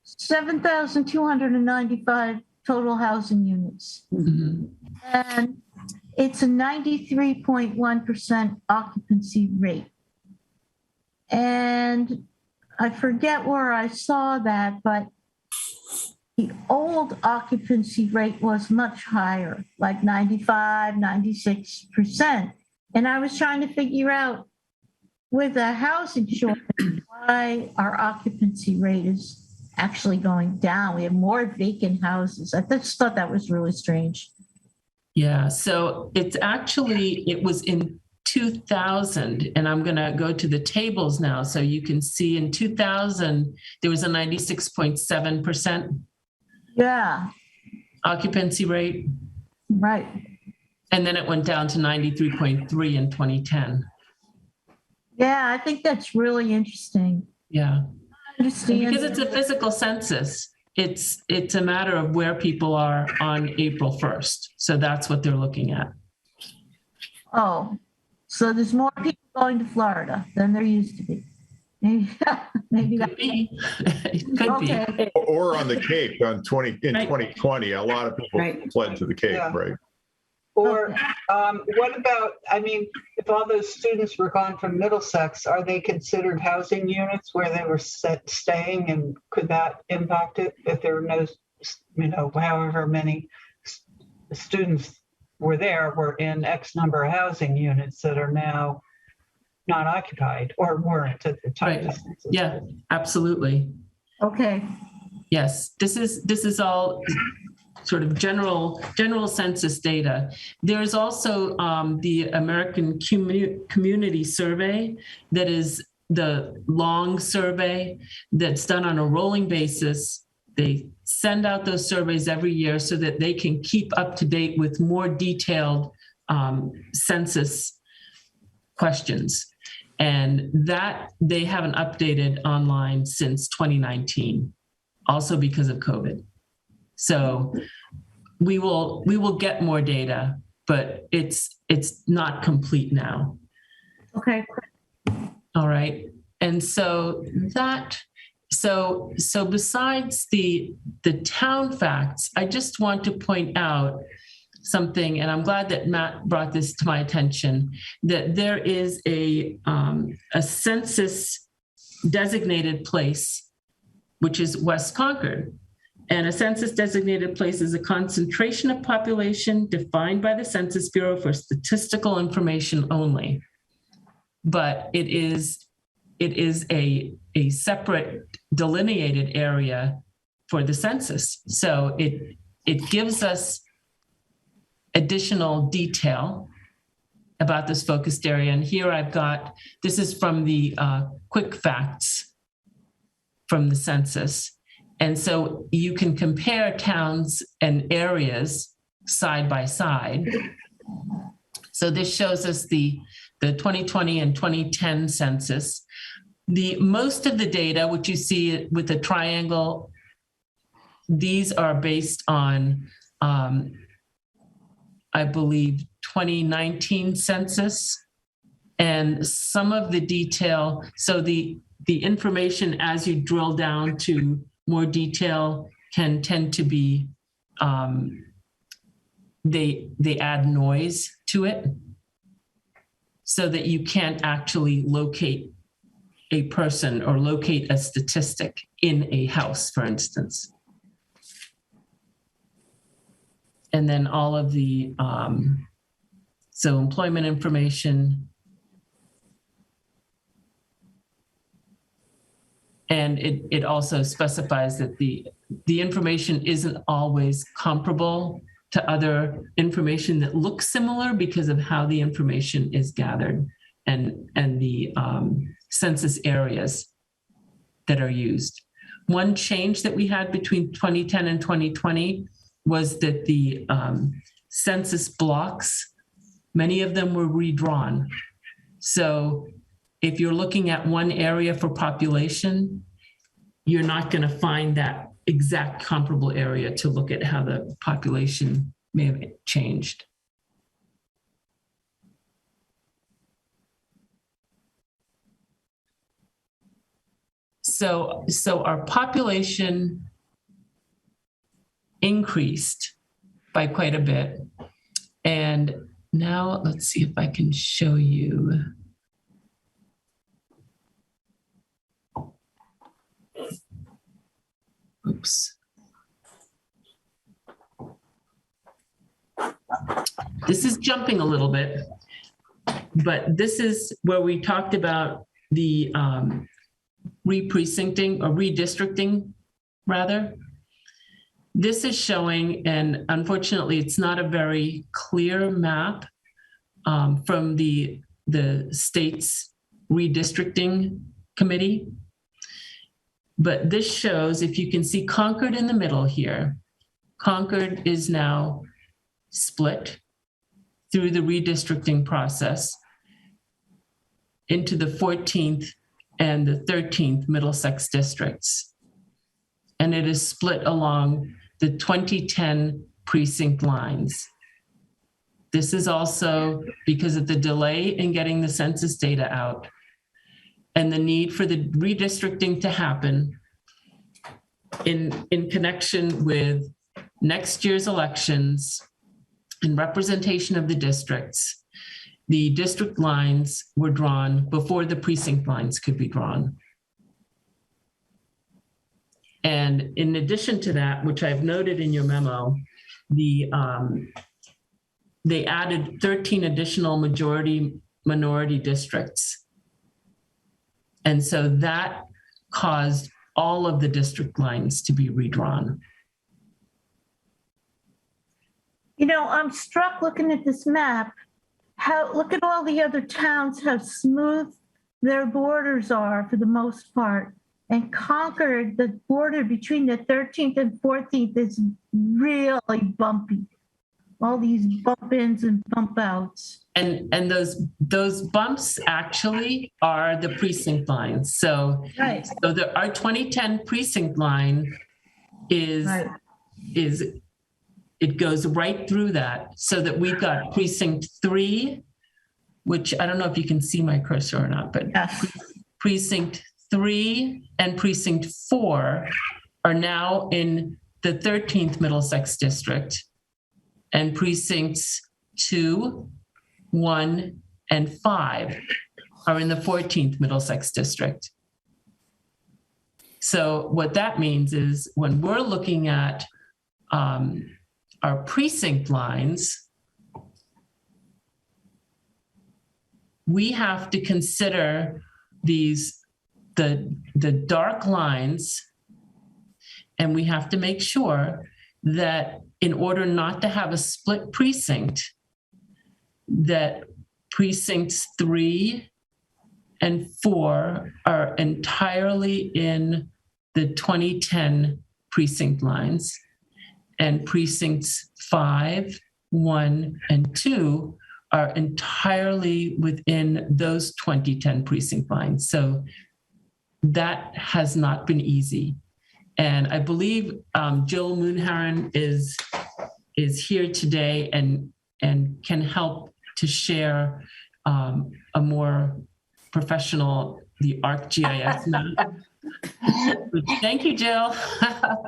7,295 total housing units. Mm-hmm. And it's a 93.1% occupancy rate. And I forget where I saw that, but the old occupancy rate was much higher, like 95, 96%. And I was trying to figure out with a housing shortage, why our occupancy rate is actually going down. We have more vacant houses. I just thought that was really strange. Yeah, so it was in 2000, and I'm going to go to the tables now so you can see in 2000, there was a 96.7% occupancy rate. Right. And then it went down to 93.3 in 2010. Yeah, I think that's really interesting. Yeah. I understand. Because it's a physical census. It's a matter of where people are on April 1st. So that's what they're looking at. Oh, so there's more people going to Florida than there used to be. Maybe Could be. It could be. Or on the Cape in 2020, a lot of people fled to the Cape, right? Or what about, if all those students were gone from Middlesex, are they considered housing units where they were staying, and could that impact it if there were no, however many students were in X number of housing units that are now not occupied or weren't at the time? Right. Yeah, absolutely. Okay. Yes, this is all sort of general census data. There's also the American Community Survey, that is the long survey that's done on a rolling basis. They send out those surveys every year so that they can keep up to date with more detailed census questions. And that they haven't updated online since 2019, also because of COVID. So we will get more data, but it's not complete now. Okay. All right. And so so besides the town facts, I just want to point out something, and I'm glad that Matt brought this to my attention, that there is a census designated place, which is West Concord. And a census designated place is a concentration of population defined by the Census Bureau for statistical information only. But it is a separate delineated area for the census. So it gives us additional detail about this focused area. And here this is from the quick facts from the census. And so you can compare towns and areas side by side. So this shows us the 2020 and 2010 census. Most of the data, which you see with the triangle, these are based on, I believe, 2019 census. And some of the detail, so the information as you drill down to more detail can tend to be, they add noise to it so that you can't actually locate a person or locate a statistic in a house, for instance. And then all of the, so employment information. And it also specifies that the information isn't always comparable to other information that looks similar because of how the information is gathered and the census areas that are used. One change that we had between 2010 and 2020 was that the census blocks, many of them were redrawn. So if you're looking at one area for population, you're not going to find that exact comparable area to look at how the population may have changed. So our population increased by quite a bit. And now let's see if I can show you. Oops. This is jumping a little bit, but this is where we talked about the re-precincting or redistricting, rather. This is showing, and unfortunately, it's not a very clear map from the state's redistricting committee. But this shows, if you can see Concord in the middle here, Concord is now split through the redistricting process into the 14th and the 13th Middlesex districts. And it is split along the 2010 precinct lines. This is also because of the delay in getting the census data out and the need for the redistricting to happen in connection with next year's elections and representation of the districts. The district lines were drawn before the precinct lines could be drawn. And in addition to that, which I've noted in your memo, they added 13 additional minority districts. And so that caused all of the district lines to be redrawn. You know, I'm struck looking at this map. Look at all the other towns, how smooth their borders are for the most part. And Concord, the border between the 13th and 14th is really bumpy. All these bump ins and bump outs. And those bumps actually are the precinct lines. So, right. So our 2010 precinct line is it goes right through that, so that we've got precinct 3, which I don't know if you can see my cursor or not, but yes. Precinct 3 and precinct 4 are now in the 13th Middlesex district, and precincts 2, 1, and 5 are in the 14th Middlesex district. So what that means is when we're looking at our precinct lines, we have to consider the dark lines, and we have to make sure that in order not to have a split precinct, that precincts 3 and 4 are entirely in the 2010 precinct lines, and precincts 5, 1, and 2 are entirely within those 2010 precinct lines. So that has not been easy. And I believe Jill Moonharan is here today and can help to share a more professional, the ArcGIS map. Thank you, Jill.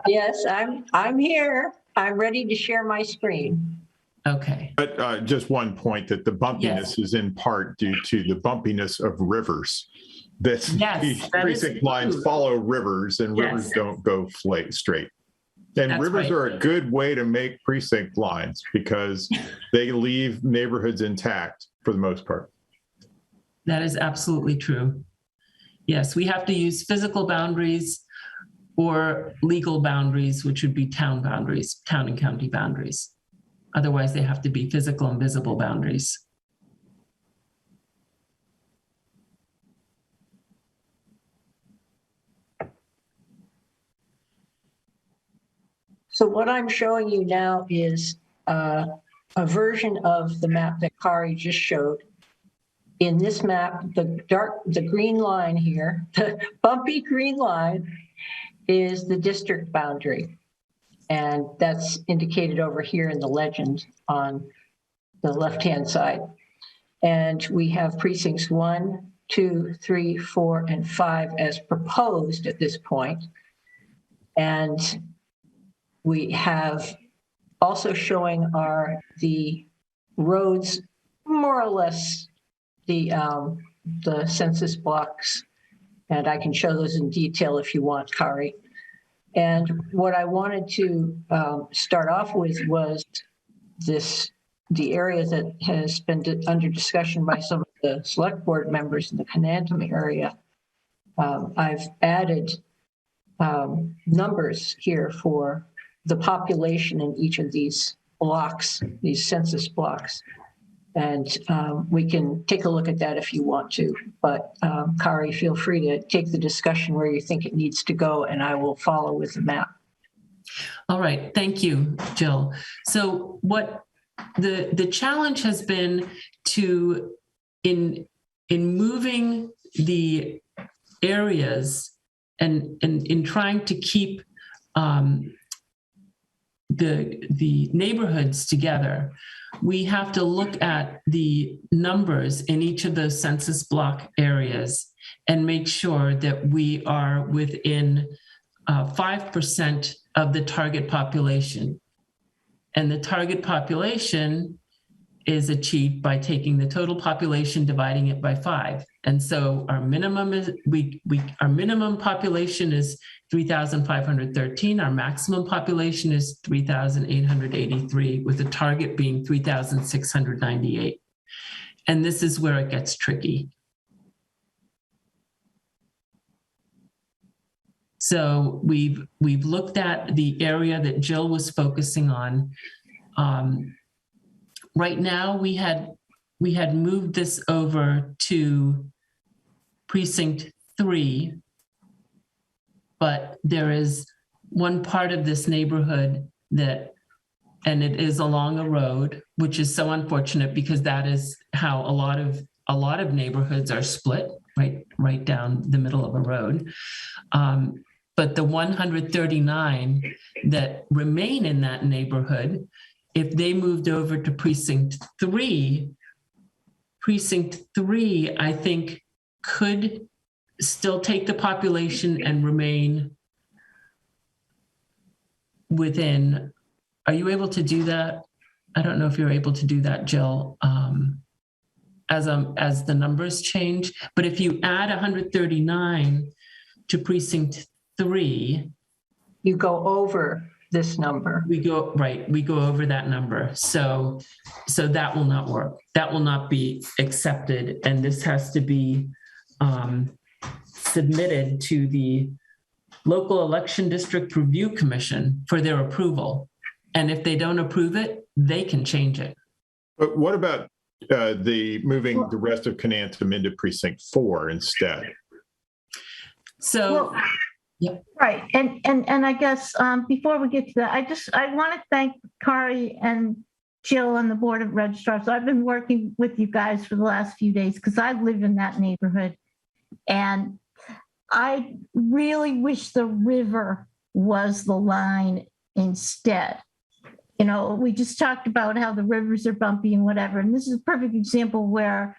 Yes, I'm here. I'm ready to share my screen. Okay. But just one point, that the bumpiness is in part due to the bumpiness of rivers. that Yes, the that is precinct lines true. follow rivers, and rivers Yes. don't go straight. And That's rivers right. are a good way to make precinct lines because they leave neighborhoods intact for the most part. That is absolutely true. Yes, we have to use physical boundaries or legal boundaries, which would be town boundaries, town and county boundaries. Otherwise, they have to be physical and visible boundaries. So what I'm showing you now is a version of the map that Kari just showed. In this map, the green line here, the bumpy green line is the district boundary. And that's indicated over here in the legend on the left-hand side. And we have precincts 1, 2, 3, 4, and 5 as proposed at this point. And we have also showing the roads, more or less the census blocks. And I can show those in detail if you want, Kari. And what I wanted to start off with was the area that has been under discussion by some of the select board members in the Canantum area. I've added numbers here for the population in each of these blocks, these census blocks. And we can take a look at that if you want to. But Kari, feel free to take the discussion where you think it needs to go, and I will follow with the map. All right, thank you, Jill. So what the challenge has been to, in moving the areas and in trying to keep the neighborhoods together, we have to look at the numbers in each of those census block areas and make sure that we are within 5% of the target population. And the target population is achieved by taking the total population, dividing it by 5. And so our minimum is our minimum population is 3,513. Our maximum population is 3,883, with the target being 3,698. And this is where it gets tricky. So we've looked at the area that Jill was focusing on. Right now, we had moved this over to precinct 3, but there is one part of this neighborhood and it is along a road, which is so unfortunate because that is how a lot of neighborhoods are split, right down the middle of a road. But the 139 that remain in that neighborhood, if they moved over to precinct 3, I think could still take the population and remain within. Are you able to do that? I don't know if you're able to do that, Jill, as the numbers change. But if you add 139 to precinct 3, you go over this number. We go over that number. So that will not work. That will not be accepted. And this has to be submitted to the local election district review commission for their approval. And if they don't approve it, they can change it. But what about moving the rest of Canantum into precinct 4 instead? So, yeah. Right. And I guess before we get to that, I want to thank Kari and Jill and the Board of Registrars. I've been working with you guys for the last few days because I live in that neighborhood. And I really wish the river was the line instead. You know, we just talked about how the rivers are bumpy and whatever. And this is a perfect example where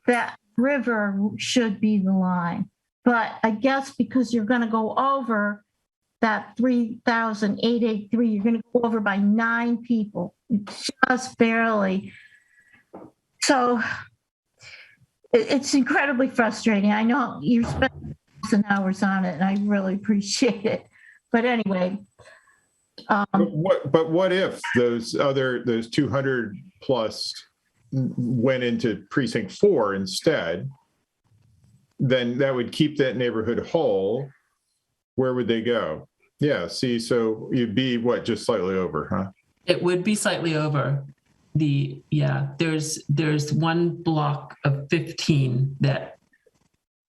that river should be the line. But I guess because you're going to go over that 3,883, you're going to go over by 9 people, just barely. So it's incredibly frustrating. I know you spent some hours on it, and I really appreciate it. But anyway. But what if those 200 plus went into precinct 4 instead? Then that would keep that neighborhood whole. Where would they go? Yeah, see, so you'd be what, just slightly over, huh? It would be slightly over. There's one block of 15 that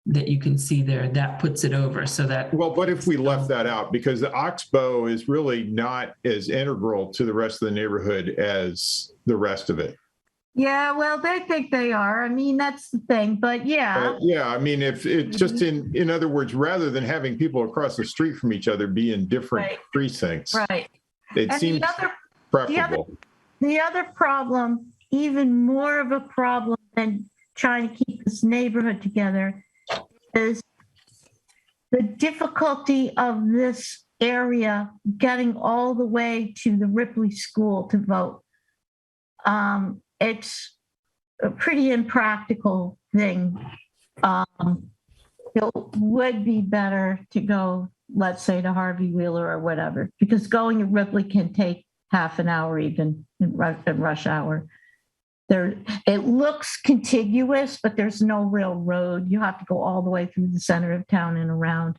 you can see there that puts it over, so that. Well, what if we left that out? Because the Oxbow is really not as integral to the rest of the neighborhood as the rest of it. Yeah, well, they think they are. I mean, that's the thing, but yeah. Yeah, I mean, if it's just in other words, rather than having people across the street from each other be in different precincts, right? It seems preferable. The other problem, even more of a problem than trying to keep this neighborhood together, is the difficulty of this area getting all the way to the Ripley School to vote. It's a pretty impractical thing. It would be better to go, let's say, to Harvey Wheeler or whatever, because going to Ripley can take half an hour even in rush hour. It looks contiguous, but there's no real road. You have to go all the way through the center of town and around.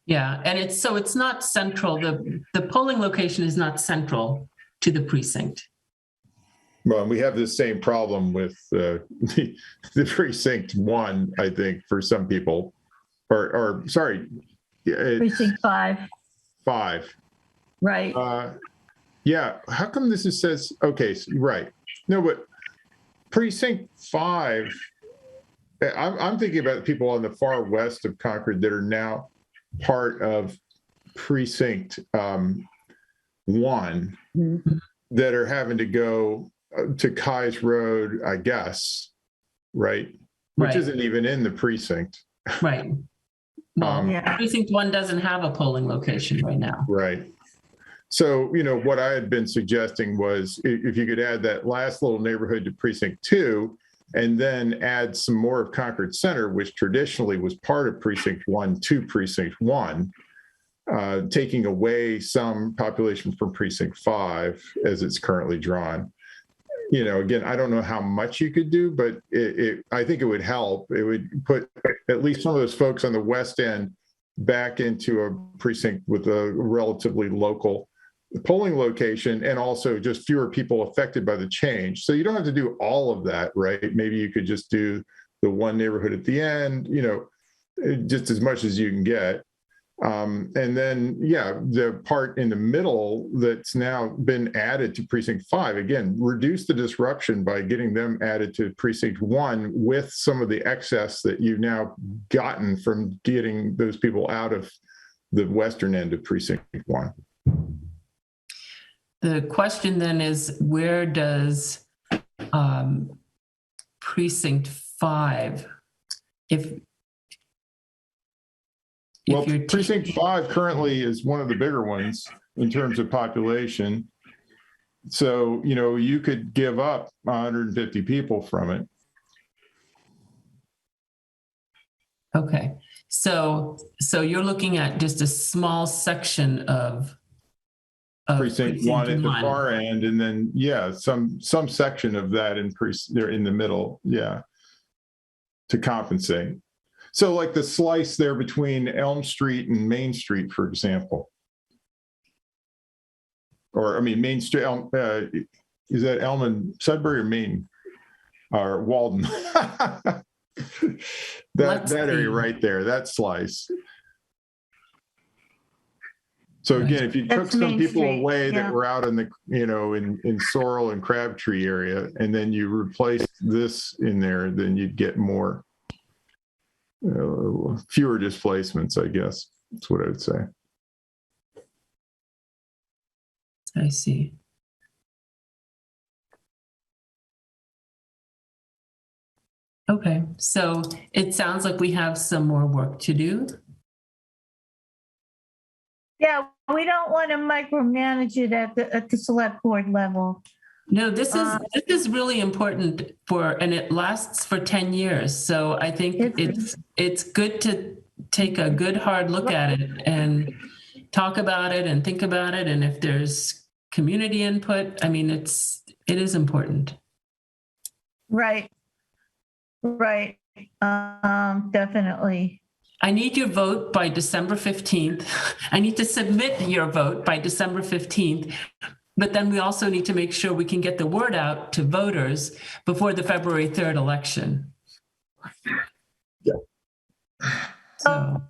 Yeah, and it's not central. The polling location is not central to the precinct. Well, we have the same problem with the precinct 1, I think, for some people, or sorry, precinct 5. 5. Right. Yeah. How come this says, okay, right. No, but precinct 5, I'm thinking about people on the far west of Concord that are now part of precinct 1 that are having to go to Kai's Road, I guess, right? Which isn't even in the precinct. Right. Well, precinct 1 doesn't have a polling location right now. Right. So, what I had been suggesting was if you could add that last little neighborhood to precinct 2, and then add some more of Concord Center, which traditionally was part of precinct 1 to precinct 1, taking away some population from precinct 5 as it's currently drawn. Again, I don't know how much you could do, but I think it would help. It would put at least some of those folks on the west end back into a precinct with a relatively local polling location, and also just fewer people affected by the change. So you don't have to do all of that, right? Maybe you could just do the one neighborhood at the end, just as much as you can get. And then, the part in the middle that's now been added to precinct 5, again, reduce the disruption by getting them added to precinct 1 with some of the excess that you've now gotten from getting those people out of the western end of precinct 1. The question then is, where does precinct 5, well, precinct 5 currently is one of the bigger ones in terms of population. So, you could give up 150 people from it. Okay. So you're looking at just a small section of precinct 1 at the far end, and then some section of that in the middle, to compensate. So like the slice there between Elm Street and Main Street, for example. Or Main Street, is that Elm and Sudbury or Main or Walden? that area right there, that slice. So again, if you took some people away that were out in the, in Sorrel and Crabtree area, and then you replaced this in there, then you'd get more, fewer displacements, I guess. That's what I would say. I see. Okay, so it sounds like we have some more work to do. Yeah, we don't want to micromanage it at the select board level. No, this is really important and it lasts for 10 years. So I think it's good to take a good hard look at it and talk about it and think about it. And if there's community input, I mean, it is important. Right. Definitely. I need your vote by December 15th. I need to submit your vote by December 15th. But then we also need to make sure we can get the word out to voters before the February 3rd election. So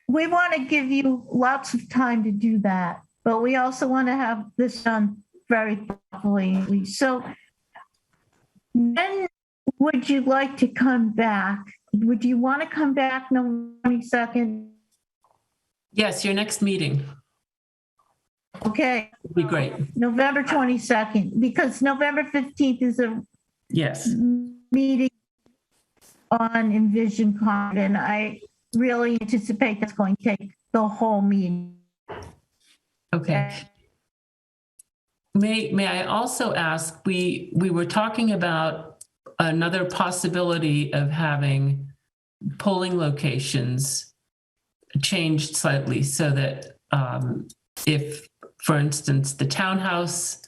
we want to give you lots of time to do that, but we also want to have this done very thoughtfully. So when would you like to come back? Would you want to come back November 22nd? Yes, your next meeting. Okay. Would be great. November 22nd, because November 15th is a meeting on Envision Concord, and I really anticipate that's going to take the whole meeting. Okay. May I also ask, we were talking about another possibility of having polling locations changed slightly so that if, for instance, the townhouse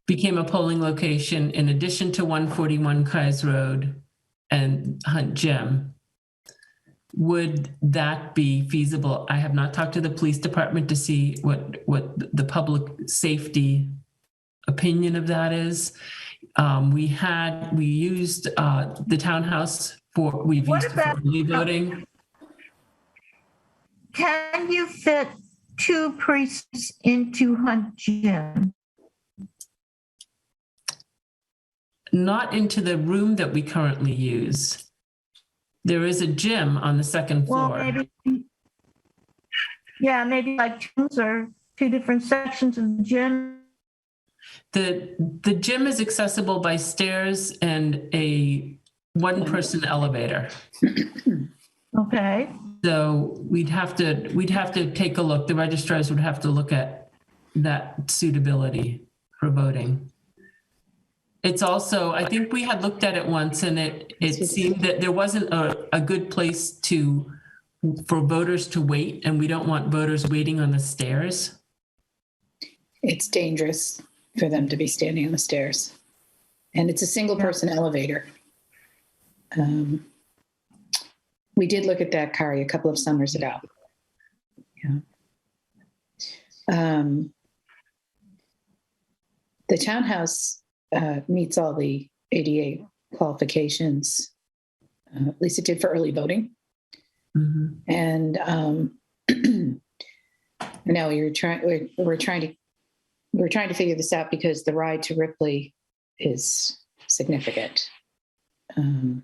became a polling location in addition to 141 Kais Road and Hunt Gym, would that be feasible? I have not talked to the police department to see what the public safety opinion of that is. We used the townhouse we've used it for early voting. Can you fit 2 precincts into Hunt Gym? Not into the room that we currently use. There is a gym on the second floor. Well, maybe like 2 different sections of the gym. The gym is accessible by stairs and a one-person elevator. Okay. So we'd have to take a look. The registrars would have to look at that suitability for voting. It's also, I think we had looked at it once, and it seemed that there wasn't a good place for voters to wait, and we don't want voters waiting on the stairs. It's dangerous for them to be standing on the stairs. And it's a single person elevator. We did look at that, Kari, a couple of summers ago. The townhouse meets all the ADA qualifications. At least it did for early voting. Mm-hmm. And now we're trying to figure this out because the ride to Ripley is significant. The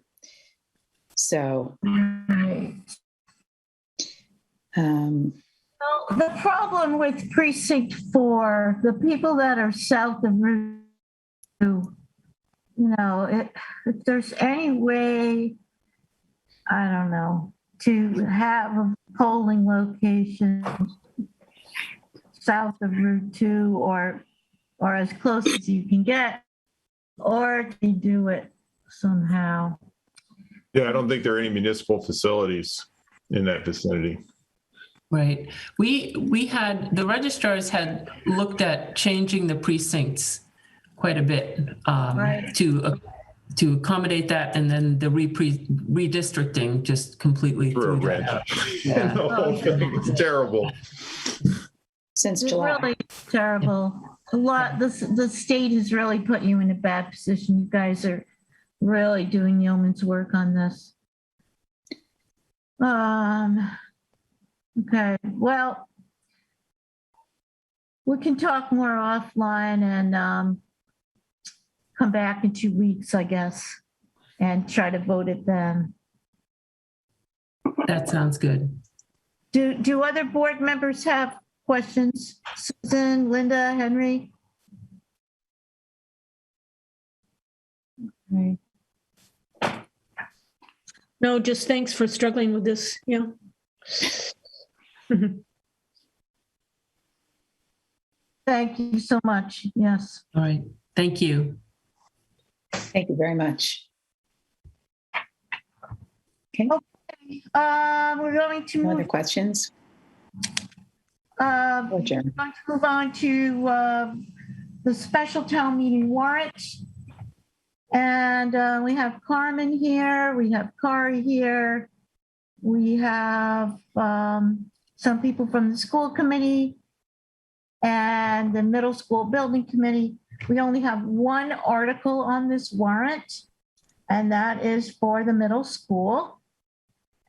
problem with Precinct 4, the people that are south of Route 2, if there's any way, I don't know, to have a polling location south of Route 2 or as close as you can get, or to do it somehow. Yeah, I don't think there are any municipal facilities in that vicinity. Right. The registrars had looked at changing the precincts quite a bit to accommodate that, and then the redistricting just completely threw that out. Yeah. The whole thing was terrible. Since July. Really terrible. The state has really put you in a bad position. You guys are really doing yeoman's work on this. Okay, well, we can talk more offline and come back in 2 weeks, I guess, and try to vote it then. That sounds good. Do other board members have questions? Susan, Linda, Henry? Okay. No, just thanks for struggling with this. Yeah. Thank you so much. Yes. All right. Thank you. Thank you very much. Okay. We're going to No move. other questions? We're Or Jen? going to move on to the special town meeting warrant. And we have Carmen here, we have Kari here, we have some people from the school committee and the middle school building committee. We only have one article on this warrant, and that is for the middle school.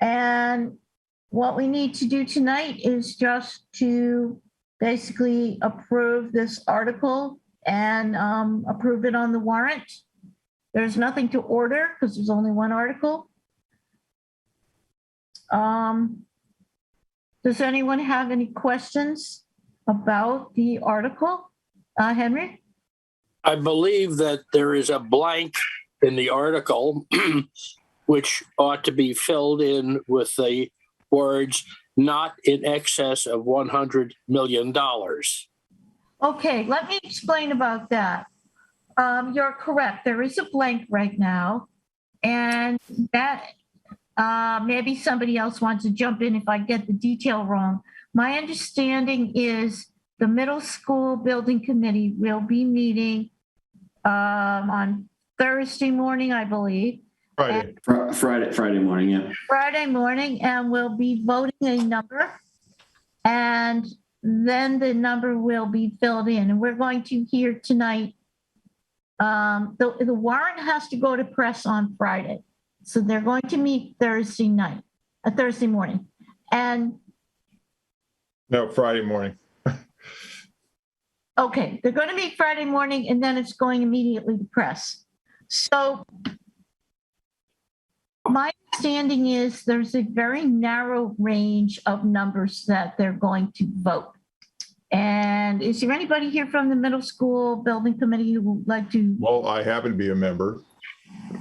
And what we need to do tonight is just to basically approve this article and approve it on the warrant. There's nothing to order because there's only one article. Does anyone have any questions about the article? Henry? I believe that there is a blank in the article which ought to be filled in with the words "not in excess of $100 million." Okay, let me explain about that. You're correct. There is a blank right now. And that maybe somebody else wants to jump in if I get the detail wrong. My understanding is the middle school building committee will be meeting on Thursday morning, I believe. Friday morning, yeah. Friday morning, and we'll be voting a number. And then the number will be filled in. And we're going to hear tonight. The warrant has to go to press on Friday. So they're going to meet Thursday morning. And No, Friday morning. okay, they're going to meet Friday morning and then it's going immediately to press. So my understanding is there's a very narrow range of numbers that they're going to vote. And is there anybody here from the middle school building committee who would like to? Well, I happen to be a member.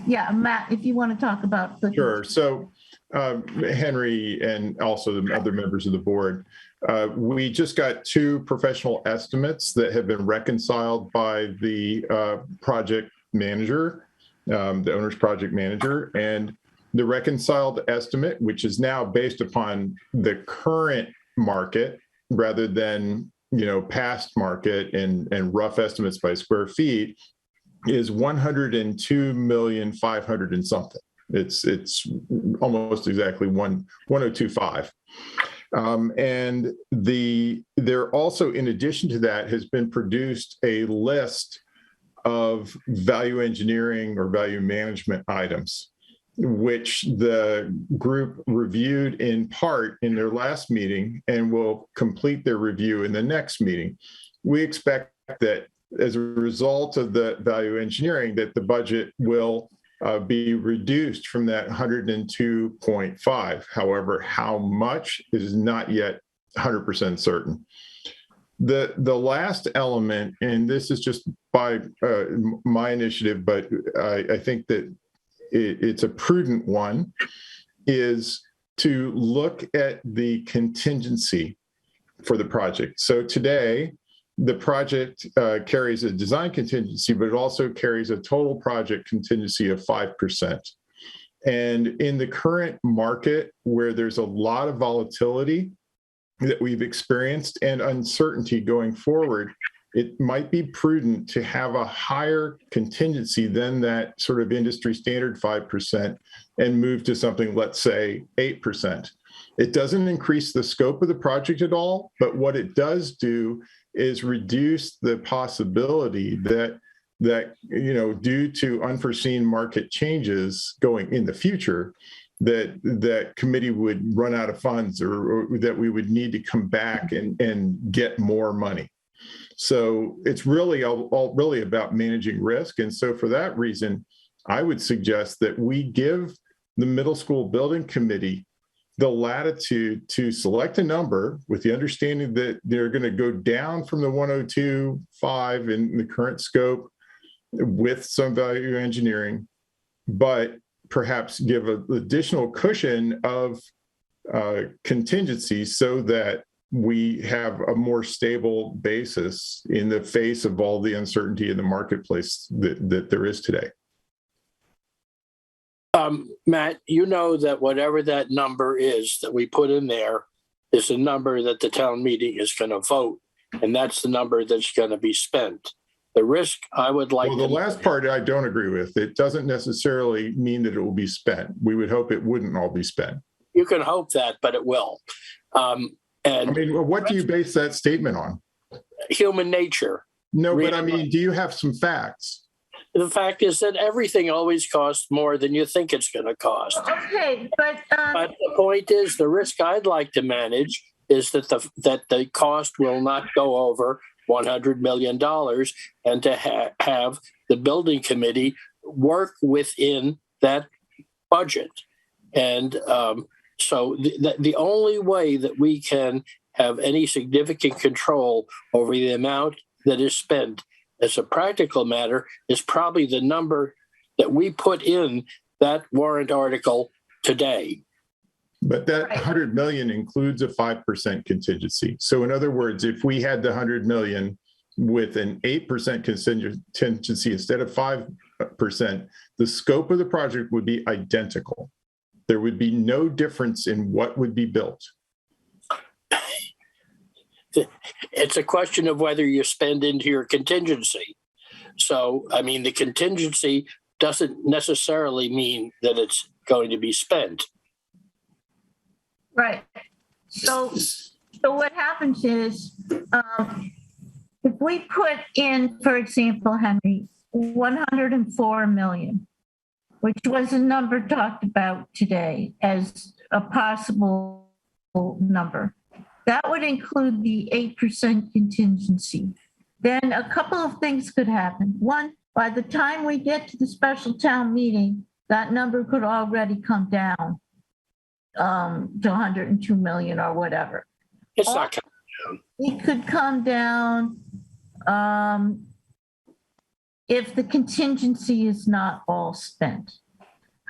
Yeah, Matt, if you want to talk about the. Sure. So Henry and also the other members of the board, we just got 2 professional estimates that have been reconciled by the project manager, the owner's project manager. And the reconciled estimate, which is now based upon the current market rather than past market and rough estimates by square feet, is 102,500,000 and something. It's almost exactly 1,1025. And there also, in addition to that, has been produced a list of value engineering or value management items, which the group reviewed in part in their last meeting and will complete their review in the next meeting. We expect that as a result of the value engineering, that the budget will be reduced from that 102.5. However, how much is not yet 100% certain. The last element, and this is just by my initiative, but I think that it's a prudent one, is to look at the contingency for the project. So today, the project carries a design contingency, but it also carries a total project contingency of 5%. And in the current market, where there's a lot of volatility that we've experienced and uncertainty going forward, it might be prudent to have a higher contingency than that sort of industry standard 5% and move to something, let's say, 8%. It doesn't increase the scope of the project at all, but what it does do is reduce the possibility that due to unforeseen market changes going in the future, that committee would run out of funds or that we would need to come back and get more money. So it's really all really about managing risk. And so for that reason, I would suggest that we give the middle school building committee the latitude to select a number with the understanding that they're going to go down from the 102.5 in the current scope with some value engineering, but perhaps give an additional cushion of contingency so that we have a more stable basis in the face of all the uncertainty in the marketplace that there is today. Matt, you know that whatever that number is that we put in there is a number that the town meeting is going to vote, and that's the number that's going to be spent. The risk I would like Well, the last part I don't agree with. It doesn't necessarily mean that it will be spent. We would hope it wouldn't all be spent. You can hope that, but it will. And I mean, what do you base that statement on? Human nature. No, but I mean, do you have some facts? The fact is that everything always costs more than you think it's going to cost. Okay, but the point is, the risk I'd like to manage is that the cost will not go over $100 million, and to have the building committee work within that budget. And so the only way that we can have any significant control over the amount that is spent as a practical matter is probably the number that we put in that warrant article today. But that 100 million includes a 5% contingency. So in other words, if we had the 100 million with an 8% contingency instead of 5%, the scope of the project would be identical. There would be no difference in what would be built. It's a question of whether you spend into your contingency. So, I mean, the contingency doesn't necessarily mean that it's going to be spent. Right. So what happens is, if we put in, for example, Henry, 104 million, which was a number talked about today as a possible number, that would include the 8% contingency. Then a couple of things could happen. One, by the time we get to the special town meeting, that number could already come down to 102 million or whatever. It's not coming down. It could come down if the contingency is not all spent.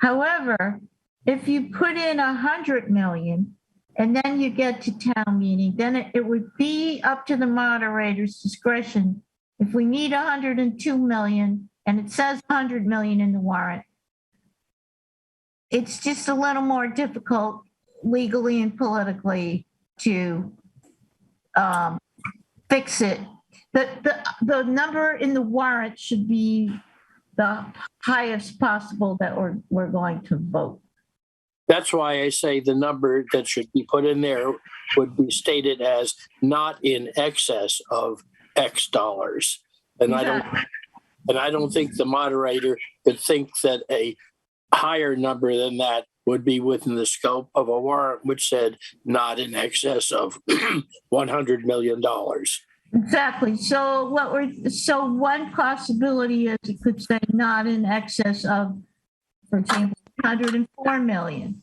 However, if you put in 100 million and then you get to town meeting, then it would be up to the moderator's discretion. If we need 102 million and it says 100 million in the warrant, it's just a little more difficult legally and politically to fix it. The number in the warrant should be the highest possible that we're going to vote. That's why I say the number that should be put in there would be stated as not in excess of X dollars. And exactly. I don't think the moderator could think that a higher number than that would be within the scope of a warrant which said not in excess of $100 million. Exactly. So one possibility is it could say not in excess of, for example, 104 million,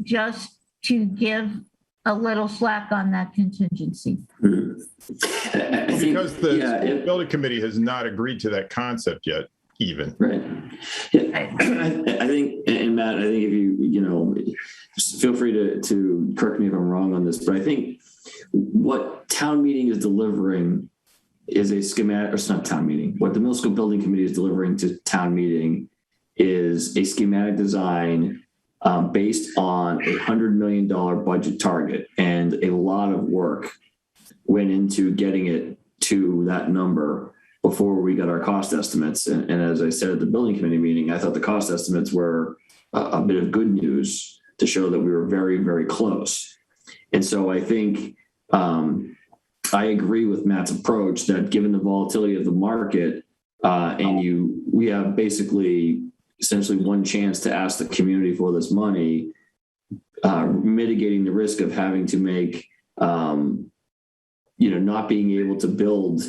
just to give a little slack on that contingency. Because the building committee has not agreed to that concept yet, even. Right. Yeah. I think, and Matt, I think if you just feel free to correct me if I'm wrong on this, but I think what town meeting is delivering is a schematic, or it's not town meeting. What the middle school building committee is delivering to town meeting is a schematic design based on a $100 million budget target, and a lot of work went into getting it to that number before we got our cost estimates. And as I said at the building committee meeting, I thought the cost estimates were a bit of good news to show that we were very, very close. And so I think I agree with Matt's approach that given the volatility of the market, we have basically essentially one chance to ask the community for this money, mitigating the risk of having to make, not being able to build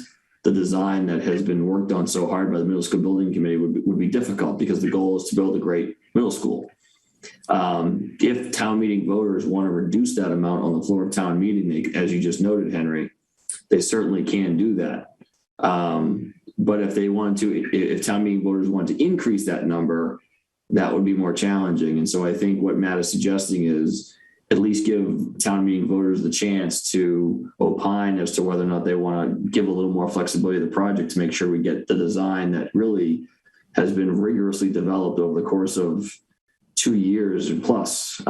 the design that has been worked on so hard by the middle school building committee would be difficult, because the goal is to build a great middle school. If town meeting voters want to reduce that amount on the floor of town meeting, as you just noted, Henry, they certainly can do that. But if town meeting voters want to increase that number, that would be more challenging. And so I think what Matt is suggesting is at least give town meeting voters the chance to opine as to whether or not they want to give a little more flexibility to the project to make sure we get the design that really has been rigorously developed over the course of 2 years and plus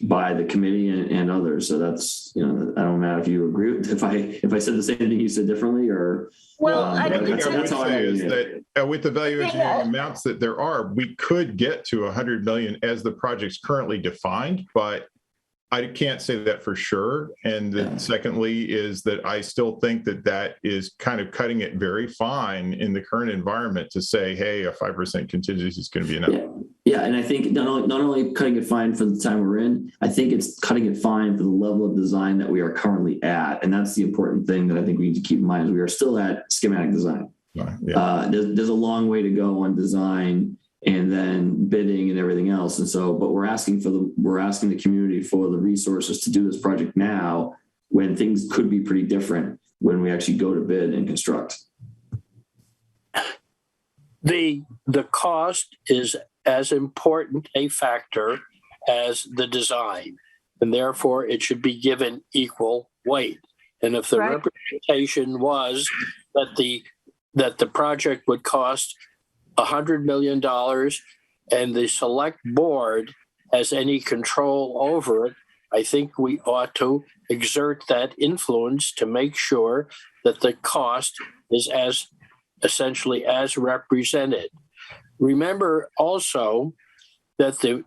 by the committee and others. So that's, I don't know if you agree with, if I said the same thing you said differently, or I think I would say is that with the value engineering amounts that there are, we could get to 100 million as the project's currently defined, but I can't say that for sure. And then secondly is that I still think that is kind of cutting it very fine in the current environment to say, hey, a 5% contingency is going to be enough. Yeah, and I think not only cutting it fine for the time we're in, I think it's cutting it fine for the level of design that we are currently at. And that's the important thing that I think we need to keep in mind is we are still at schematic design. There's a long way to go on design and then bidding and everything else. And so, but we're asking the community for the resources to do this project now when things could be pretty different when we actually go to bid and construct. The cost is as important a factor as the design, and therefore it should be given equal weight. And if the representation was that the project would cost $100 million and the select board has any control over it, I think we ought to exert that influence to make sure that the cost is essentially as represented. Remember also that the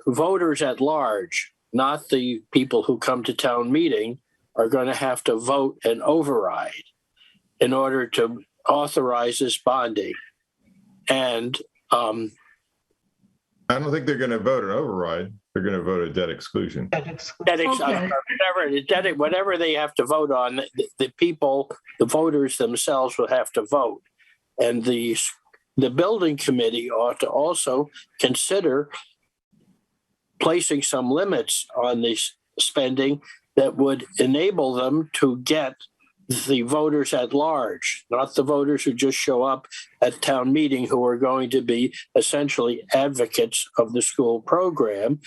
voters at large, not the people who come to town meeting, are going to have to vote an override in order to authorize this bonding. And I don't think they're going to vote an override. They're going to vote a debt exclusion. Whatever they have to vote on, the voters themselves will have to vote. And the building committee ought to also consider placing some limits on this spending that would enable them to get the voters at large, not the voters who just show up at town meeting, who are going to be essentially advocates of the school program,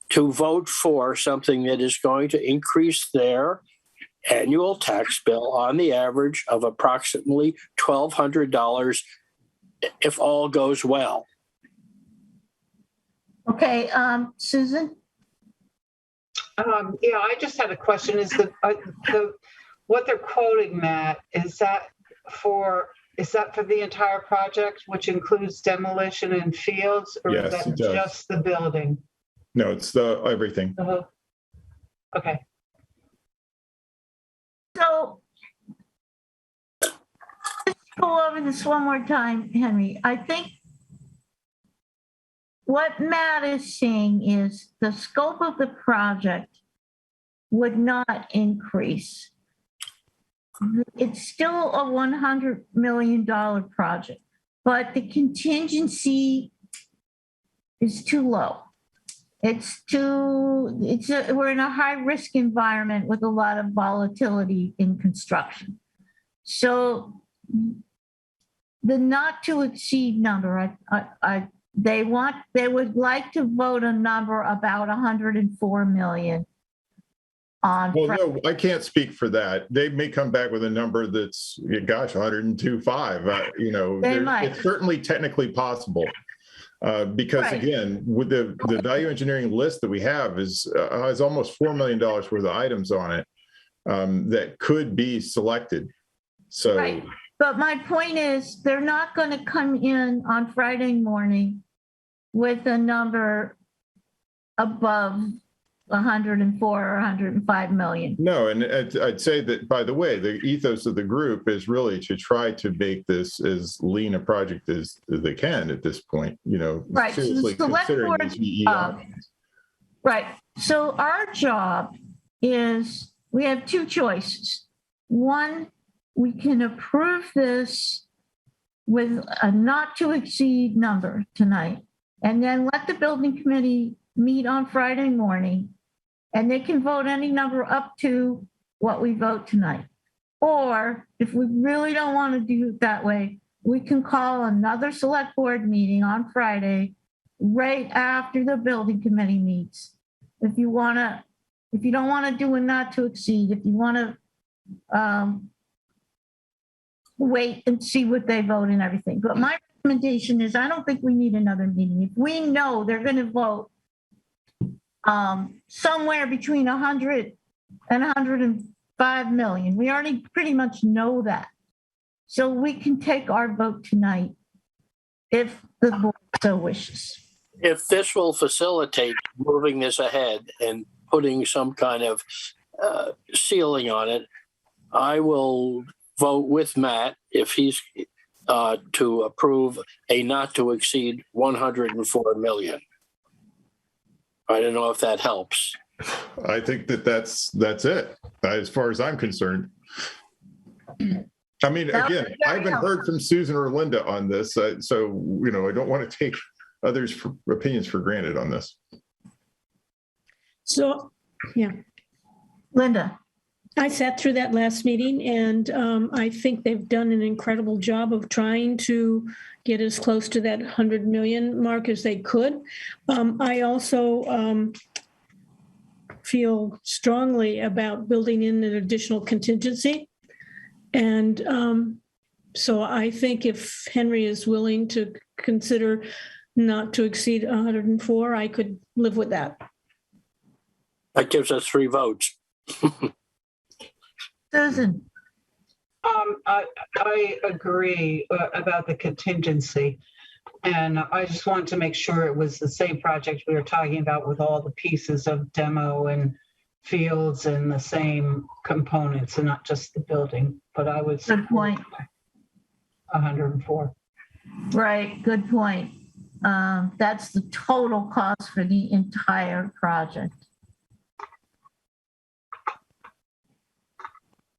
to vote for something that is going to increase their annual tax bill on the average of approximately $1,200 if all goes well. Okay, Susan? I just had a question. Is what they're quoting, Matt, is that for the entire project, which includes demolition and fields, or yes, is that it does. just the building? No, it's everything. Okay. So let's go over this one more time, Henry. I think what Matt is saying is the scope of the project would not increase. It's still a $100 million project, but the contingency is too low. We're in a high risk environment with a lot of volatility in construction. So the not to exceed number, they would like to vote a number about 104 million. No, I can't speak for that. They may come back with a number that's, 102.5. It's certainly technically possible. Because again, with the value engineering list that we have has almost $4 million worth of items on it that could be selected. So, but my point is, they're not going to come in on Friday morning with a number above 104 or 105 million. No, and I'd say that, by the way, the ethos of the group is really to try to make this as lean a project as they can at this point, seriously so considering these VE options. Right. So our job is, we have two choices. One, we can approve this with a not to exceed number tonight, and then let the building committee meet on Friday morning, and they can vote any number up to what we vote tonight. Or if we really don't want to do it that way, we can call another select board meeting on Friday right after the building committee meets. If you don't want to do a not to exceed, if you want to wait and see what they vote and everything. But my recommendation is I don't think we need another meeting. If we know they're going to vote somewhere between 100 and 105 million, we already pretty much know that. So we can take our vote tonight if the board so wishes. If this will facilitate moving this ahead and putting some kind of ceiling on it, I will vote with Matt if he's to approve a not to exceed 104 million. I don't know if that helps. I think that's it, as far as I'm concerned. I mean, again, I haven't heard from Susan or Linda on this, so I don't want to take others' opinions for granted on this. So, yeah. Linda. I sat through that last meeting, and I think they've done an incredible job of trying to get as close to that 100 million mark as they could. I also feel strongly about building in an additional contingency. And so I think if Henry is willing to consider not to exceed 104, I could live with that. That gives us 3 votes. Susan. I agree about the contingency. And I just wanted to make sure it was the same project we were talking about with all the pieces of demo and fields and the same components and not just the building. But I would good point. 104. Right, good point. That's the total cost for the entire project.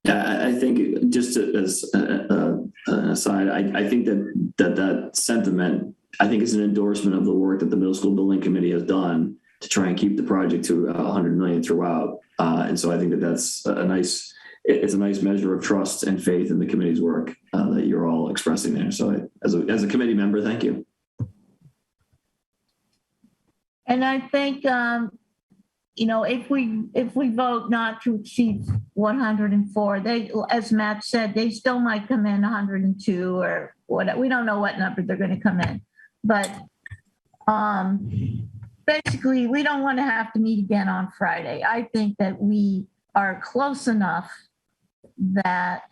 I think just as an aside, I think that sentiment, I think is an endorsement of the work that the middle school building committee has done to try and keep the project to 100 million throughout. And so I think that's it's a nice measure of trust and faith in the committee's work that you're all expressing there. So as a committee member, thank you. And I think, if we vote not to exceed 104, they, as Matt said, they still might come in 102 or what. We don't know what number they're going to come in, but basically, we don't want to have to meet again on Friday. I think that we are close enough that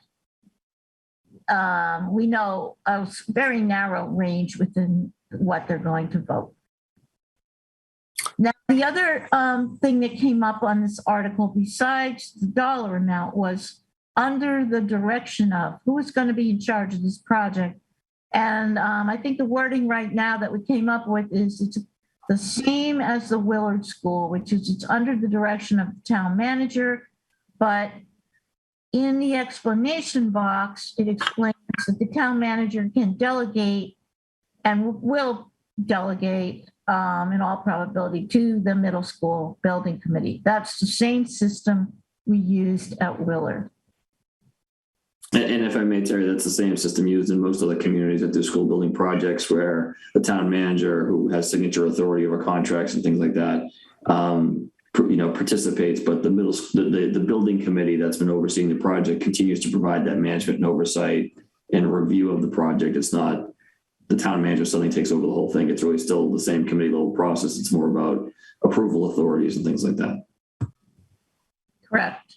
we know a very narrow range within what they're going to vote. Now, the other thing that came up on this article, besides the dollar amount, was under the direction of who is going to be in charge of this project. And I think the wording right now that we came up with is it's the same as the Willard School, which is it's under the direction of the town manager. But in the explanation box, it explains that the town manager can delegate and will delegate in all probability to the middle school building committee. That's the same system we used at Willard. And if I may, Terry, that's the same system used in most other communities that do school building projects, where the town manager, who has signature authority over contracts and things like that, participates, but the building committee that's been overseeing the project continues to provide that management and oversight and review of the project. It's not the town manager suddenly takes over the whole thing. It's really still the same committee level process. It's more about approval authorities and things like that. Correct.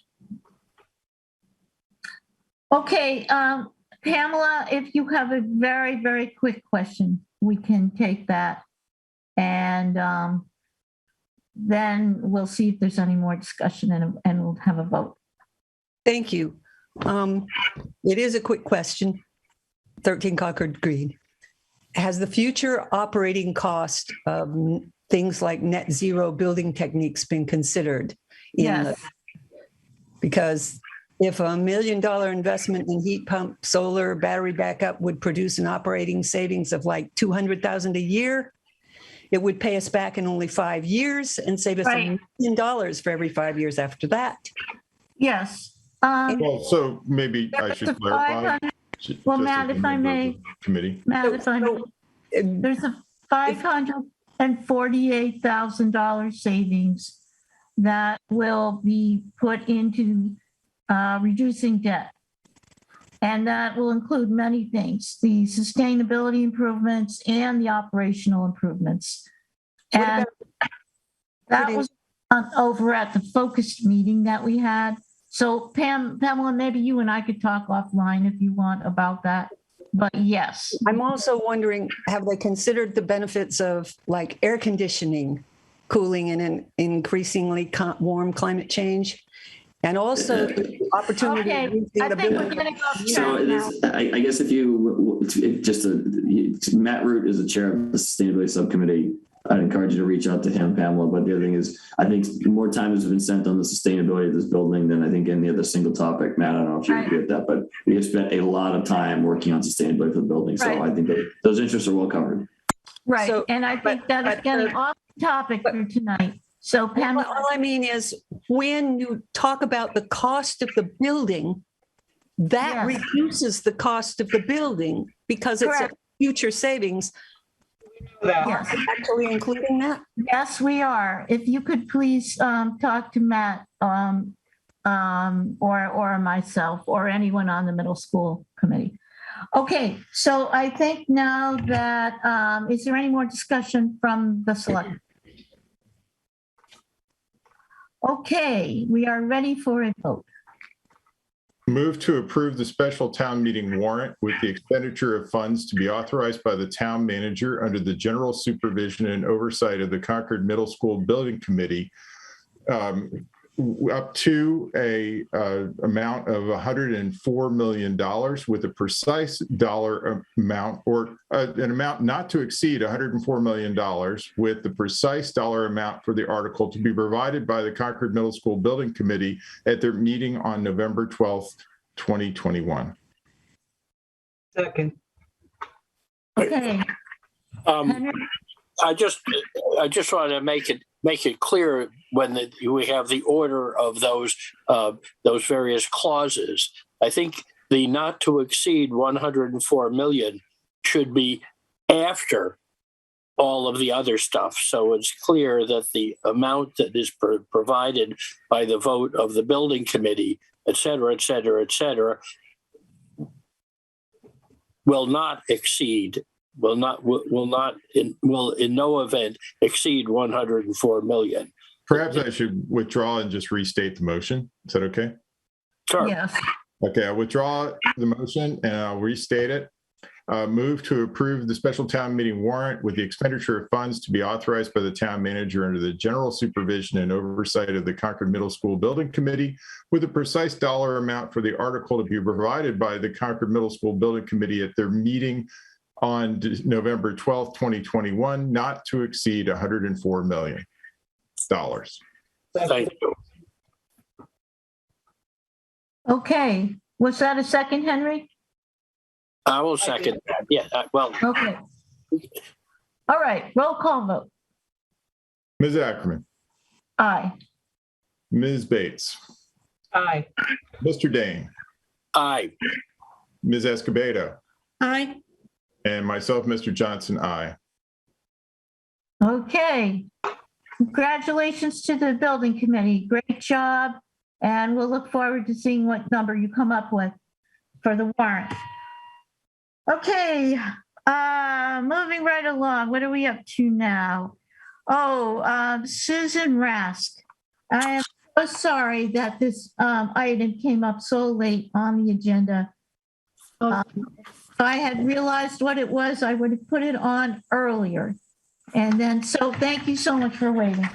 Okay, Pamela, if you have a very, very quick question, we can take that. And then we'll see if there's any more discussion and we'll have a vote. Thank you. It is a quick question. 13 Concord Green. Has the future operating cost of things like net zero building techniques been considered? Yes. Because if $1 million investment in heat pump, solar, battery backup would produce an operating savings of like $200,000 a year, it would pay us back in only 5 years and save us $1 million for every 5 years after that. Yes. Well, so maybe I should clarify. Well, Matt, if I may, committee. Matt, if I may, there's a 500 $148,000 savings that will be put into reducing debt. And that will include many things, the sustainability improvements and the operational improvements. And that was over at the focused meeting that we had. So Pamela, maybe you and I could talk offline if you want about that. But yes. I'm also wondering, have they considered the benefits of like air conditioning, cooling in an increasingly warm climate change? And also the opportunity. Okay, I think we're going to go So now. I guess if Matt Root is the chair of the sustainability subcommittee, I'd encourage you to reach out to him, Pamela. But the other thing is, I think more time has been spent on the sustainability of this building than I think any other single topic. Matt, I don't know if you agree with that, but we have spent a lot of time working on sustainability for the building. So I think that those interests are well covered. Right, so, and I think that is getting off topic for tonight. So Pamela. All I mean is when you talk about the cost of the building, that reduces the cost of the building because it's a future savings. Yes. Actually including that? Yes, we are. If you could please talk to Matt or myself or anyone on the middle school committee. Okay, so I think now that, is there any more discussion from the select? Okay, we are ready for a vote. Move to approve the special town meeting warrant with the expenditure of funds to be authorized by the town manager under the general supervision and oversight of the Concord Middle School Building Committee, up to a amount of $104 million with a precise dollar amount or an amount not to exceed $104 million with the precise dollar amount for the article to be provided by the Concord Middle School Building Committee at their meeting on November 12th, 2021. Second. Okay. I just want to make it clear when we have the order of those various clauses. I think the not to exceed 104 million should be after all of the other stuff. So it's clear that the amount that is provided by the vote of the building committee, et cetera, et cetera, et cetera, will not exceed. Will in no event exceed 104 million. Perhaps I should withdraw and just restate the motion. Is that okay? Sure. Yes. Okay, I'll withdraw the motion and I'll restate it. Move to approve the special town meeting warrant with the expenditure of funds to be authorized by the town manager under the general supervision and oversight of the Concord Middle School Building Committee with a precise dollar amount for the article to be provided by the Concord Middle School Building Committee at their meeting on November 12th, 2021, not to exceed $104 million. Thank you. Okay, was that a second, Henry? I will second that. Yeah, well. Okay. All right, roll call vote. Ms. Ackerman. Aye. Ms. Bates. Aye. Mr. Dane. Aye. Ms. Escobedo. Aye. And myself, Mr. Johnson, aye. Okay. Congratulations to the building committee. Great job. And we'll look forward to seeing what number you come up with for the warrant. Okay. Moving right along. What are we up to now? Oh, Susan Rask. I am so sorry that this item came up so late on the agenda. If I had realized what it was, I would have put it on earlier. And then, so thank you so much for waiting.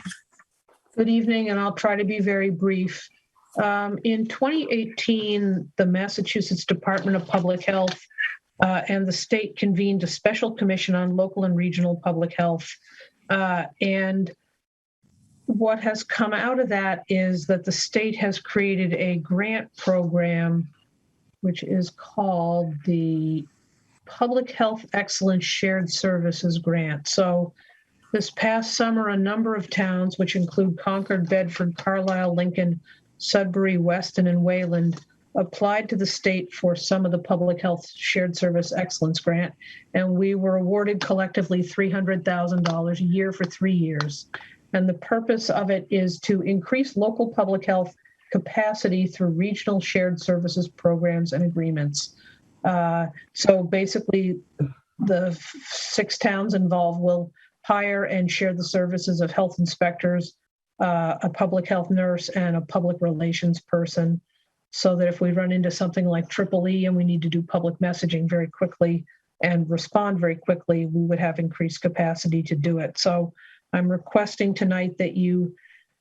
Good evening, and I'll try to be very brief. In 2018, the Massachusetts Department of Public Health and the state convened a special commission on local and regional public health. And what has come out of that is that the state has created a grant program, which is called the Public Health Excellence Shared Services Grant. So this past summer, a number of towns, which include Concord, Bedford, Carlisle, Lincoln, Sudbury, Weston, and Wayland, applied to the state for some of the public health shared service excellence grant, and we were awarded collectively $300,000 a year for 3 years. And the purpose of it is to increase local public health capacity through regional shared services programs and agreements. So basically, the 6 towns involved will hire and share the services of health inspectors, a public health nurse, and a public relations person, so that if we run into something like EEE and we need to do public messaging very quickly and respond very quickly, we would have increased capacity to do it. So I'm requesting tonight that you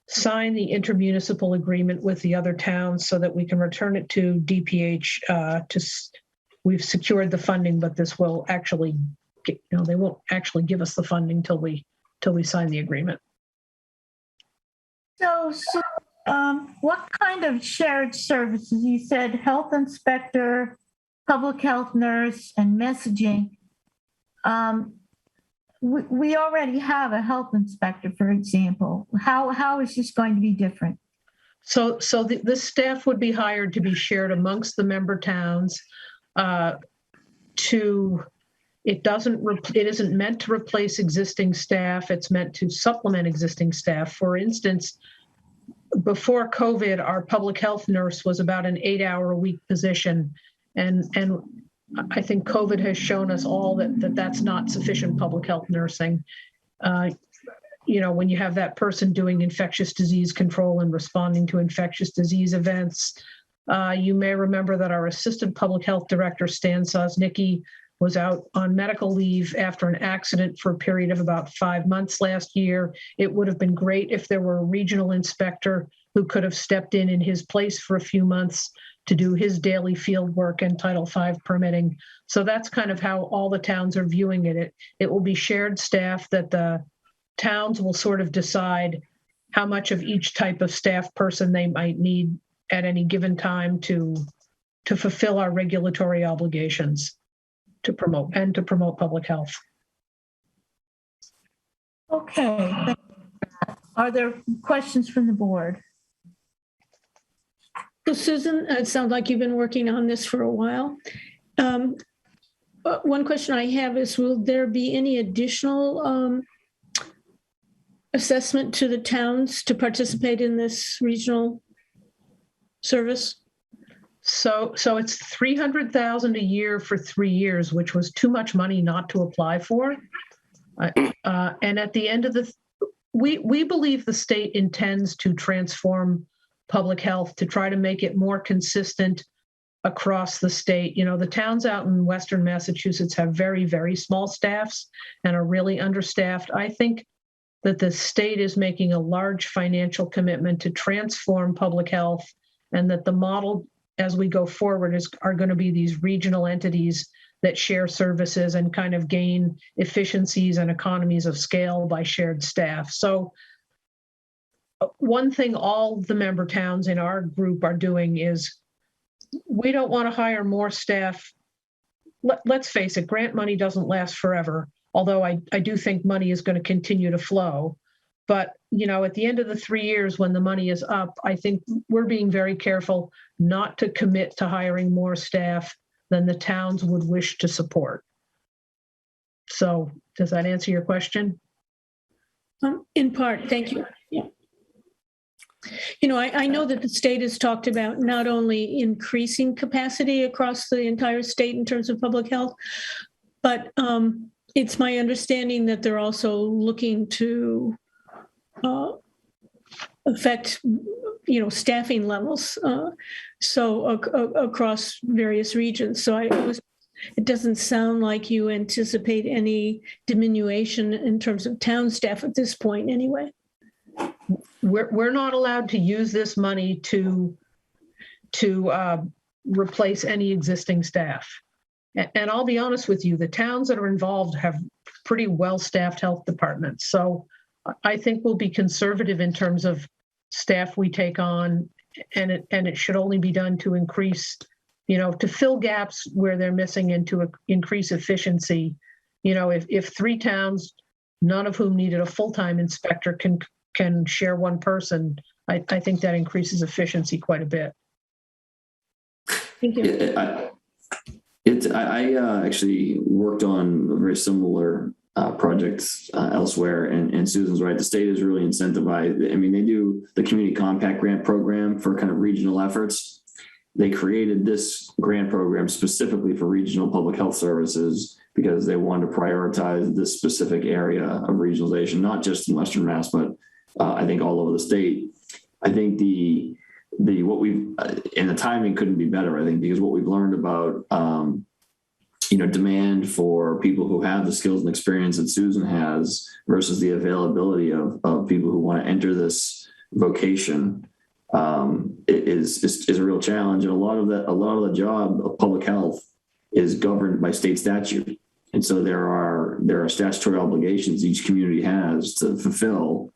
sign the intermunicipal agreement with the other towns so that we can return it to DPH. We've secured the funding, but this will actually, they won't actually give us the funding till we sign the agreement. So what kind of shared services? You said health inspector, public health nurse, and messaging. We already have a health inspector, for example. How is this going to be different? So this staff would be hired to be shared amongst the member towns. It isn't meant to replace existing staff. It's meant to supplement existing staff. For instance, before COVID, our public health nurse was about an 8-hour-a-week position, and I think COVID has shown us all that that's not sufficient public health nursing. When you have that person doing infectious disease control and responding to infectious disease events, you may remember that our assistant public health director, Stan Sosnicki, was out on medical leave after an accident for a period of about 5 months last year. It would have been great if there were a regional inspector who could have stepped in his place for a few months to do his daily field work and Title V permitting. So that's kind of how all the towns are viewing it. It will be shared staff that the towns will sort of decide how much of each type of staff person they might need at any given time to fulfill our regulatory obligations to promote public health. Okay. Are there questions from the board? So Susan, it sounds like you've been working on this for a while. One question I have is, will there be any additional assessment to the towns to participate in this regional service? So it's $300,000 a year for 3 years, which was too much money not to apply for. And at the end of we believe the state intends to transform public health to try to make it more consistent across the state. The towns out in Western Massachusetts have very, very small staffs and are really understaffed. I think that the state is making a large financial commitment to transform public health, and that the model as we go forward are going to be these regional entities that share services and kind of gain efficiencies and economies of scale by shared staff. So one thing all the member towns in our group are doing is, we don't want to hire more staff. Let's face it, grant money doesn't last forever, although I do think money is going to continue to flow. But, at the end of the 3 years when the money is up, I think we're being very careful not to commit to hiring more staff than the towns would wish to support. So does that answer your question? In part, thank you. Yeah. I know that the state has talked about not only increasing capacity across the entire state in terms of public health, but it's my understanding that they're also looking to affect, staffing levels, across various regions. So it doesn't sound like you anticipate any diminution in terms of town staff at this point, anyway. We're not allowed to use this money to replace any existing staff. And I'll be honest with you, the towns that are involved have pretty well-staffed health departments. So I think we'll be conservative in terms of staff we take on, and it should only be done to increase, to fill gaps where they're missing and to increase efficiency. If 3 towns, none of whom needed a full-time inspector, can share one person, I think that increases efficiency quite a bit. Thank you. I actually worked on a very similar projects elsewhere, and Susan's right. The state is really incentivized. I mean, they do the community compact grant program for kind of regional efforts. They created this grant program specifically for regional public health services because they wanted to prioritize this specific area of regionalization, not just in Western Mass, but I think all over the state. I think what we've and the timing couldn't be better. I think because what we've learned about demand for people who have the skills and experience that Susan has versus the availability of people who want to enter this vocation is a real challenge. And a lot of the job of public health is governed by state statute. And so there are statutory obligations each community has to fulfill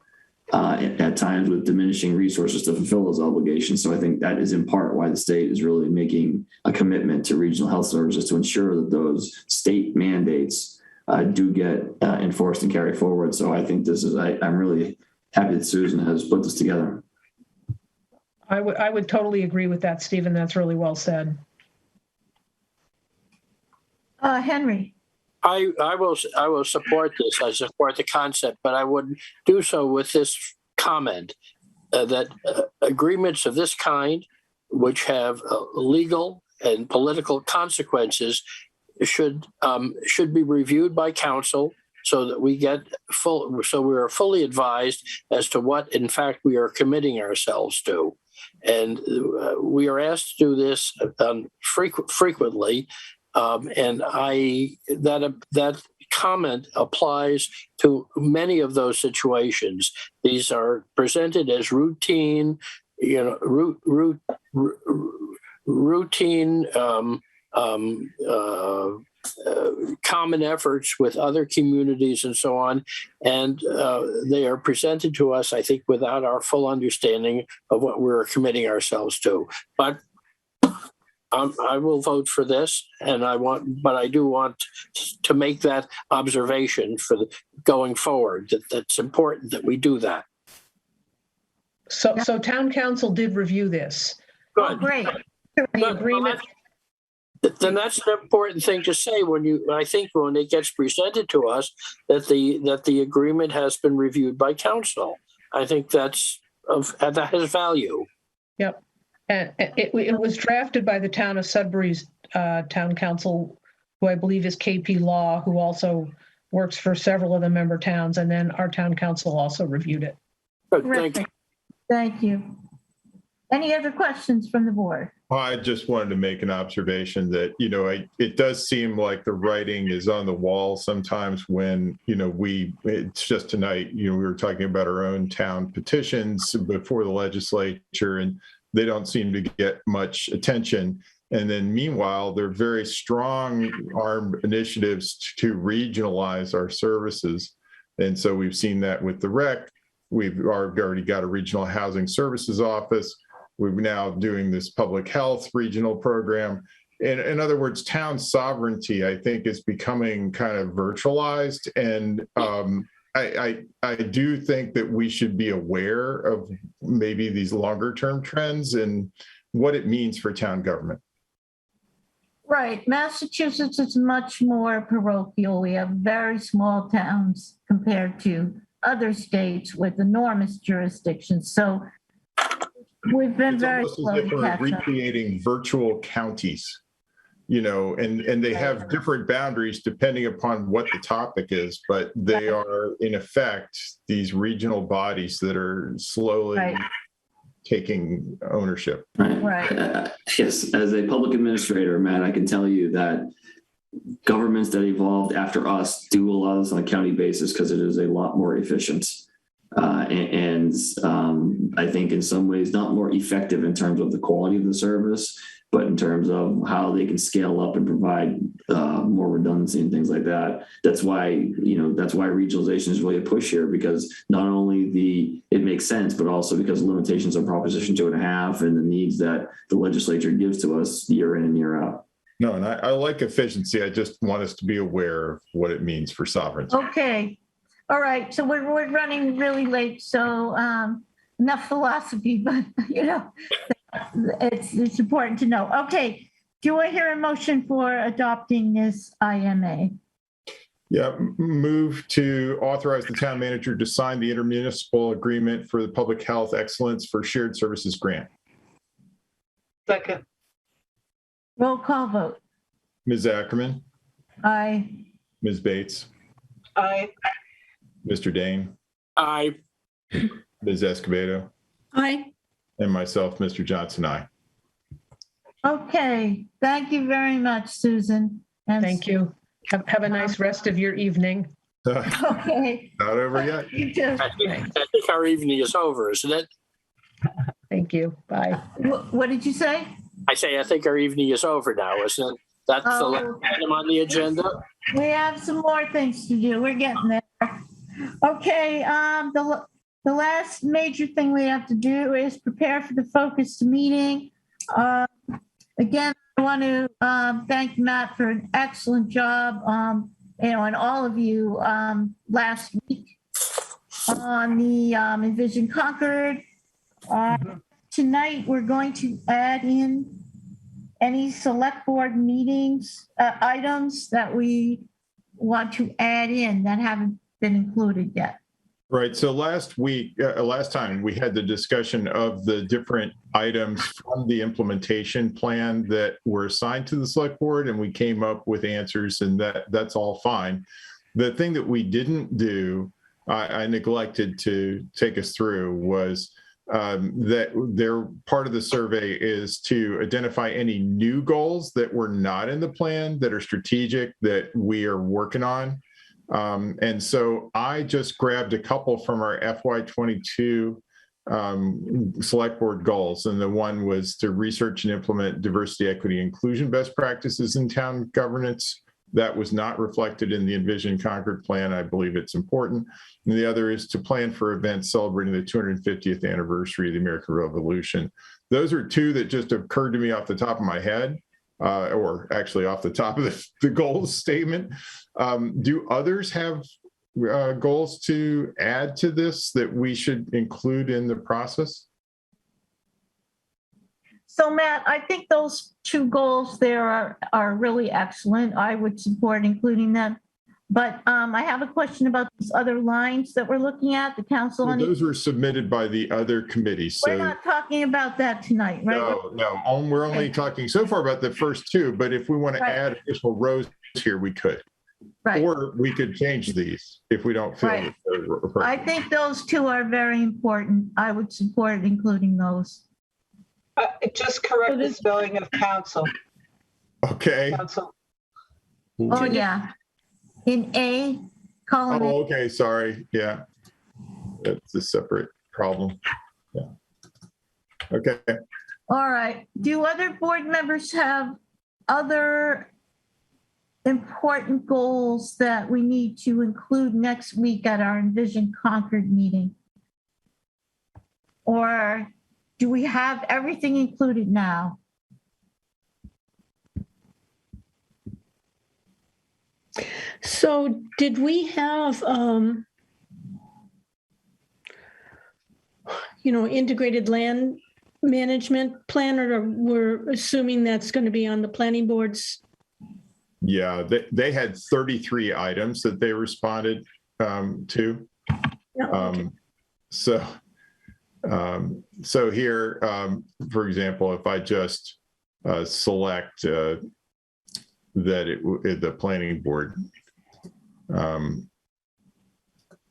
at times with diminishing resources to fulfill those obligations. So I think that is in part why the state is really making a commitment to regional health services to ensure that those state mandates do get enforced and carried forward. So I think I'm really happy that Susan has put this together. I would totally agree with that, Stephen. That's really well said. Henry. I will support this. I support the concept, but I would do so with this comment that agreements of this kind, which have legal and political consequences, should be reviewed by council so that we are fully advised as to what, in fact, we are committing ourselves to. And we are asked to do this frequently. And that comment applies to many of those situations. These are presented as routine, routine common efforts with other communities and so on. And they are presented to us, I think, without our full understanding of what we're committing ourselves to. But I will vote for this, but I do want to make that observation for going forward. That's important that we do that. So town council did review this. Good. Oh, great. The agreement. Then that's an important thing to say when it gets presented to us that the agreement has been reviewed by council. I think that has value. Yep. And it was drafted by the town of Sudbury's town council, who I believe is KP Law, who also works for several of the member towns. And then our town council also reviewed it. Thank you. Thank you. Any other questions from the board? I just wanted to make an observation that, it does seem like the writing is on the wall sometimes when, it's just tonight, we were talking about our own town petitions before the legislature, and they don't seem to get much attention. And then meanwhile, there are very strong armed initiatives to regionalize our services. And so we've seen that with the rec. We've already got a regional housing services office. We're now doing this public health regional program. In other words, town sovereignty, I think, is becoming kind of virtualized. And I do think that we should be aware of maybe these longer term trends and what it means for town government. Right. Massachusetts is much more parochial. We have very small towns compared to other states with enormous jurisdictions. So we've been very slow to catch up. We're recreating virtual counties. And they have different boundaries depending upon what the topic is, but they are in effect these regional bodies that are slowly taking ownership. Right. Yes, as a public administrator, Matt, I can tell you that governments that evolved after us do a lot of this on a county basis because it is a lot more efficient. And I think in some ways not more effective in terms of the quality of the service, but in terms of how they can scale up and provide more redundancy and things like that. That's why regionalization is really a push here, because not only it makes sense, but also because limitations on Proposition 2.5 and the needs that the legislature gives to us year in and year out. No, and I like efficiency. I just want us to be aware of what it means for sovereignty. Okay. All right. So we're running really late. So enough philosophy, but it's important to know. Okay. Do I hear a motion for adopting this IMA? Yeah, move to authorize the town manager to sign the intermunicipal agreement for the Public Health Excellence for Shared Services Grant. Second. Roll call vote. Ms. Ackerman, Aye. Ms. Bates, Aye. Mr. Dane, Aye. Ms. Escobedo, Aye. and myself, Mr. Johnson, aye. Okay, thank you very much, Susan. And Thank you. Have a nice rest of your evening. Okay. Not over yet. You too. I think our evening is over, isn't it? Thank you. Bye. What did you say? I think our evening is over now, isn't it? That's the last item on the agenda. We have some more things to do. We're getting there. Okay, the last major thing we have to do is prepare for the focused meeting. Again, I want to thank Matt for an excellent job, and all of you last week on the Envision Concord. Tonight, we're going to add in any select board meetings, items that we want to add in that haven't been included yet. Right. So last time we had the discussion of the different items from the implementation plan that were assigned to the select board, and we came up with answers, and that's all fine. The thing that we didn't do, I neglected to take us through, was that part of the survey is to identify any new goals that were not in the plan that are strategic that we are working on. And so I just grabbed a couple from our FY22 select board goals. And the one was to research and implement diversity, equity, inclusion best practices in town governance. That was not reflected in the Envision Concord plan. I believe it's important. And the other is to plan for events celebrating the 250th anniversary of the American Revolution. Those are two that just occurred to me off the top of my head. Or actually off the top of the goals statement. Do others have goals to add to this that we should include in the process? So Matt, I think those two goals there are really excellent. I would support including them. But I have a question about these other lines that we're looking at, the council. Well, those were submitted by the other committees. We're not talking about that tonight, right? No, we're only talking so far about the first two, but if we want to add additional rows here, we could. Right. Or we could change these if we don't feel that they're appropriate. I think those two are very important. I would support including those. Just correct the spelling of council. Okay. Council. Oh, yeah. In A, column A. Oh, okay, sorry. Yeah. That's a separate problem. Yeah. Okay. All right. Do other board members have other important goals that we need to include next week at our Envision Concord meeting? Or do we have everything included now? So did we have, integrated land management plan, or we're assuming that's going to be on the planning board's? Yeah, they had 33 items that they responded to. So here, for example, if I just select the planning board,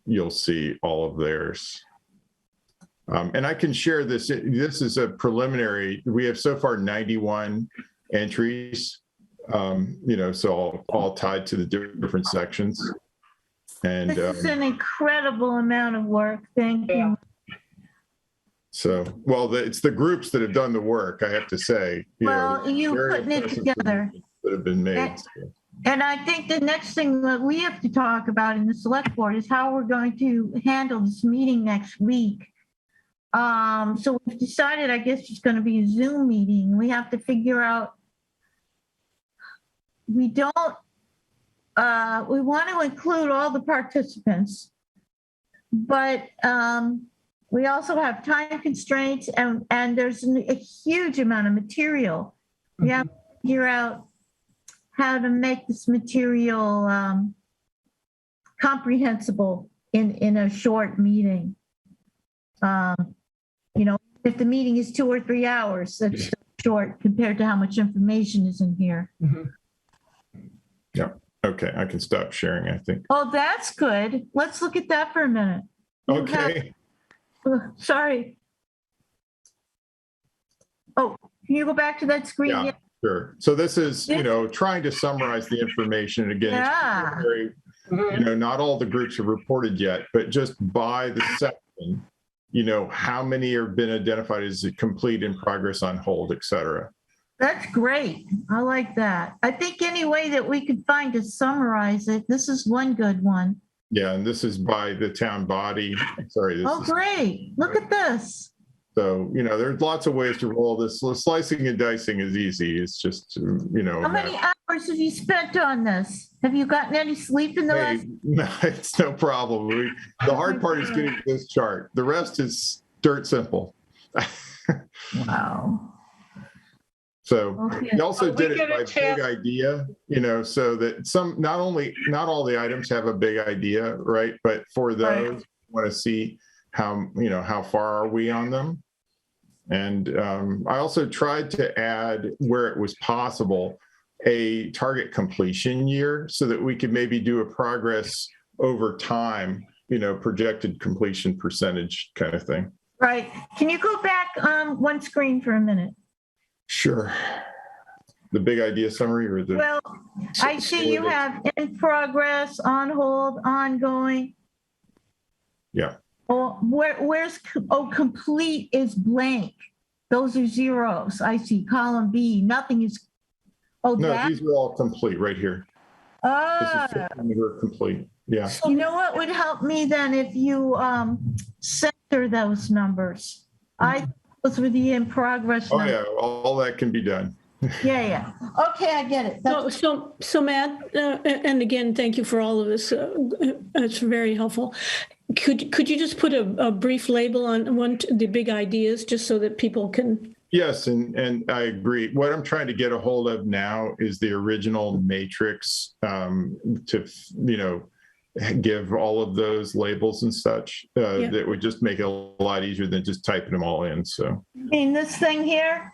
you'll see all of theirs. And I can share this. This is a preliminary. We have so far 91 entries, so all tied to the different sections. And this is an incredible amount of work. Thank you. So, it's the groups that have done the work, I have to say. You putting it together. That have been made. And I think the next thing that we have to talk about in the select board is how we're going to handle this meeting next week. So we've decided, I guess it's going to be a Zoom meeting. We have to figure out, we want to include all the participants, but we also have time constraints and there's a huge amount of material. We have figure out how to make this material comprehensible in a short meeting. You know, if the meeting is 2 or 3 hours, that's short compared to how much information is in here. Yeah. Okay, I can stop sharing, I think. Oh, that's good. Let's look at that for a minute. Okay. Sorry. Oh, can you go back to that screen? Yeah, sure. So this is, you know, trying to summarize the information. And again, Yeah. it's very, you know, not all the groups have reported yet, but just by the section, you know, how many have been identified as complete, in progress, on hold, et cetera. That's great. I like that. I think any way that we could find to summarize it, this is one good one. Yeah, and this is by the town body. Sorry. This is, great. Look at this. so, you know, there's lots of ways to roll this. Slicing and dicing is easy. It's just, you know. How many hours have you spent on this? Have you gotten any sleep in the last? No, it's no problem. The hard part is getting this chart. The rest is dirt simple. Wow. So Okay. we also did it get a by chance- big idea, you know, so that not all the items have a big idea, right? But for those, want to see how, you know, how far are we on them? And I also tried to add, where it was possible, a target completion year so that we could maybe do a progress over time, you know, projected completion percentage kind of thing. Right. Can you go back on one screen for a minute? Sure. The big idea summary or the? Well, I see you have in progress, on hold, ongoing. Yeah. Oh, where's, oh, complete is blank. Those are zeros. I see column B, nothing is, oh, No, that. these are all complete right here. This is 15 were complete. Yeah. You know what would help me then if you center those numbers? I those were the in progress. Oh numbers. yeah, all that can be done. Yeah. Okay, I get it. So Matt, and again, thank you for all of this. It's very helpful. Could you just put a brief label on the big ideas, just so that people can? Yes, and I agree. What I'm trying to get a hold of now is the original matrix to, you know, give all of those labels and such. That would just make it a lot easier than just typing them all in. So. You mean this thing here?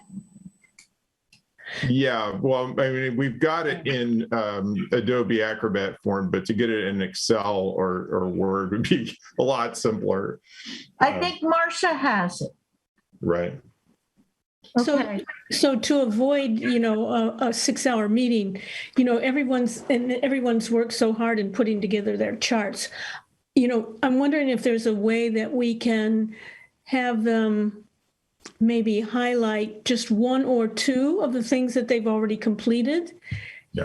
Yeah, well, I mean, we've got it in Adobe Acrobat form, but to get it in Excel or Word would be a lot simpler. I think Marcia has it. Right. Okay. So to avoid, you know, a 6-hour meeting, you know, everyone's worked so hard in putting together their charts. You know, I'm wondering if there's a way that we can have them maybe highlight just 1 or 2 of the things that they've already completed,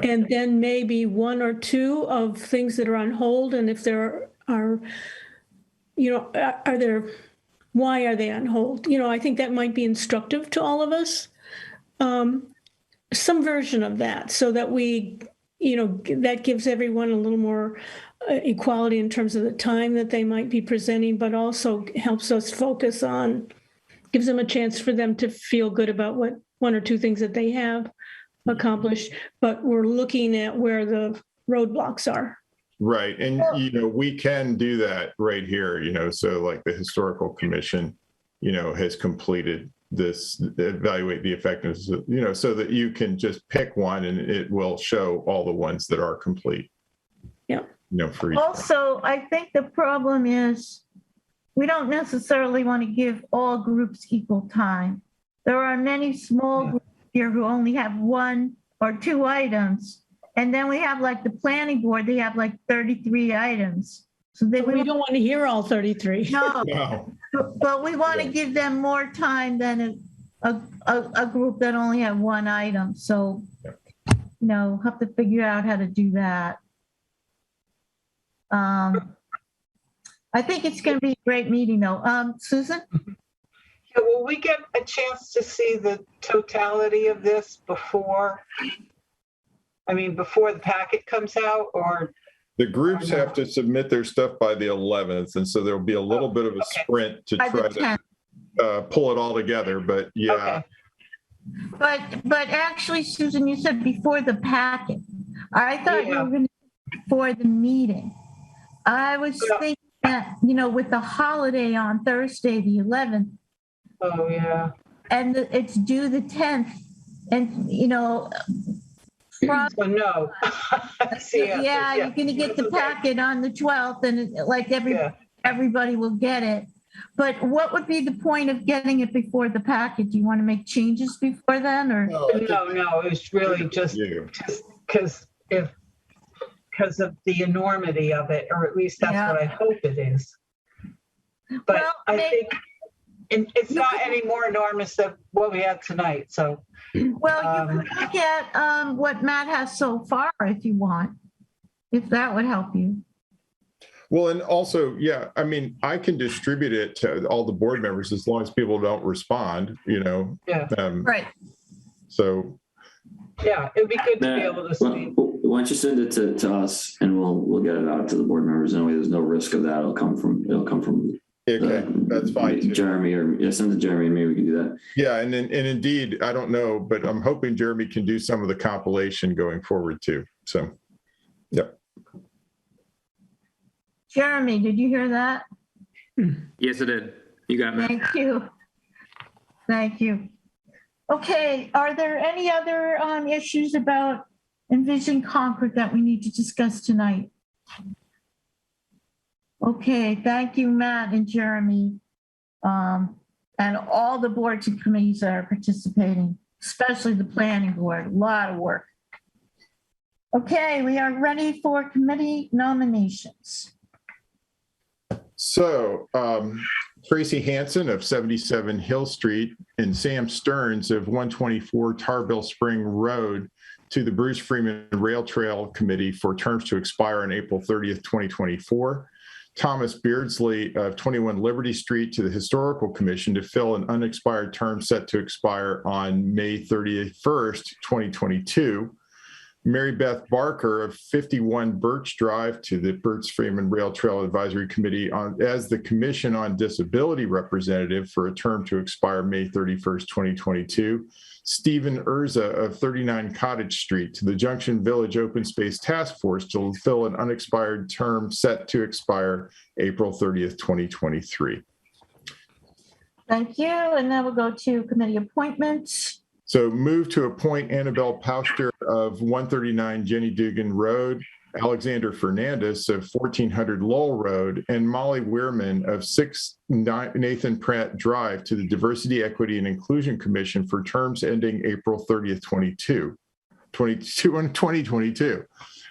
and then maybe 1 or 2 of things that are on hold. And if there are, you know, why are they on hold? You know, I think that might be instructive to all of us. Some version of that, so that we, you know, that gives everyone a little more equality in terms of the time that they might be presenting, but also helps us focus on, gives them a chance for them to feel good about what 1 or 2 things that they have accomplished, but we're looking at where the roadblocks are. Right. And, you know, we can do that right here, you know, so like the Historical Commission, you know, has completed this, evaluate the effectiveness, you know, so that you can just pick one and it will show all the ones that are complete. Yeah. You know, for each Also, I think the problem is we don't necessarily want to give all groups equal time. There are many small groups here who only have 1 or 2 items. And then we have like the planning board, they have like 33 items. So we don't want to hear all 33. No. But we want to give them more time than a group that only have 1 item. So, you know, have to figure out how to do that. I think it's going to be a great meeting though. Susan? Yeah, will we get a chance to see the totality of this before the packet comes out, or? The groups have to submit their stuff by the 11th. And so there'll be a little bit of a sprint to try to pull it all together. But yeah, But actually, Susan, you said before the packet. I thought you were going to before the meeting. I was thinking that, with the holiday on Thursday, the 11th. Oh, yeah. And it's due the 10th. And, so no. Yeah, you're going to get the packet on the 12th and everybody will get it. But what would be the point of getting it before the packet? Do you want to make changes before then, or? No, it was really just because of the enormity of it, or at least that's what I hope it is. But I think it's not any more enormous than what we had tonight. So, well, you can look at what Matt has so far if you want, if that would help you. Well, and also, I mean, I can distribute it to all the board members as long as people don't respond, Yeah. Right. So. Yeah, it'd be good to be able to see. Why don't you send it to us and we'll get it out to the board members. Anyway, there's no risk of that. It'll come from. Okay, that's fine too. Jeremy, or send it to Jeremy, and maybe we can do that. Yeah, and indeed, I don't know, but I'm hoping Jeremy can do some of the compilation going forward too. So, yep. Jeremy, did you hear that? Yes, I did. You got me. Thank you. Thank you. Okay, are there any other issues about Envision Concord that we need to discuss tonight? Okay, thank you, Matt and Jeremy, and all the boards and committees that are participating, especially the planning board. A lot of work. Okay, we are ready for committee nominations. So Tracy Hansen of 77 Hill Street and Sam Stearns of 124 Tarbell Spring Road to the Bruce Freeman Rail Trail Committee for terms to expire on April 30th, 2024. Thomas Beardsley of 21 Liberty Street to the Historical Commission to fill an unexpired term set to expire on May 31st, 2022. Mary Beth Barker of 51 Birch Drive to the Bruce Freeman Rail Trail Advisory Committee as the Commission on Disability representative for a term to expire May 31st, 2022. Stephen Urza of 39 Cottage Street to the Junction Village Open Space Task Force to fill an unexpired term set to expire April 30th, 2023. Thank you. And now we'll go to committee appointments. So move to appoint Annabelle Pauster of 139 Jenny Dugan Road, Alexander Fernandez of 1400 Lowell Road, and Molly Weirman of 6 Nathan Pratt Drive to the Diversity, Equity, and Inclusion Commission for terms ending April 30th, 2022.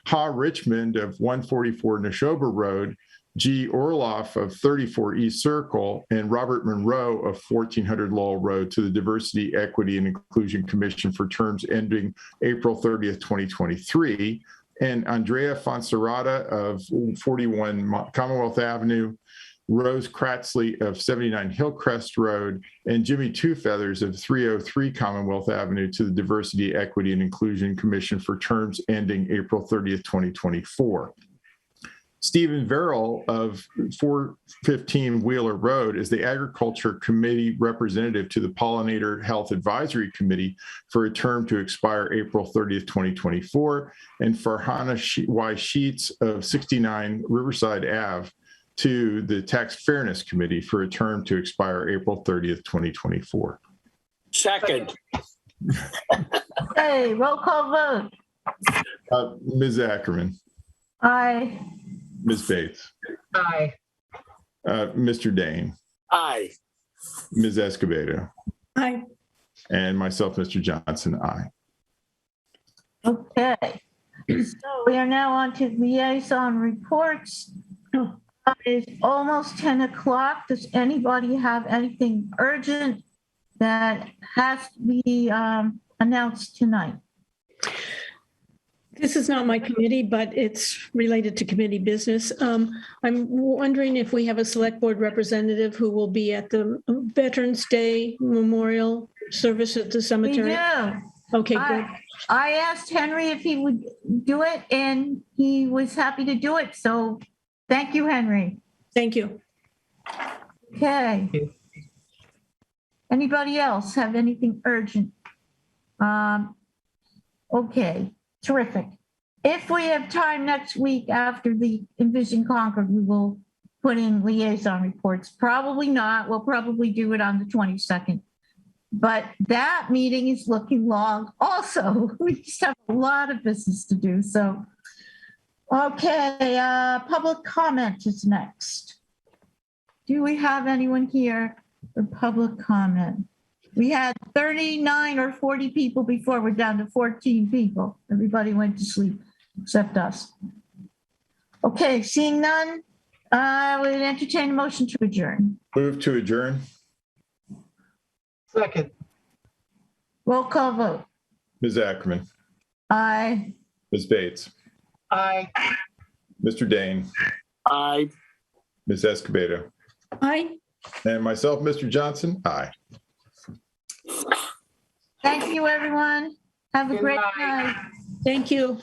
Ha Richmond of 144 Neshoba Road, G. Orloff of 34 East Circle, and Robert Monroe of 1400 Lowell Road to the Diversity, Equity, and Inclusion Commission for terms ending April 30th, 2023. And Andrea Fonserrata of 41 Commonwealth Avenue, Rose Kratzley of 79 Hillcrest Road, and Jimmy Two Feathers of 303 Commonwealth Avenue to the Diversity, Equity, and Inclusion Commission for terms ending April 30th, 2024. Stephen Verrill of 415 Wheeler Road is the Agriculture Committee representative to the Pollinator Health Advisory Committee for a term to expire April 30th, 2024, and Farhana Y. Sheets of 69 Riverside Ave to the Tax Fairness Committee for a term to expire April 30th, 2024. Second. Hey, roll call vote. Ms. Ackerman. Aye. Ms. Bates. Aye. Mr. Dane. Aye. Ms. Escobedo. Aye. And myself, Mr. Johnson, aye. Okay. So we are now on to liaison reports. It's almost 10 o'clock. Does anybody have anything urgent that has to be announced tonight? This is not my committee, but it's related to committee business. I'm wondering if we have a select board representative who will be at the Veterans Day Memorial Service at the cemetery. We do. Okay, good. I asked Henry if he would do it, and he was happy to do it. So thank you, Henry. Thank you. Okay. Anybody else have anything urgent? Okay, terrific. If we have time next week after the Envision Concord, we will put in liaison reports. Probably not. We'll probably do it on the 22nd. But that meeting is looking long also. We just have a lot of business to do. So, okay, public comment is next. Do we have anyone here for public comment? We had 39 or 40 people before. We're down to 14 people. Everybody went to sleep except us. Okay, seeing none, I would entertain a motion to adjourn. Move to adjourn. Second. Roll call vote. Ms. Ackerman. Aye. Ms. Bates. Aye. Mr. Dane. Aye. Ms. Escobedo. Aye. And myself, Mr. Johnson. Aye. Thank you, everyone. Have a great night. Thank you.